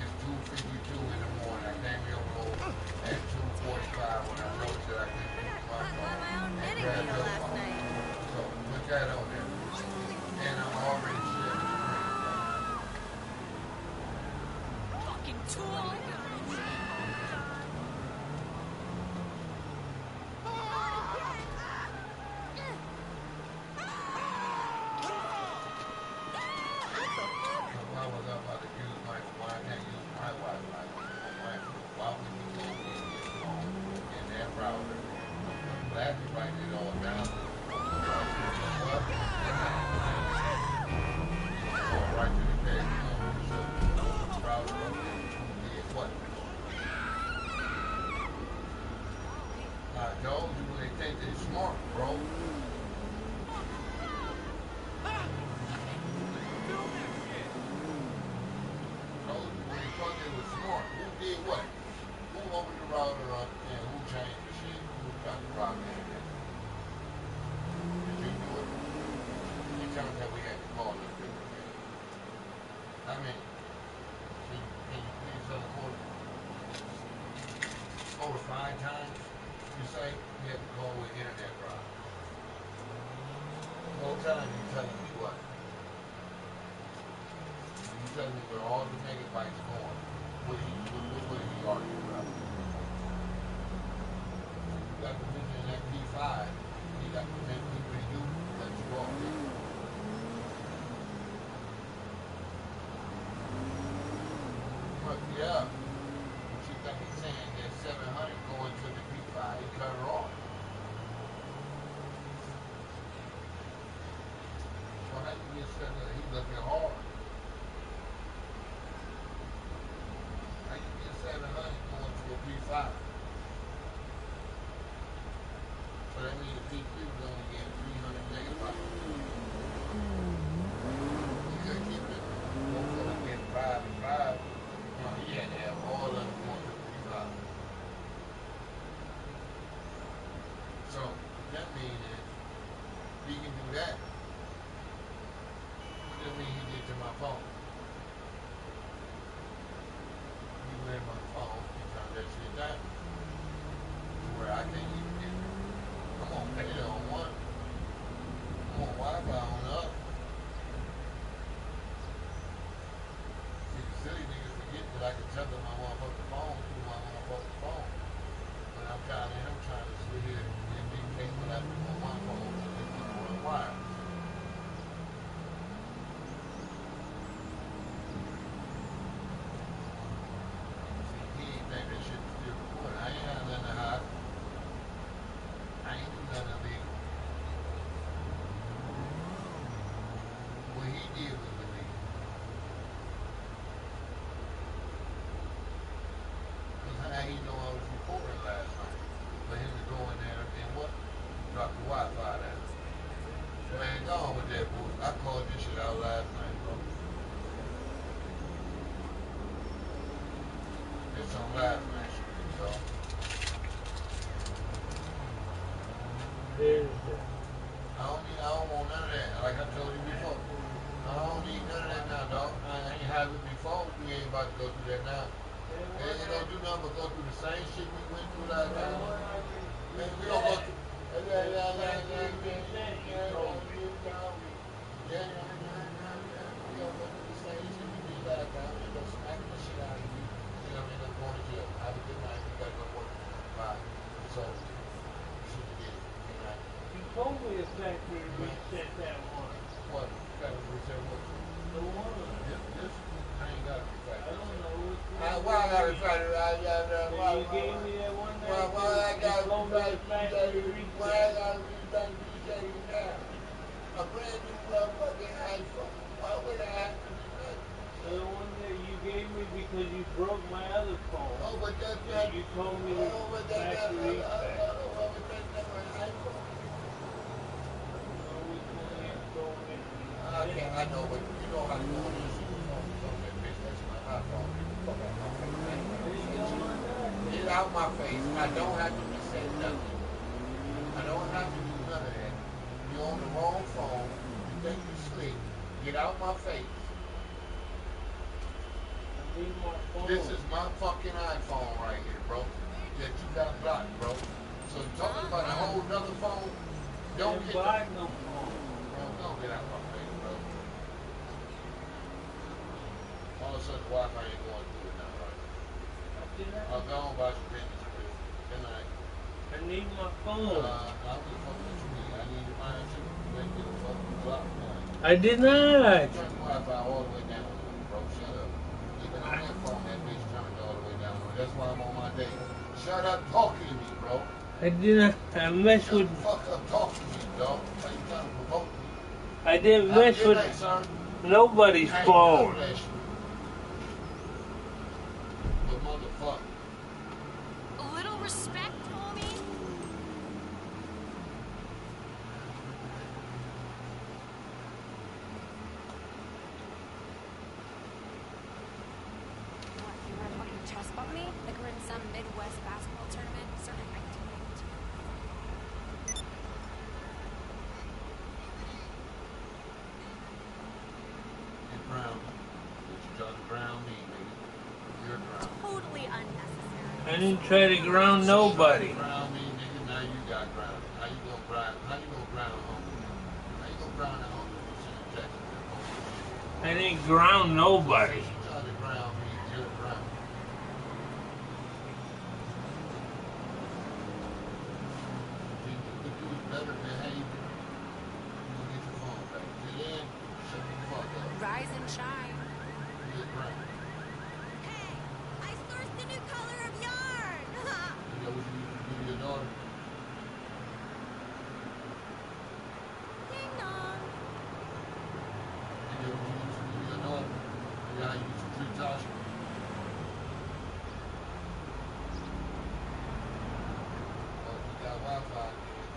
It's 2:52 in the morning. I came here at 2:45 when I noticed that I couldn't use my I bought phone. my own and knitting grabbed needle your last phone. night. So put that on there. And I'm already sharing the screen. Fucking tool! Why was I about to use why I can't use my Wi-Fi on my phone? Why would you go in your phone in that browser? I'm glad you write it all down. What? Go right to the page. So, browser open. Did what? I told you they think they're smart, bro. Told you when they thought they were smart. Who did what? Who opened the router up and who changed the shit? Who tried to rob I mean, can you please tell the court over 5 times? You say you have to call with internet problem. 4 times you telling me what? You telling me where all the megabytes are going. What are you arguing about? You got permission in that P5. You got permission to redo that you off. But yeah, she think he's saying that 700 going to the P5. He cut her off. So how you get 700? He's looking hard. How you get 700 going to a P5? So that means the P3 was only getting 300 megabytes. You could keep it. Both of them getting 5 and 5. He had to have all of them going to the P5. So that means that he can do that. What does that mean he did to my phone? He went in my phone and turned that shit down to where I can't even get it. I'm on pay it on one. I'm on Wi-Fi on the other. See, the silly niggas forget that I can tether my motherfucking phone to my motherfucking phone. When I'm trying to sit here and dictate what I do on my phone and then run wires. See, he ain't think that shit was still recording. I ain't had nothing to hide. I ain't do nothing illegal. What he did was illegal. Because how he know I was recording last night? For him to go in there and what? Drop the Wi-Fi down. Man, go on with that bullshit. I called this shit out last night, bro. It's on last night, so. I don't want none of that. Like I told you before. I don't need none of that now, dog. I ain't have it before. We ain't about to go through that now. We ain't gonna do nothing but go through the same shit we went through last time. Man, we gonna go through. So, You told me the factory reset that one. what? Factory reset what? The one. This? I ain't got a I factory. don't know. Why I got a factory? You gave me that one day. Why I got You told me the factory Why I reset. got to reset it now? A brand new motherfucking iPhone. Why would I have to do that? The one that you gave me because you broke my other phone. Oh, but that's And not. you told me the Oh, but that's not. factory reset. But that's never an iPhone. So which one is going? I know, but you know how to go on this phone. So that bitch, that's my iPhone. Fuck out my face. Get out my face. I don't have to reset nothing. I don't have to do none of that. You're on the wrong phone. You think you slick. Get out my face. I need my phone. This is my fucking iPhone right here, bro. That you got blocked, bro. So you talking about a whole nother phone? Don't Didn't get buy no phone. Bro, don't get out my face, bro. All of a sudden, Wi-Fi ain't going through it now, right? I'll go on about your business, Chris. Good night. I need my phone. I'm just fucking what you need. I need your mind too. You ain't get the fucking block now. I did not. Turn the Wi-Fi all the way down, bro. Shut up. Even on that phone, that bitch turned all the way down. That's why I'm on my day. Shut up talking to me, bro. I did not. I messed Shut with. the fuck up talking to me, dog. Why you trying to provoke me? I didn't Have a mess good with night, sir. nobody's Hey, phone. God bless you. But motherfucker. A little respect, homie. What, you wanna fucking chest bump me? Like we're in some Midwest basketball tournament starting in 1992. Hey, Brown, the I didn't try to ground nobody. Ground me, nigga. Now you got ground. How you gonna ground? How you gonna ground home? How you gonna ground that home if you send a Jackson? I didn't ground nobody. You tried to ground me, you're ground. You could do better behavior. You gonna get your phone back. Till then, shut the fuck up. Rise and shine. You're ground. Hey, I sourced a new color of yarn. You know what you need to do to your daughter? Ding dong. You know what you used to do to your daughter? You know how you used to treat Tasha? Oh, you got Wi-Fi again.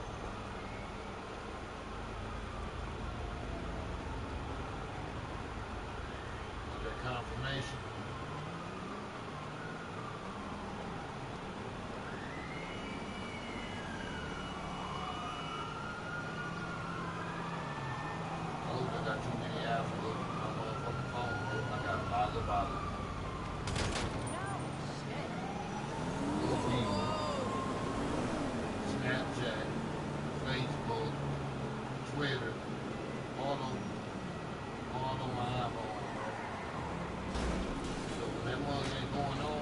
You got confirmation. Oh, I got too many apps on my motherfucking phone, bro. I got bother. No shit. Snapchat, Facebook, Twitter, all on my iPhone, bro. So when that one ain't going on,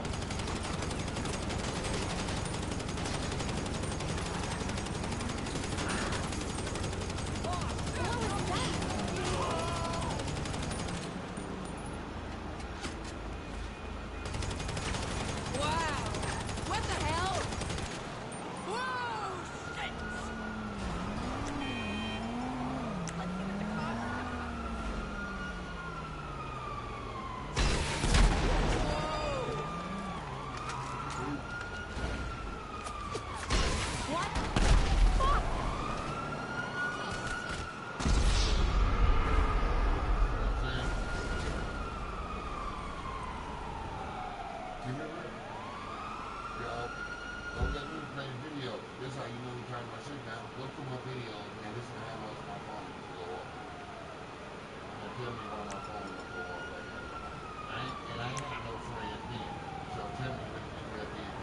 Wow. What the hell? Whoa! Shit. Let's get in the car. What? Fuck! you remember it? Y'all, don't let me play the video. This is how you know you turn my shit down. Go through my videos, man. This is how much my phone will go up. And tell me why my phone will go up like that. I ain't had no friends then. So tell me when you did this.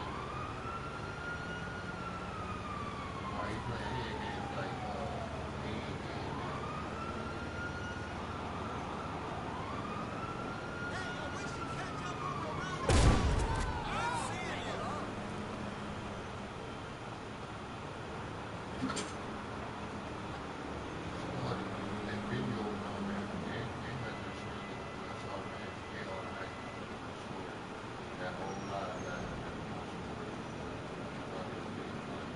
Why you playing head games like head games, man? Somebody that video was on there. They let that shit go. That's all, man. They all night. I swear. That whole live that happened. I swear. Everybody was being funny.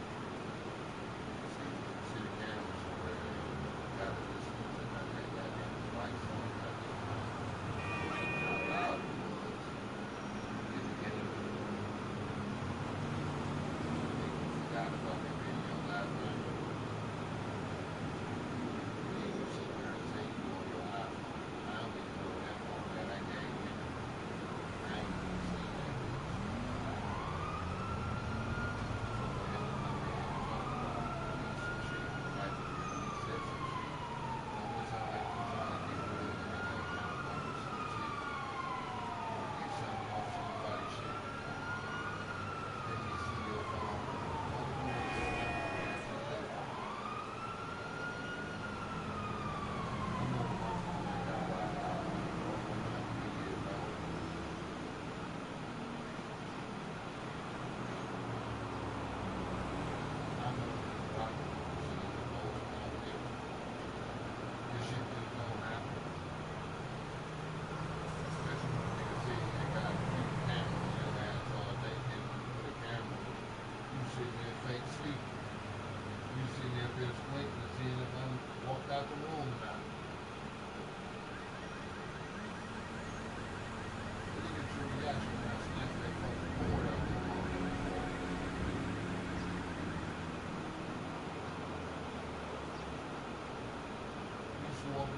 See the cameras where got to listen to that. They got that lights on. How loud it was. In the game. They forgot about that video last night. You sit there and say you on your iPhone. I don't even know that format I gave you. I ain't even seen that.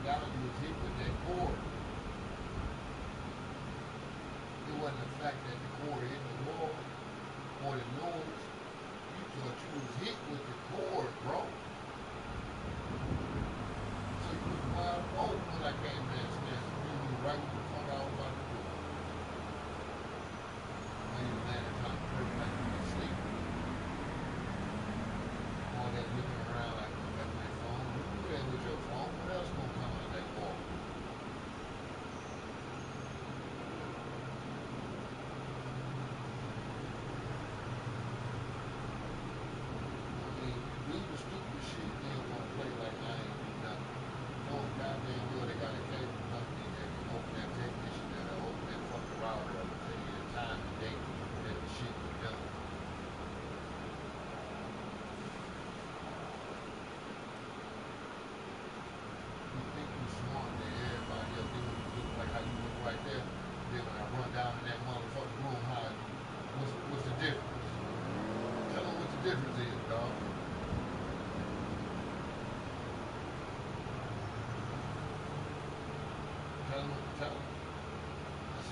Got him was hit with that cord. It wasn't the fact that the cord hit the wall or the noise. You thought you was hit with the cord, bro. So you was wide open when I came there and snatched you. You knew right what the fuck I was about to do. When you landed trying to break back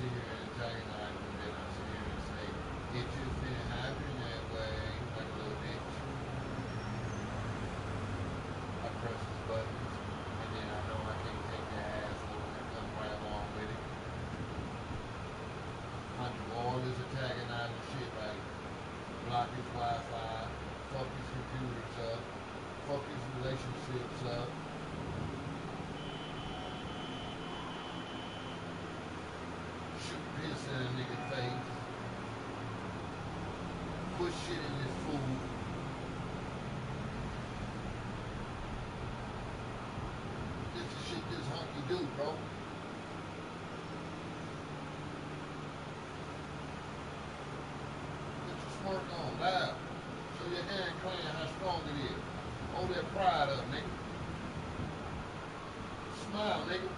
sit here and antagonize and then I sit here and say, it just didn't happen that way, like a little bitch. I press his buttons, and then I know I can't take the ass and come right along with it. I do all this antagonizing shit like block his Wi-Fi, fuck his computers up, fuck his relationships up. Shoot piss in a nigga face. Put shit in his food. This is shit this hunky do, bro. Put your smirk on, loud. Show your hand clean how strong it is. Hold that pride up, nigga. Smile, nigga.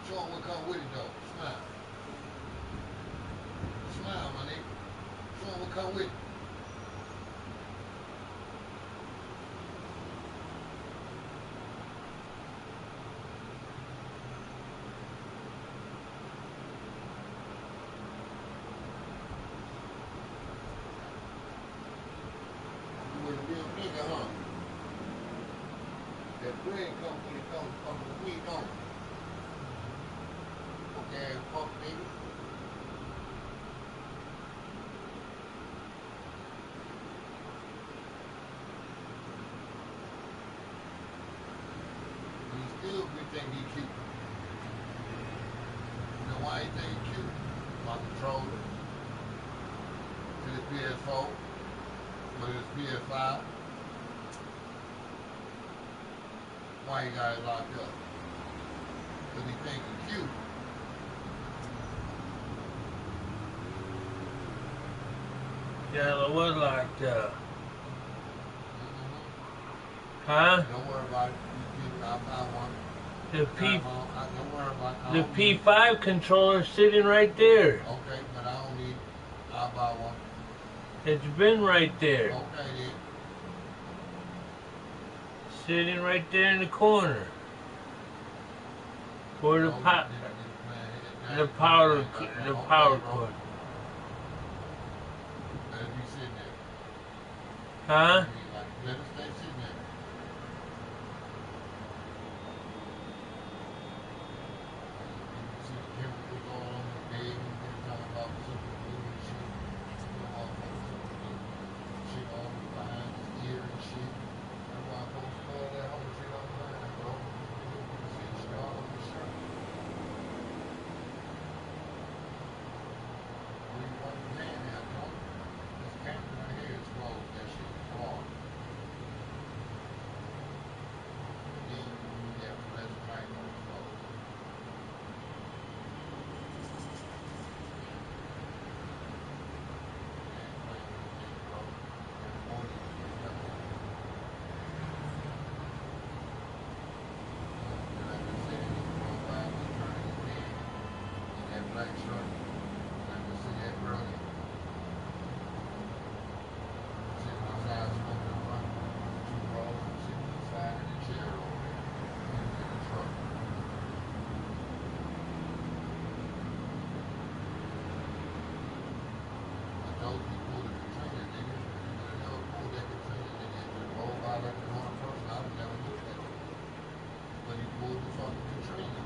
Show 'em what come with it, though. Smile. Smile, my nigga. Show 'em what come with it. You was a real nigga, huh? That bread come when it comes from the wheat, don't it? Okay, fuck nigga. He still we think he cute. You know why he think he cute? My controller to the PS4, but it's PS5. Why he got it locked up? Because he think he cute. Yeah, it was locked up. Mm-hmm. Huh? Don't worry about it. I'll buy one. The Don't worry about it. the P5 controller's sitting right there. Okay, but I don't need. I'll buy one. It's been right there. Okay then. Sitting right there in the corner. For the power cord. Let it be sitting there. Huh? Let it stay sitting there. You see the chemicals all on the bed and they're talking about super glue and shit. Shit all behind his ear and shit. That's why I'm supposed to call that whole shit on mine, bro. See shit all on the shirt. Where you want your hand at, bro? This camera right here is closed. That shit is wrong. Then you have to let the light on close. Black shirt, I can see that brother sitting outside smoking a blunt, 2 rolls, and sitting inside in the chair over there in the truck. I told you pull the container, nigga. You would have never pulled that container, nigga. If you roll by like a normal person, I would never look at you. But he pulled the fucking container.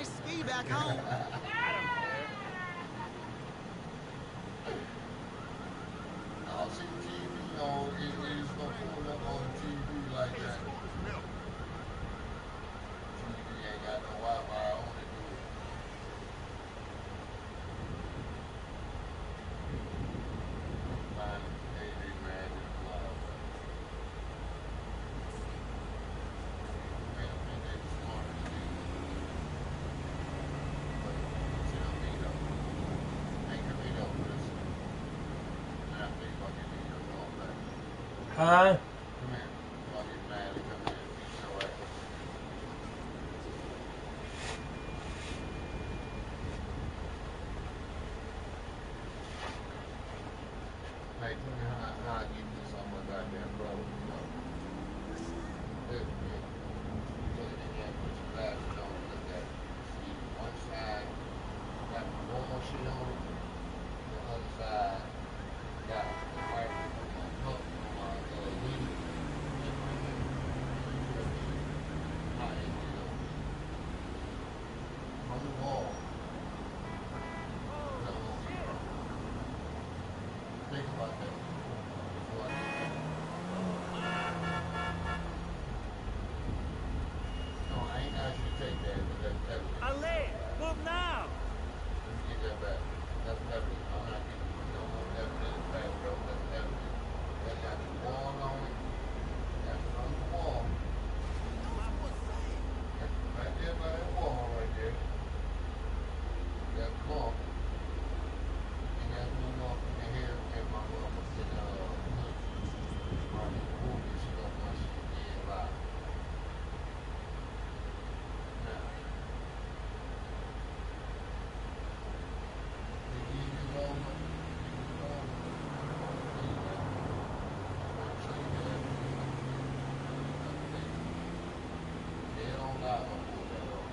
ski back home. I'll see TV on, it's gonna pull up on the TV like that. TV ain't got no Wi-Fi on it, do it. Find it, hey, man, it's live. Man, I think they were smart as they but tell me though. Ain't gonna be no listen. And I think I'll get your phone back. Huh? Come here. I'll get mad and come here and beat your ass. Hey, tell me how I give you some of my goddamn brother, you know. Look, man. Look at that, put your glasses on, look at it. See, one side got the normal shit on it, the other side got the white hook on my lead. How they get on. From the wall. Come on, bro. Think about that before I get that. No, I ain't asked you to take that, but that's evidence. Ale, move now. Let me get that back. That's evidence. I'm not giving you no more evidence back, bro. That's evidence. That got the wall on it. That's on the wall. That's right there by that wall right there. That's the wall. And that's no more from the hair and my motherfucking running the movie and stuff my shit dead live. Now, the gig is over. It's over. There you go. I'm gonna show you that. Dead on live, I pulled that off.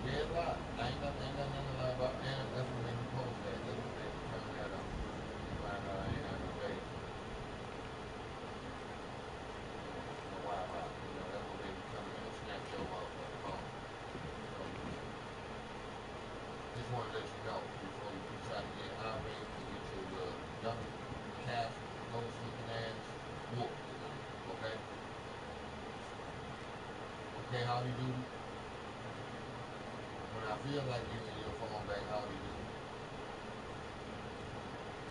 Dead live. Ain't nothing to lie about. And that's what made me post that. That's what made me turn that on. You find out I ain't had no data. No Wi-Fi. You know, that's what made me come in and snatch your motherfucking phone. So, just want to let you know before you try to get outraged and get your young calf, ghost looking ass whooped tonight. Okay? Okay, howdy doody? When I feel like giving your phone back, howdy doody?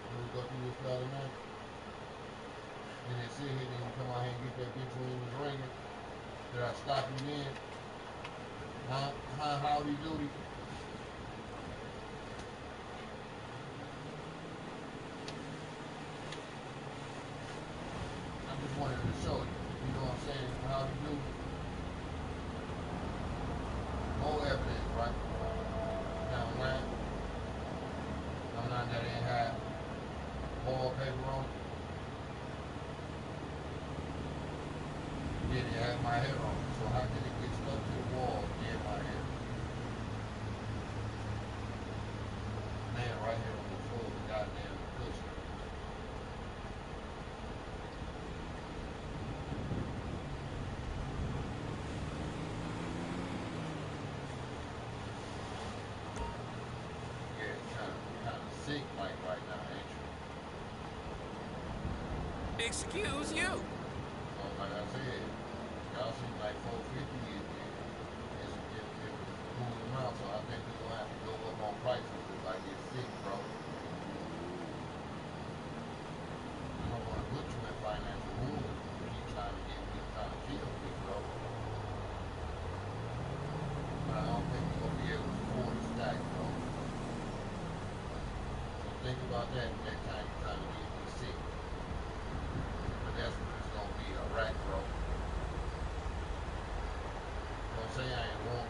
When we go through this the other night, then they sit here, then you come out here and get that bitch when it was ringing. Did I stop you then? Huh? Howdy doody? I just wanted to show you. You know what I'm saying? Howdy doody? More evidence, right? Now that ain't had wallpaper on it. Then it had my hair on it. So how did it get stuck to the wall near my hair? Man, right here on the floor, the goddamn cushion. Yeah, it's kind of sick like right now, ain't you? Excuse you. So like I said, y'all seem like 450 is moving around, so I think we're gonna have to go up on prices if I get sick, bro. I don't want to put you in financial ruin and keep trying to kill me, bro. But I don't think we're gonna be able to afford a stack, bro. So think about that next time you're trying to get me sick. But that's what it's gonna be, a rack, bro. Don't say I ain't wrong.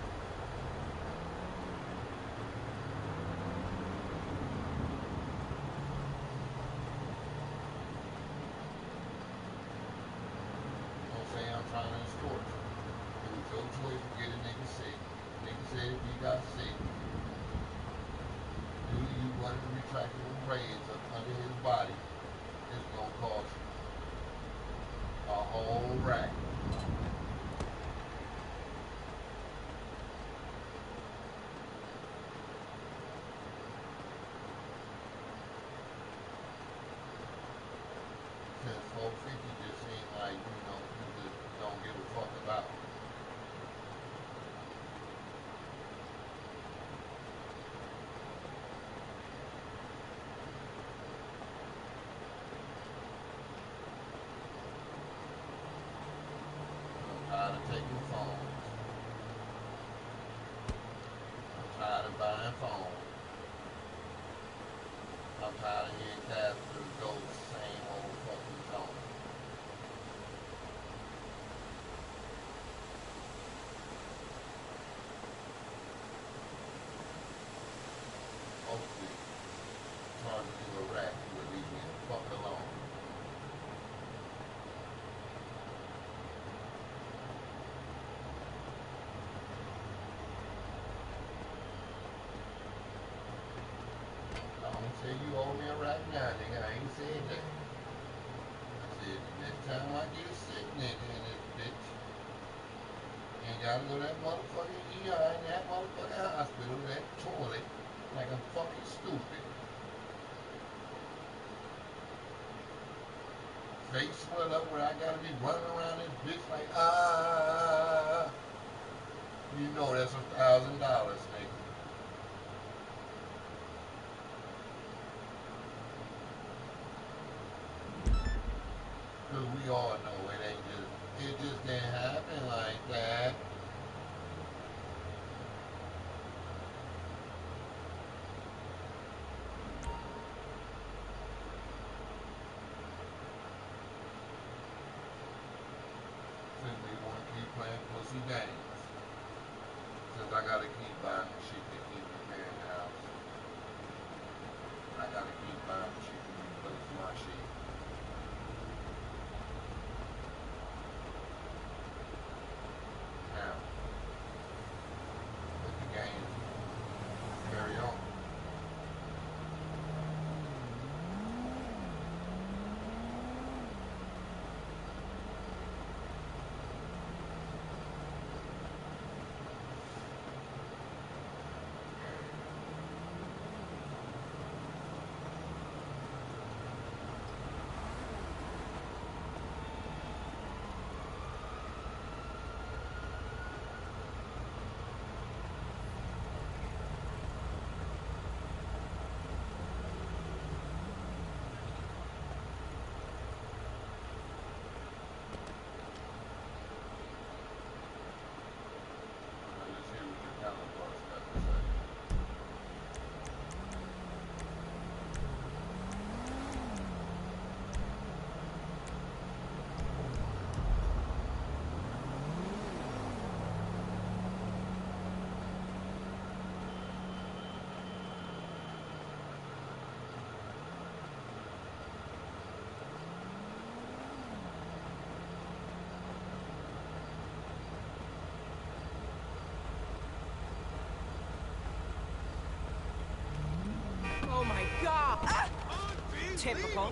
Don't say I'm trying to extort you. It was your choice to get a nigga sick. Nigga said if he got sick, do you want the retractable braids up under his body, it's gonna cost you a whole rack. taking phones. I'm tired of buying phones. I'm tired of hearing cats through those same old fucking songs. Hopefully, trying to do a rap will leave me the fuck alone. I don't say you owe me a rap now, nigga. I ain't said that. I said next time I get a sick nigga in this bitch, ain't gotta go to that motherfucking ER in that motherfucking hospital, that toilet, like I'm fucking stupid. Face swell up where I gotta be running around this bitch like, you know that's $1,000, nigga. Cause we all know it just didn't happen like that. Since they wanna keep playing pussy games. Since I gotta keep buying the shit that keep repairing the house. I gotta keep buying the shit to replace my shit. Now, let the game carry on. Let's hear what your counterparts got to say. Oh my god! Ah! Typical.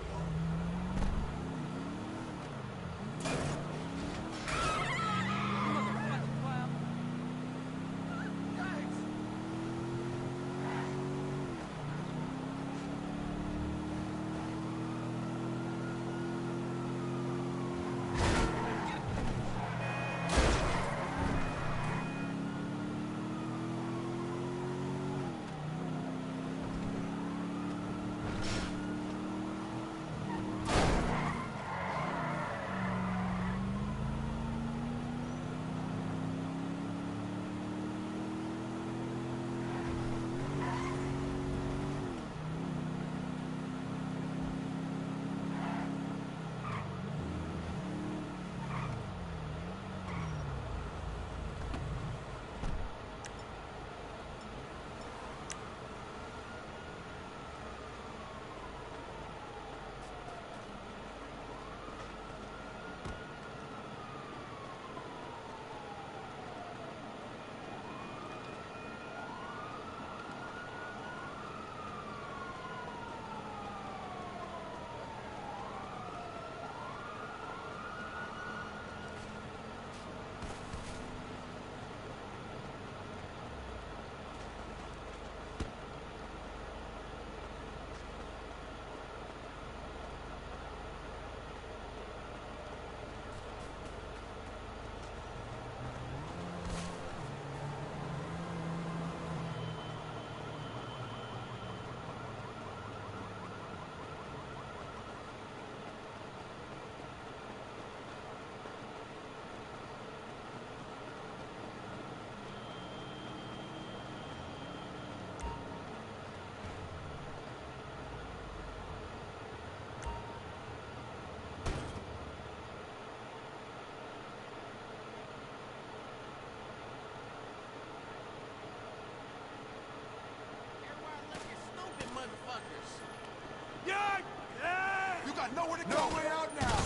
got nowhere to go. No way out now.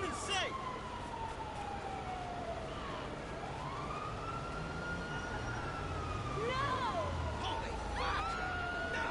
heaven's sake! Holy fuck! No!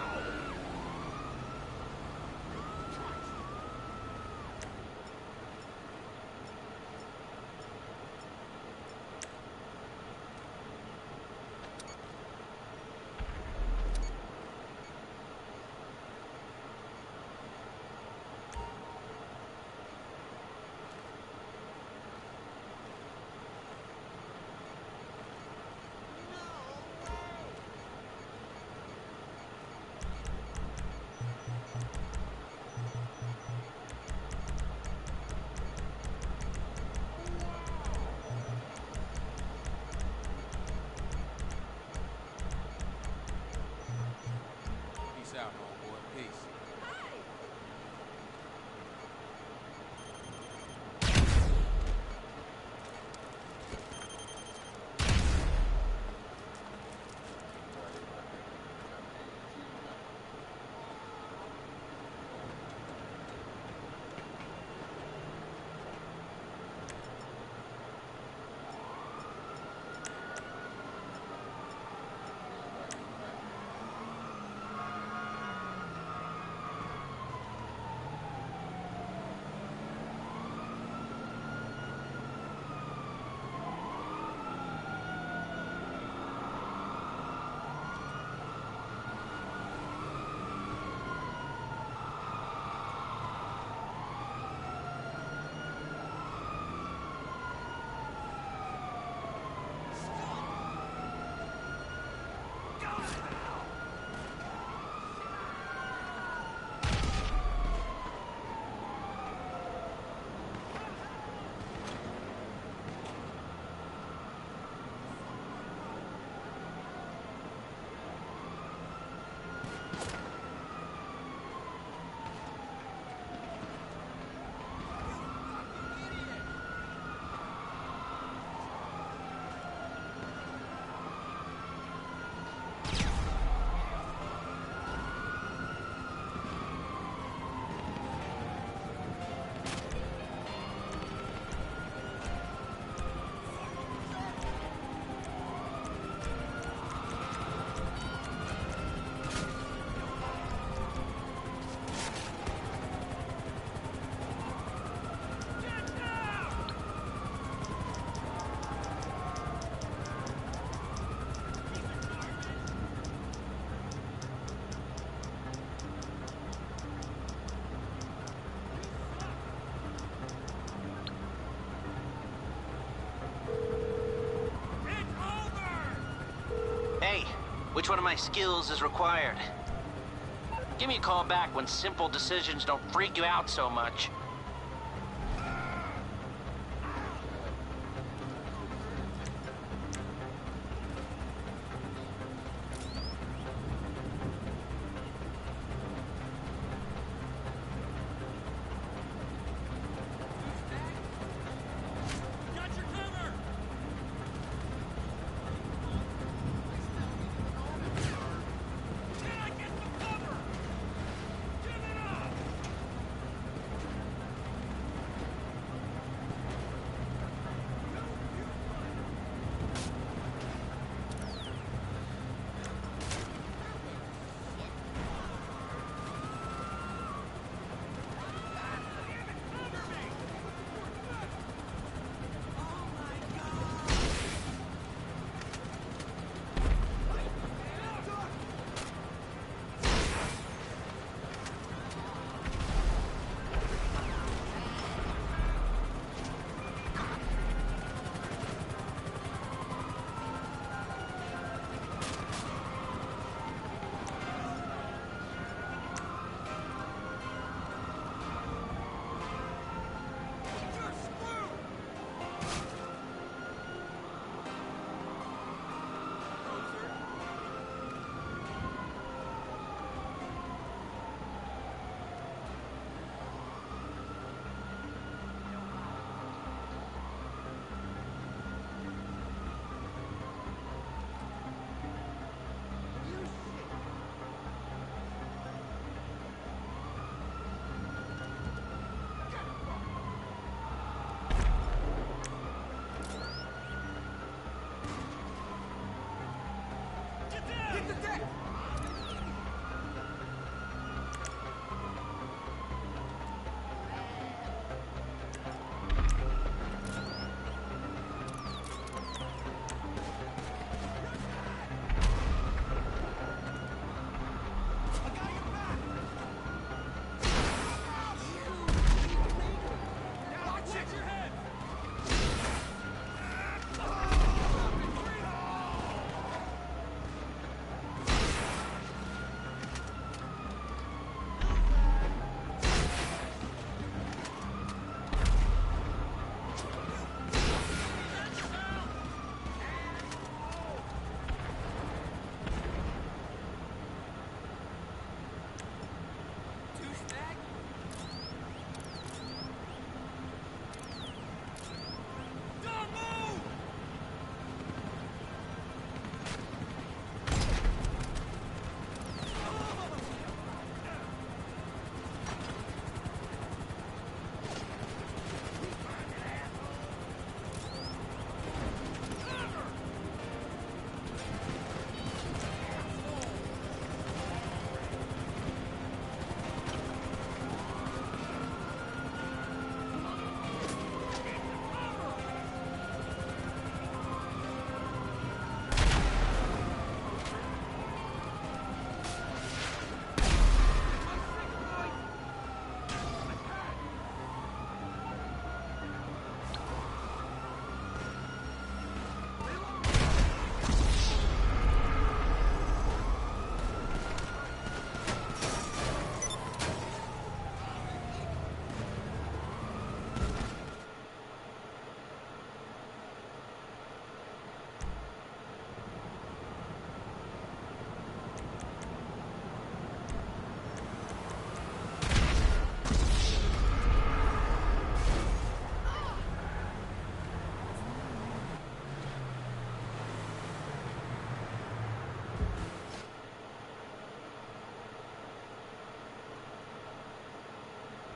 Peace out, homeboy. Peace. Hey, which one of my skills is required? Give me a call back when simple decisions don't freak you out so much. Got your cover! Can I get some cover? Give it up!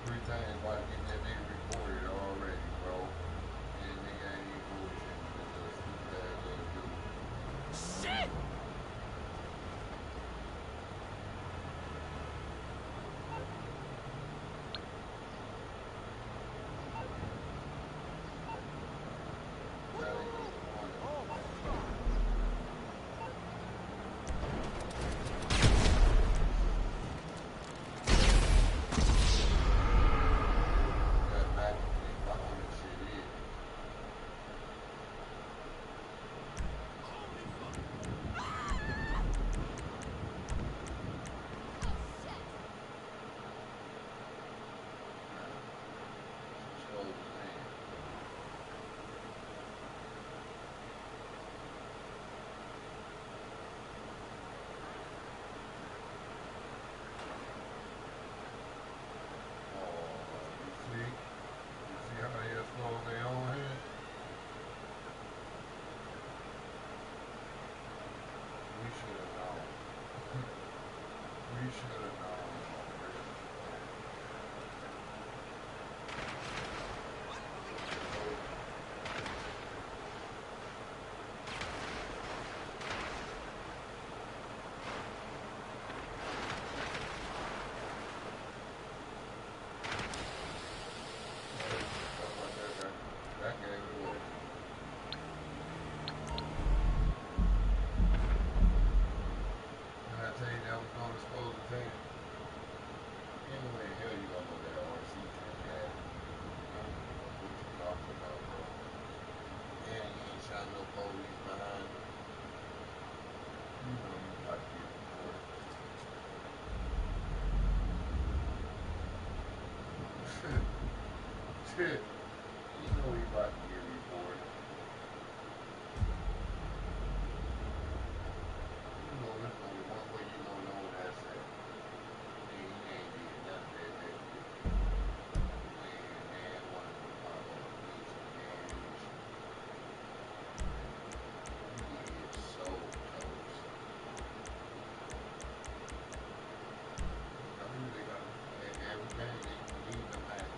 3 times by getting that nigga reported already, bro. And nigga ain't even bullshit with this little stupid ass little dude. Shit! Shit. You know he about to get reported. You know there's only one way you gonna know that's it. He ain't did nothing that day. Man, one of them pop up with some damn shit. He is so close. I mean, they got every game they need them at.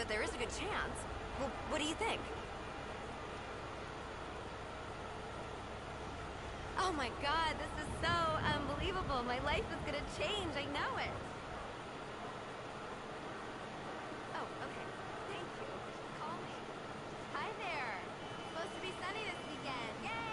but there is a good chance. Well, what do you think? Oh my god, this is so unbelievable. My life is gonna change, I know it. Oh, okay. Thank you. Call me. Hi there. It's supposed to be sunny this weekend. Yay!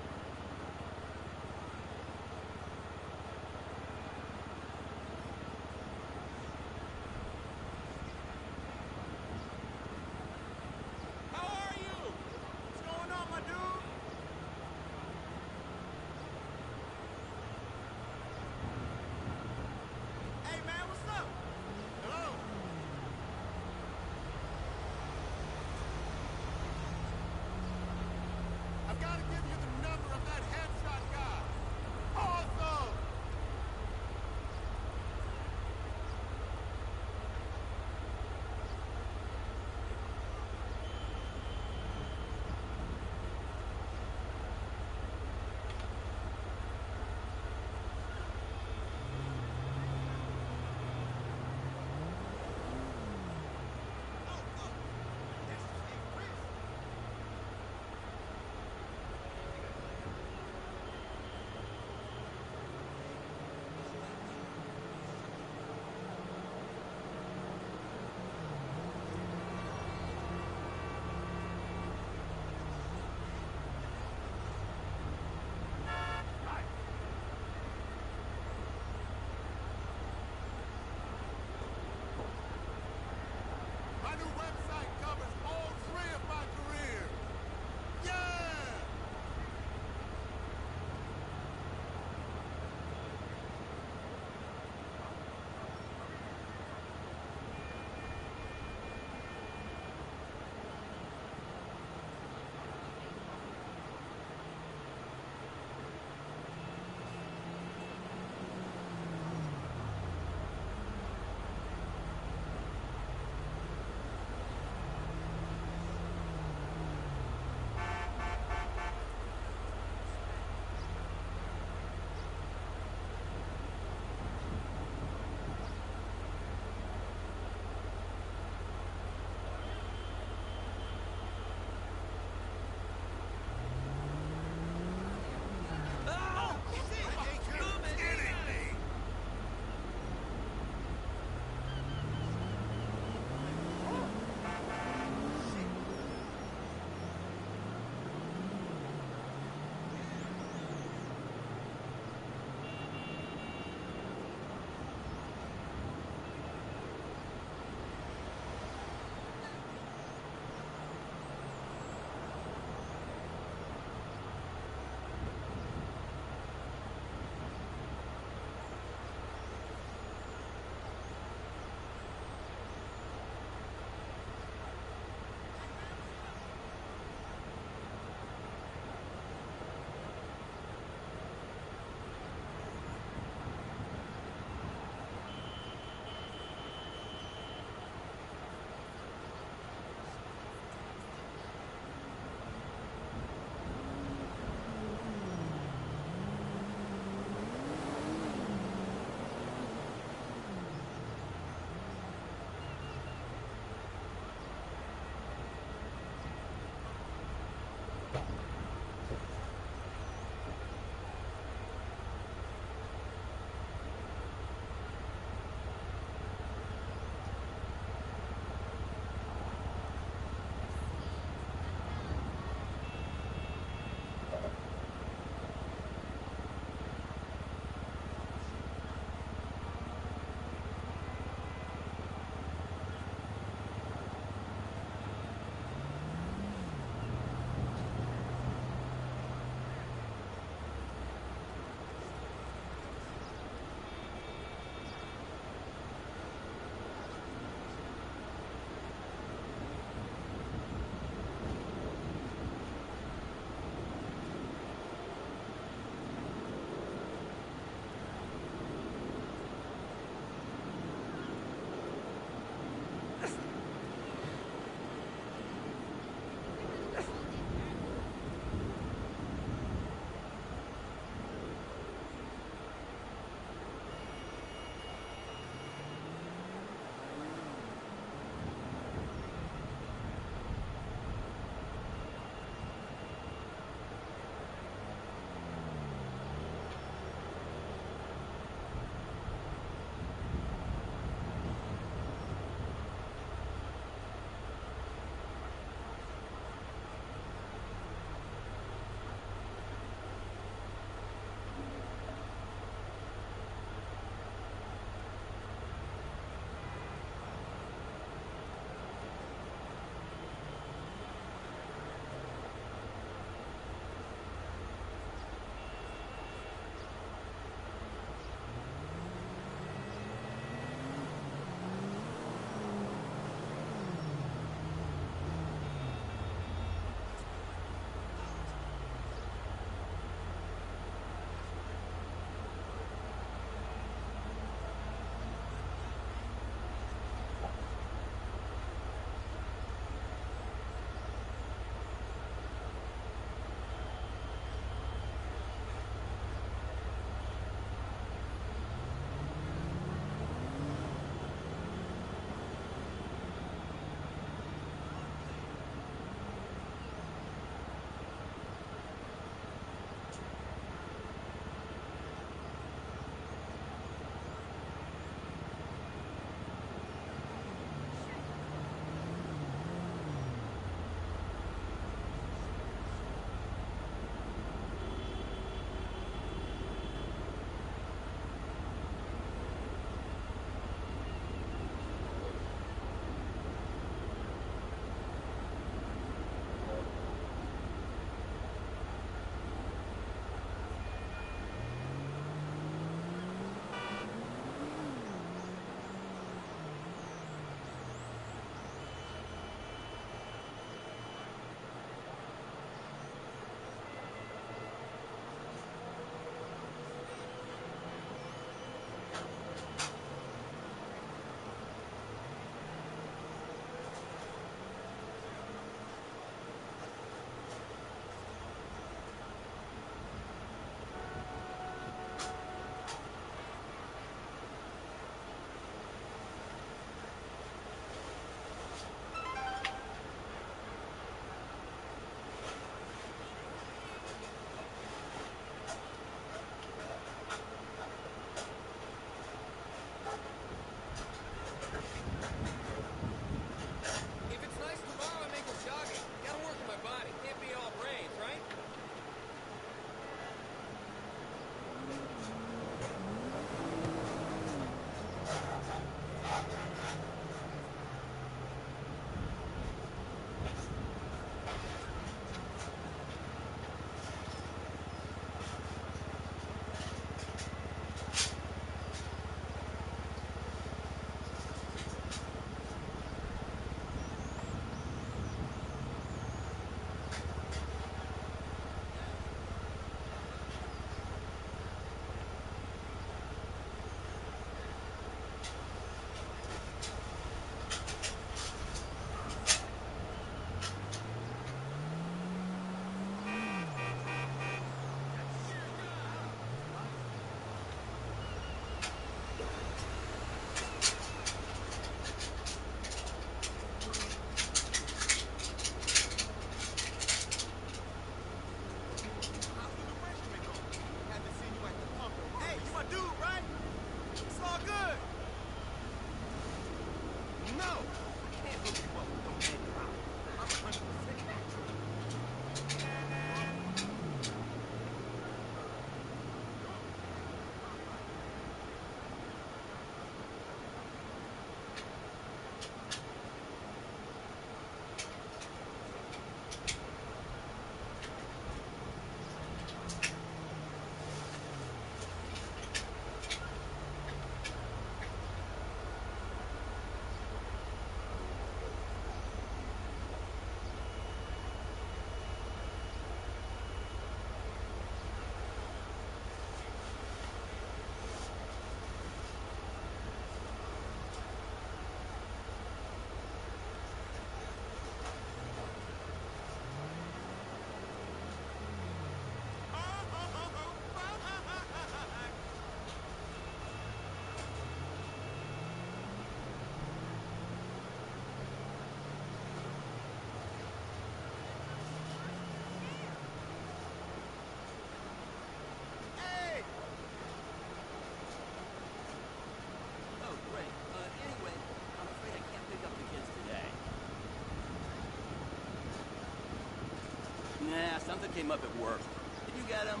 Nah, something came up at work. Did you get him?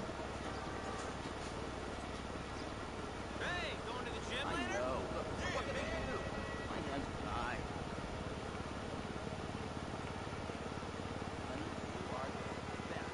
Hey, going to the gym I later? know. Look, what can I do? My hands are tied. Honey, you are the best.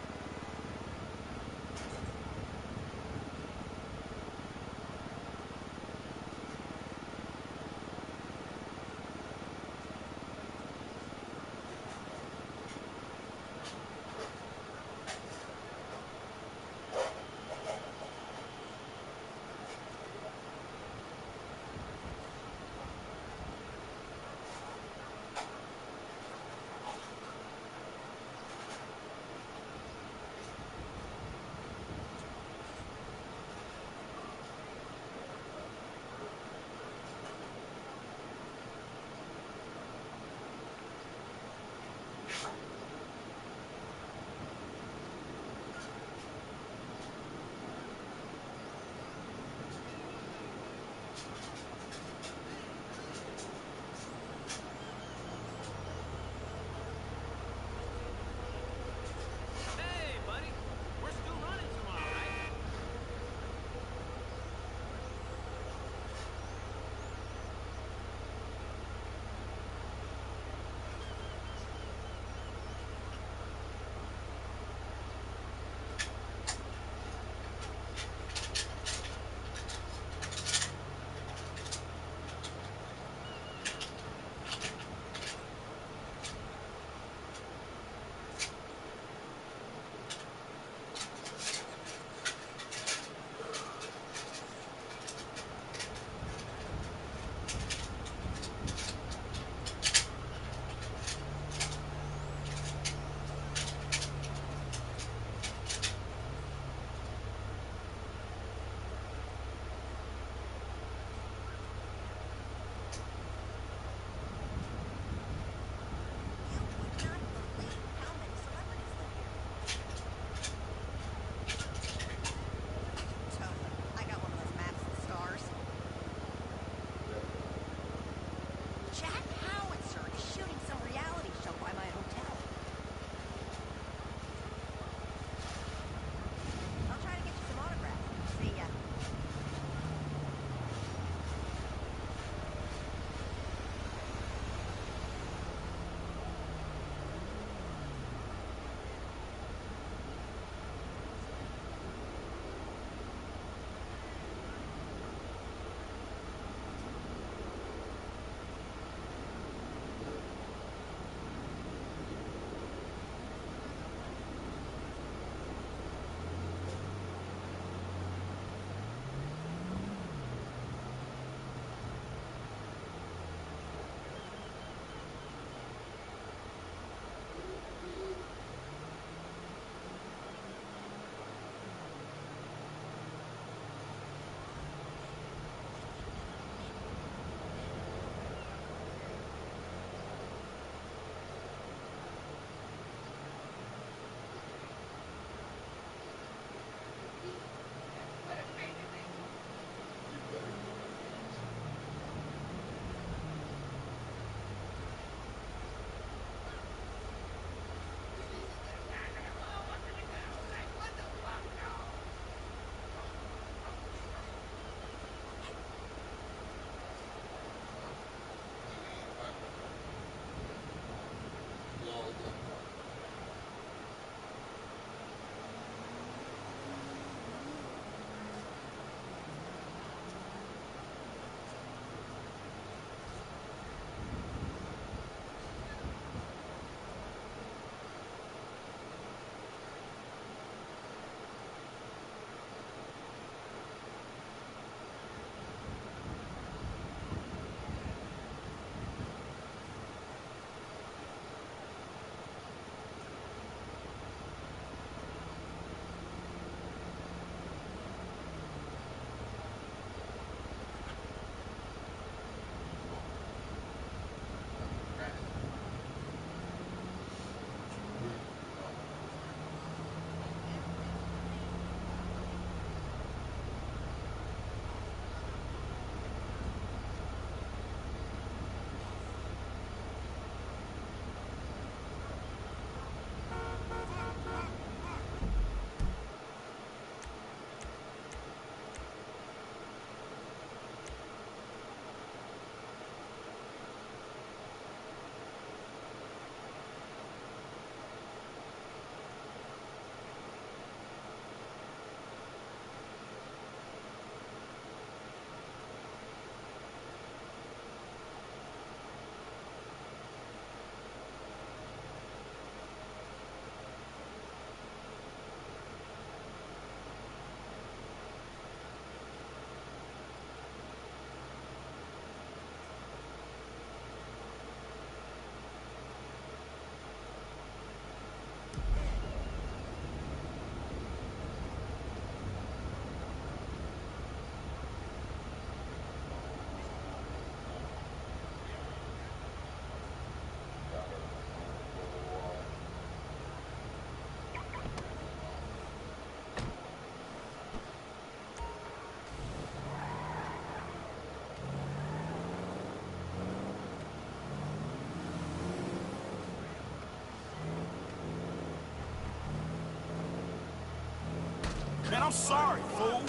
Man, I'm sorry, fool.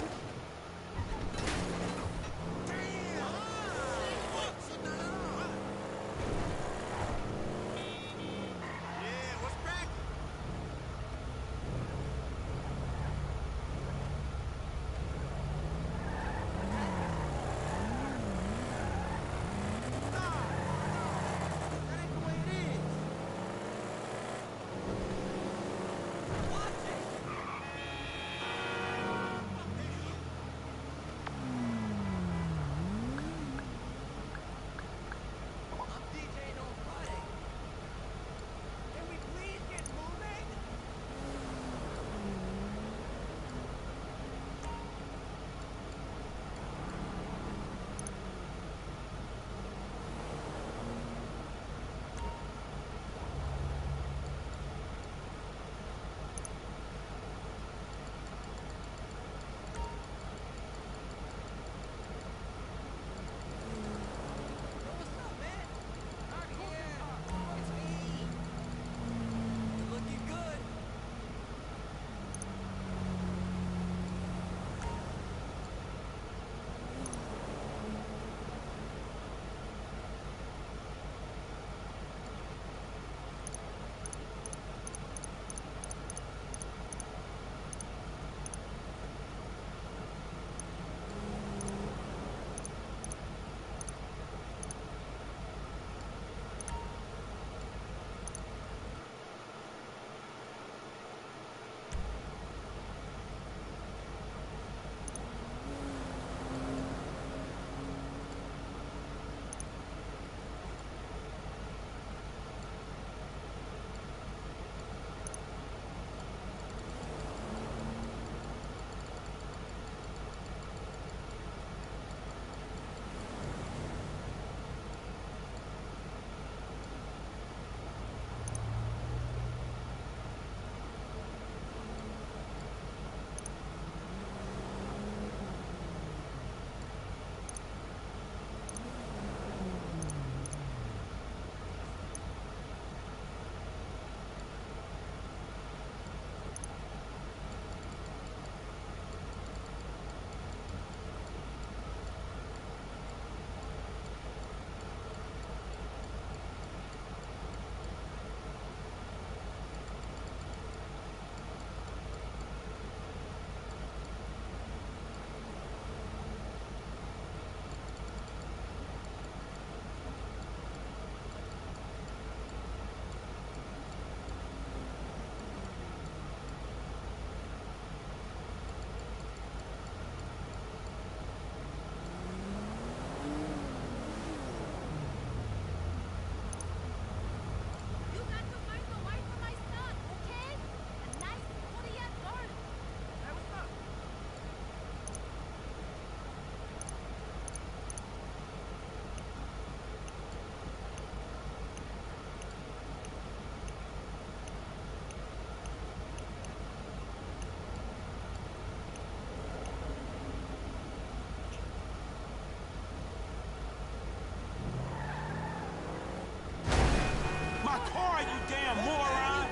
My car, you damn moron!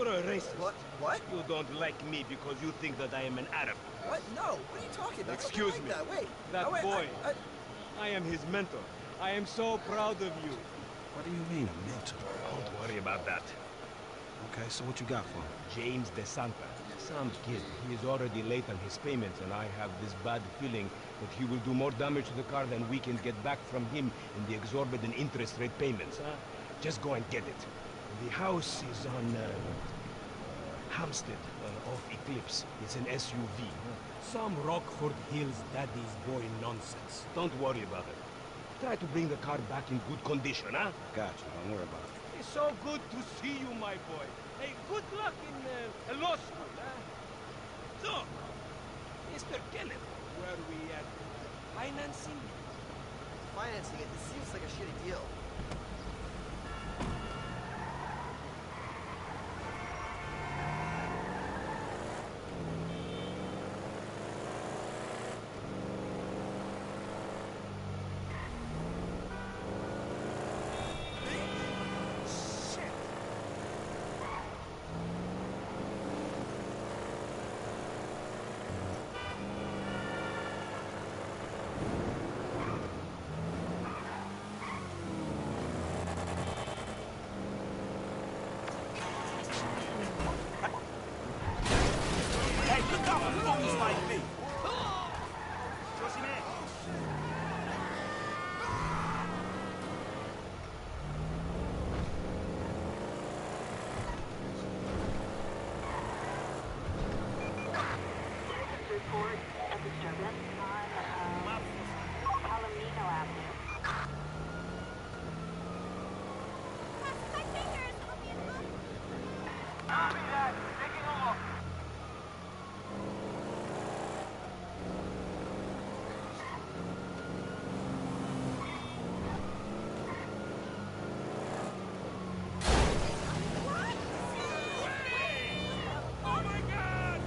You're a racist. What? You don't like me because you think that I am an Arab. What? No. What are you talking about? Excuse me. Like that. Wait. That Oh, wait, boy. I am his mentor. I am so proud of you. What do you mean, a mentor? Don't worry about that. Okay, so what you got for him? James DeSanta. Some kid. He is already late on his payments, and I have this bad feeling that he will do more damage to the car than we can get back from him in the exorbitant interest rate payments, huh? Just go and get it. The house is on, Hampstead, off Eclipse. It's an SUV. Some Rockford Hills daddy's boy nonsense. Don't worry about it. Try to bring the car back in good condition, huh? Gotcha, don't worry about it. It's so good to see you, my boy. Hey, good luck in law school, huh? So, Mr. Kenneth, where we at? Financing? Financing it seems like a shitty deal. Hey, look out for fools like me. Report a disturbance on Palomino Avenue. My fingers! Let me in. Copy that. Taking a look. Oh my God!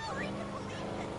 Hurry to believe it!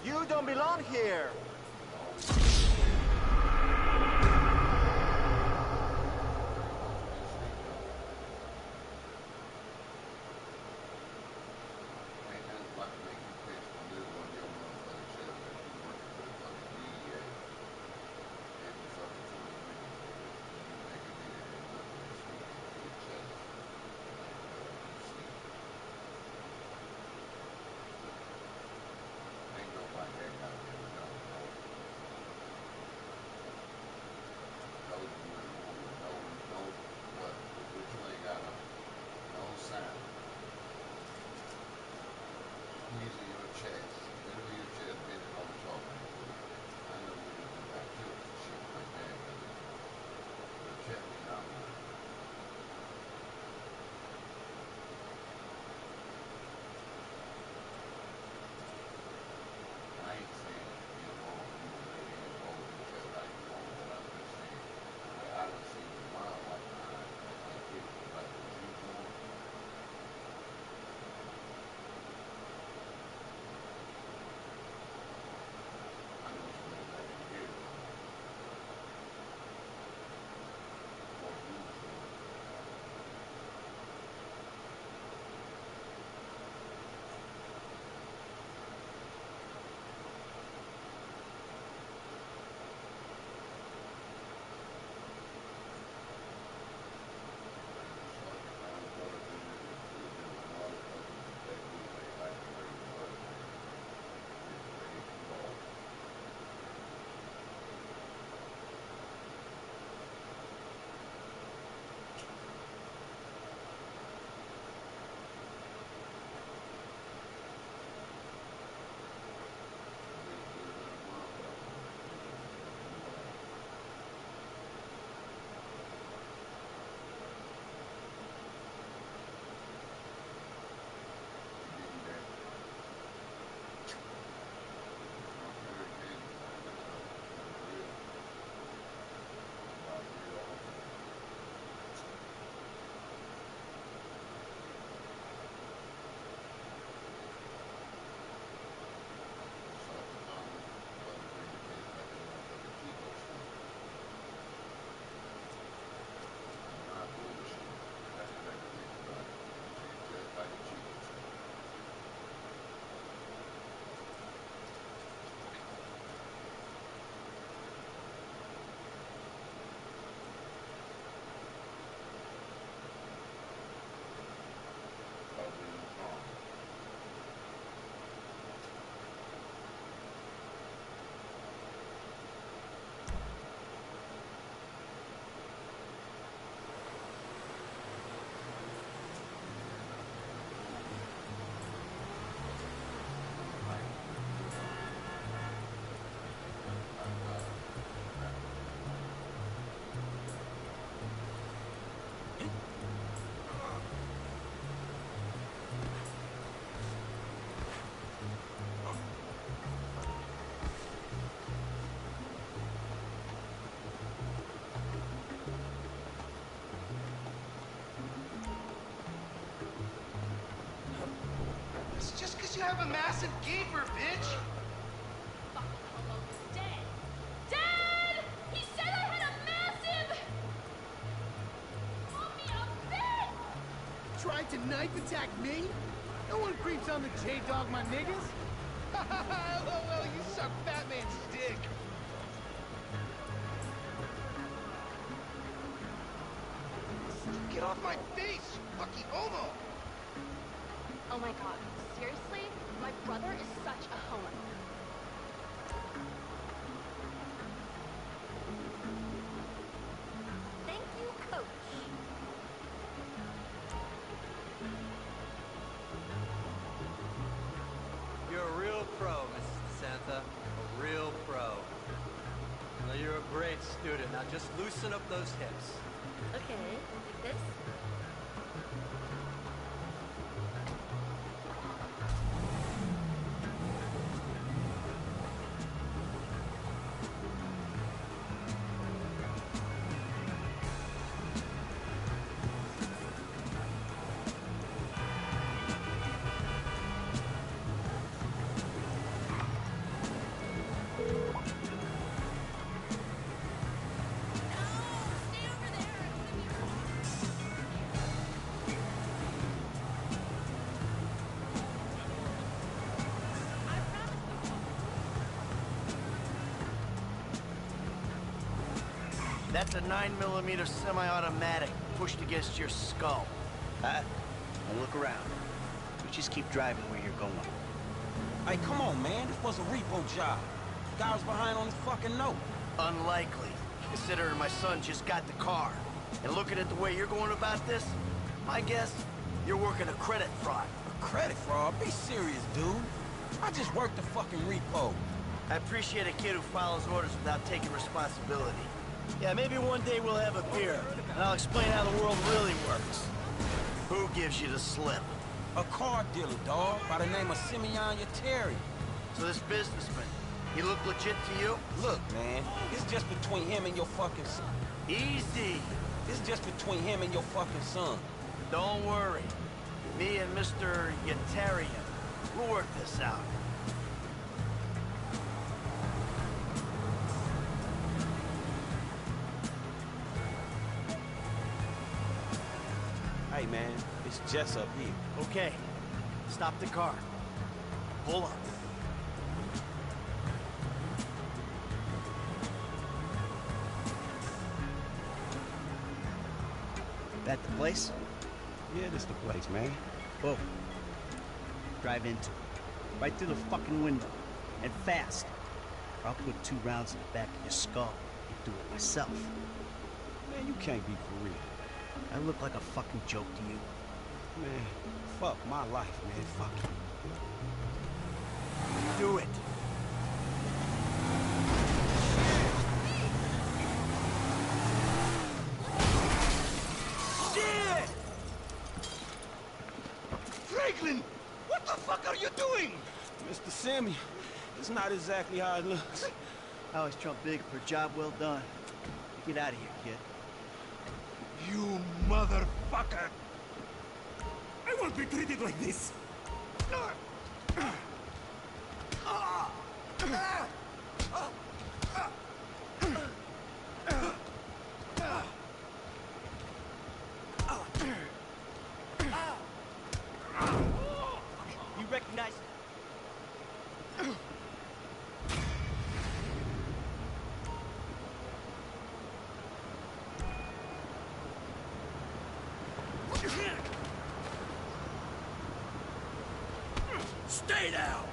You don't belong here. You have a massive gaper, bitch! Fucking homo is dead. Dad! He said I had a massive... Call me a bitch! Tried to knife attack me? No one creeps on the J-Dog, my niggas. LOL, you suck fat man's dick. Get off my face, fucking homo! Oh my god, seriously? My brother is such a homo. Thank you, Coach. You're a real pro, Mrs. DeSanta. A real pro. Well, you're a great student. Now just loosen up those hips. Okay, like this? That's a 9mm semi-automatic pushed against your skull. Huh? Now look around. You just keep driving where you're going. Hey, come on, man. This was a repo job. The guy was behind on his fucking note. Unlikely, considering my son just got the car. And looking at the way you're going about this, my guess, you're working a credit fraud. A credit fraud? Be serious, dude. I just worked the fucking repo. I appreciate a kid who follows orders without taking responsibility. Yeah, maybe one day we'll have a beer, and I'll explain how the world really works. Who gives you the slip? A car dealer, dawg, by the name of Simeon Yeteri. So this businessman, he look legit to you? Look, man, it's just between him and your fucking son. Easy. It's just between him and your fucking son. Don't worry. Me and Mr. Yetarian, we'll work this out. Hey, man, it's Jess up here. Okay, stop the car. Pull up. That the place? Yeah, this the place, man. Whoa. Drive into it. Right through the fucking window. And fast. Or I'll put 2 rounds in the back of your skull and do it myself. Man, you can't be for real. I look like a fucking joke to you. Man, fuck my life, man. Fuck it. Do it. Shit! Franklin! What the fuck are you doing? Mr. Sammy, it's not exactly how it looks. I always trump big for a job well done. Get out of here, kid. You motherfucker! I won't be treated like this! You recognize... Stay down!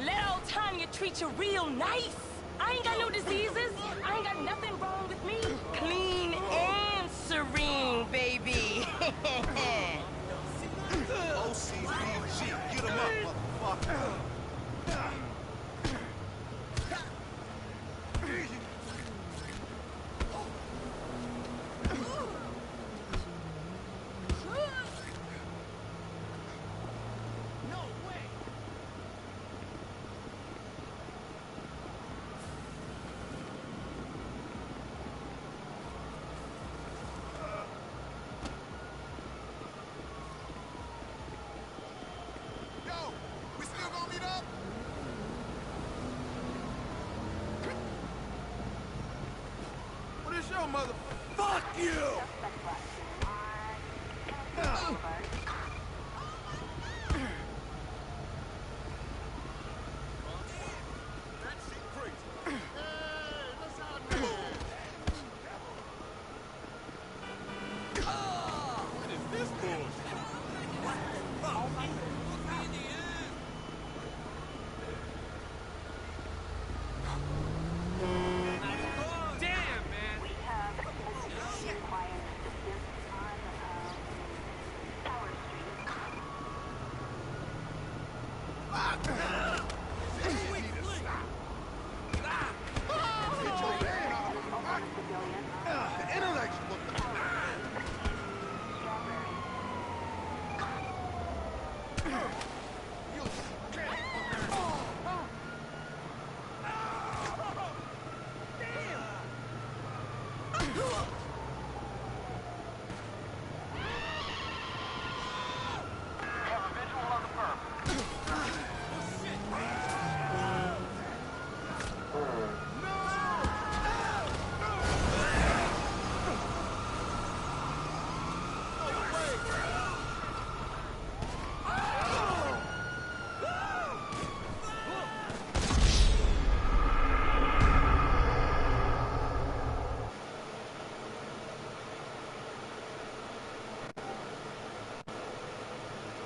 Let old Tanya treat you real nice. I ain't got no diseases. I ain't got nothing wrong with me. Clean and serene, baby. OCBG, get him up, motherfucker. Fuck you!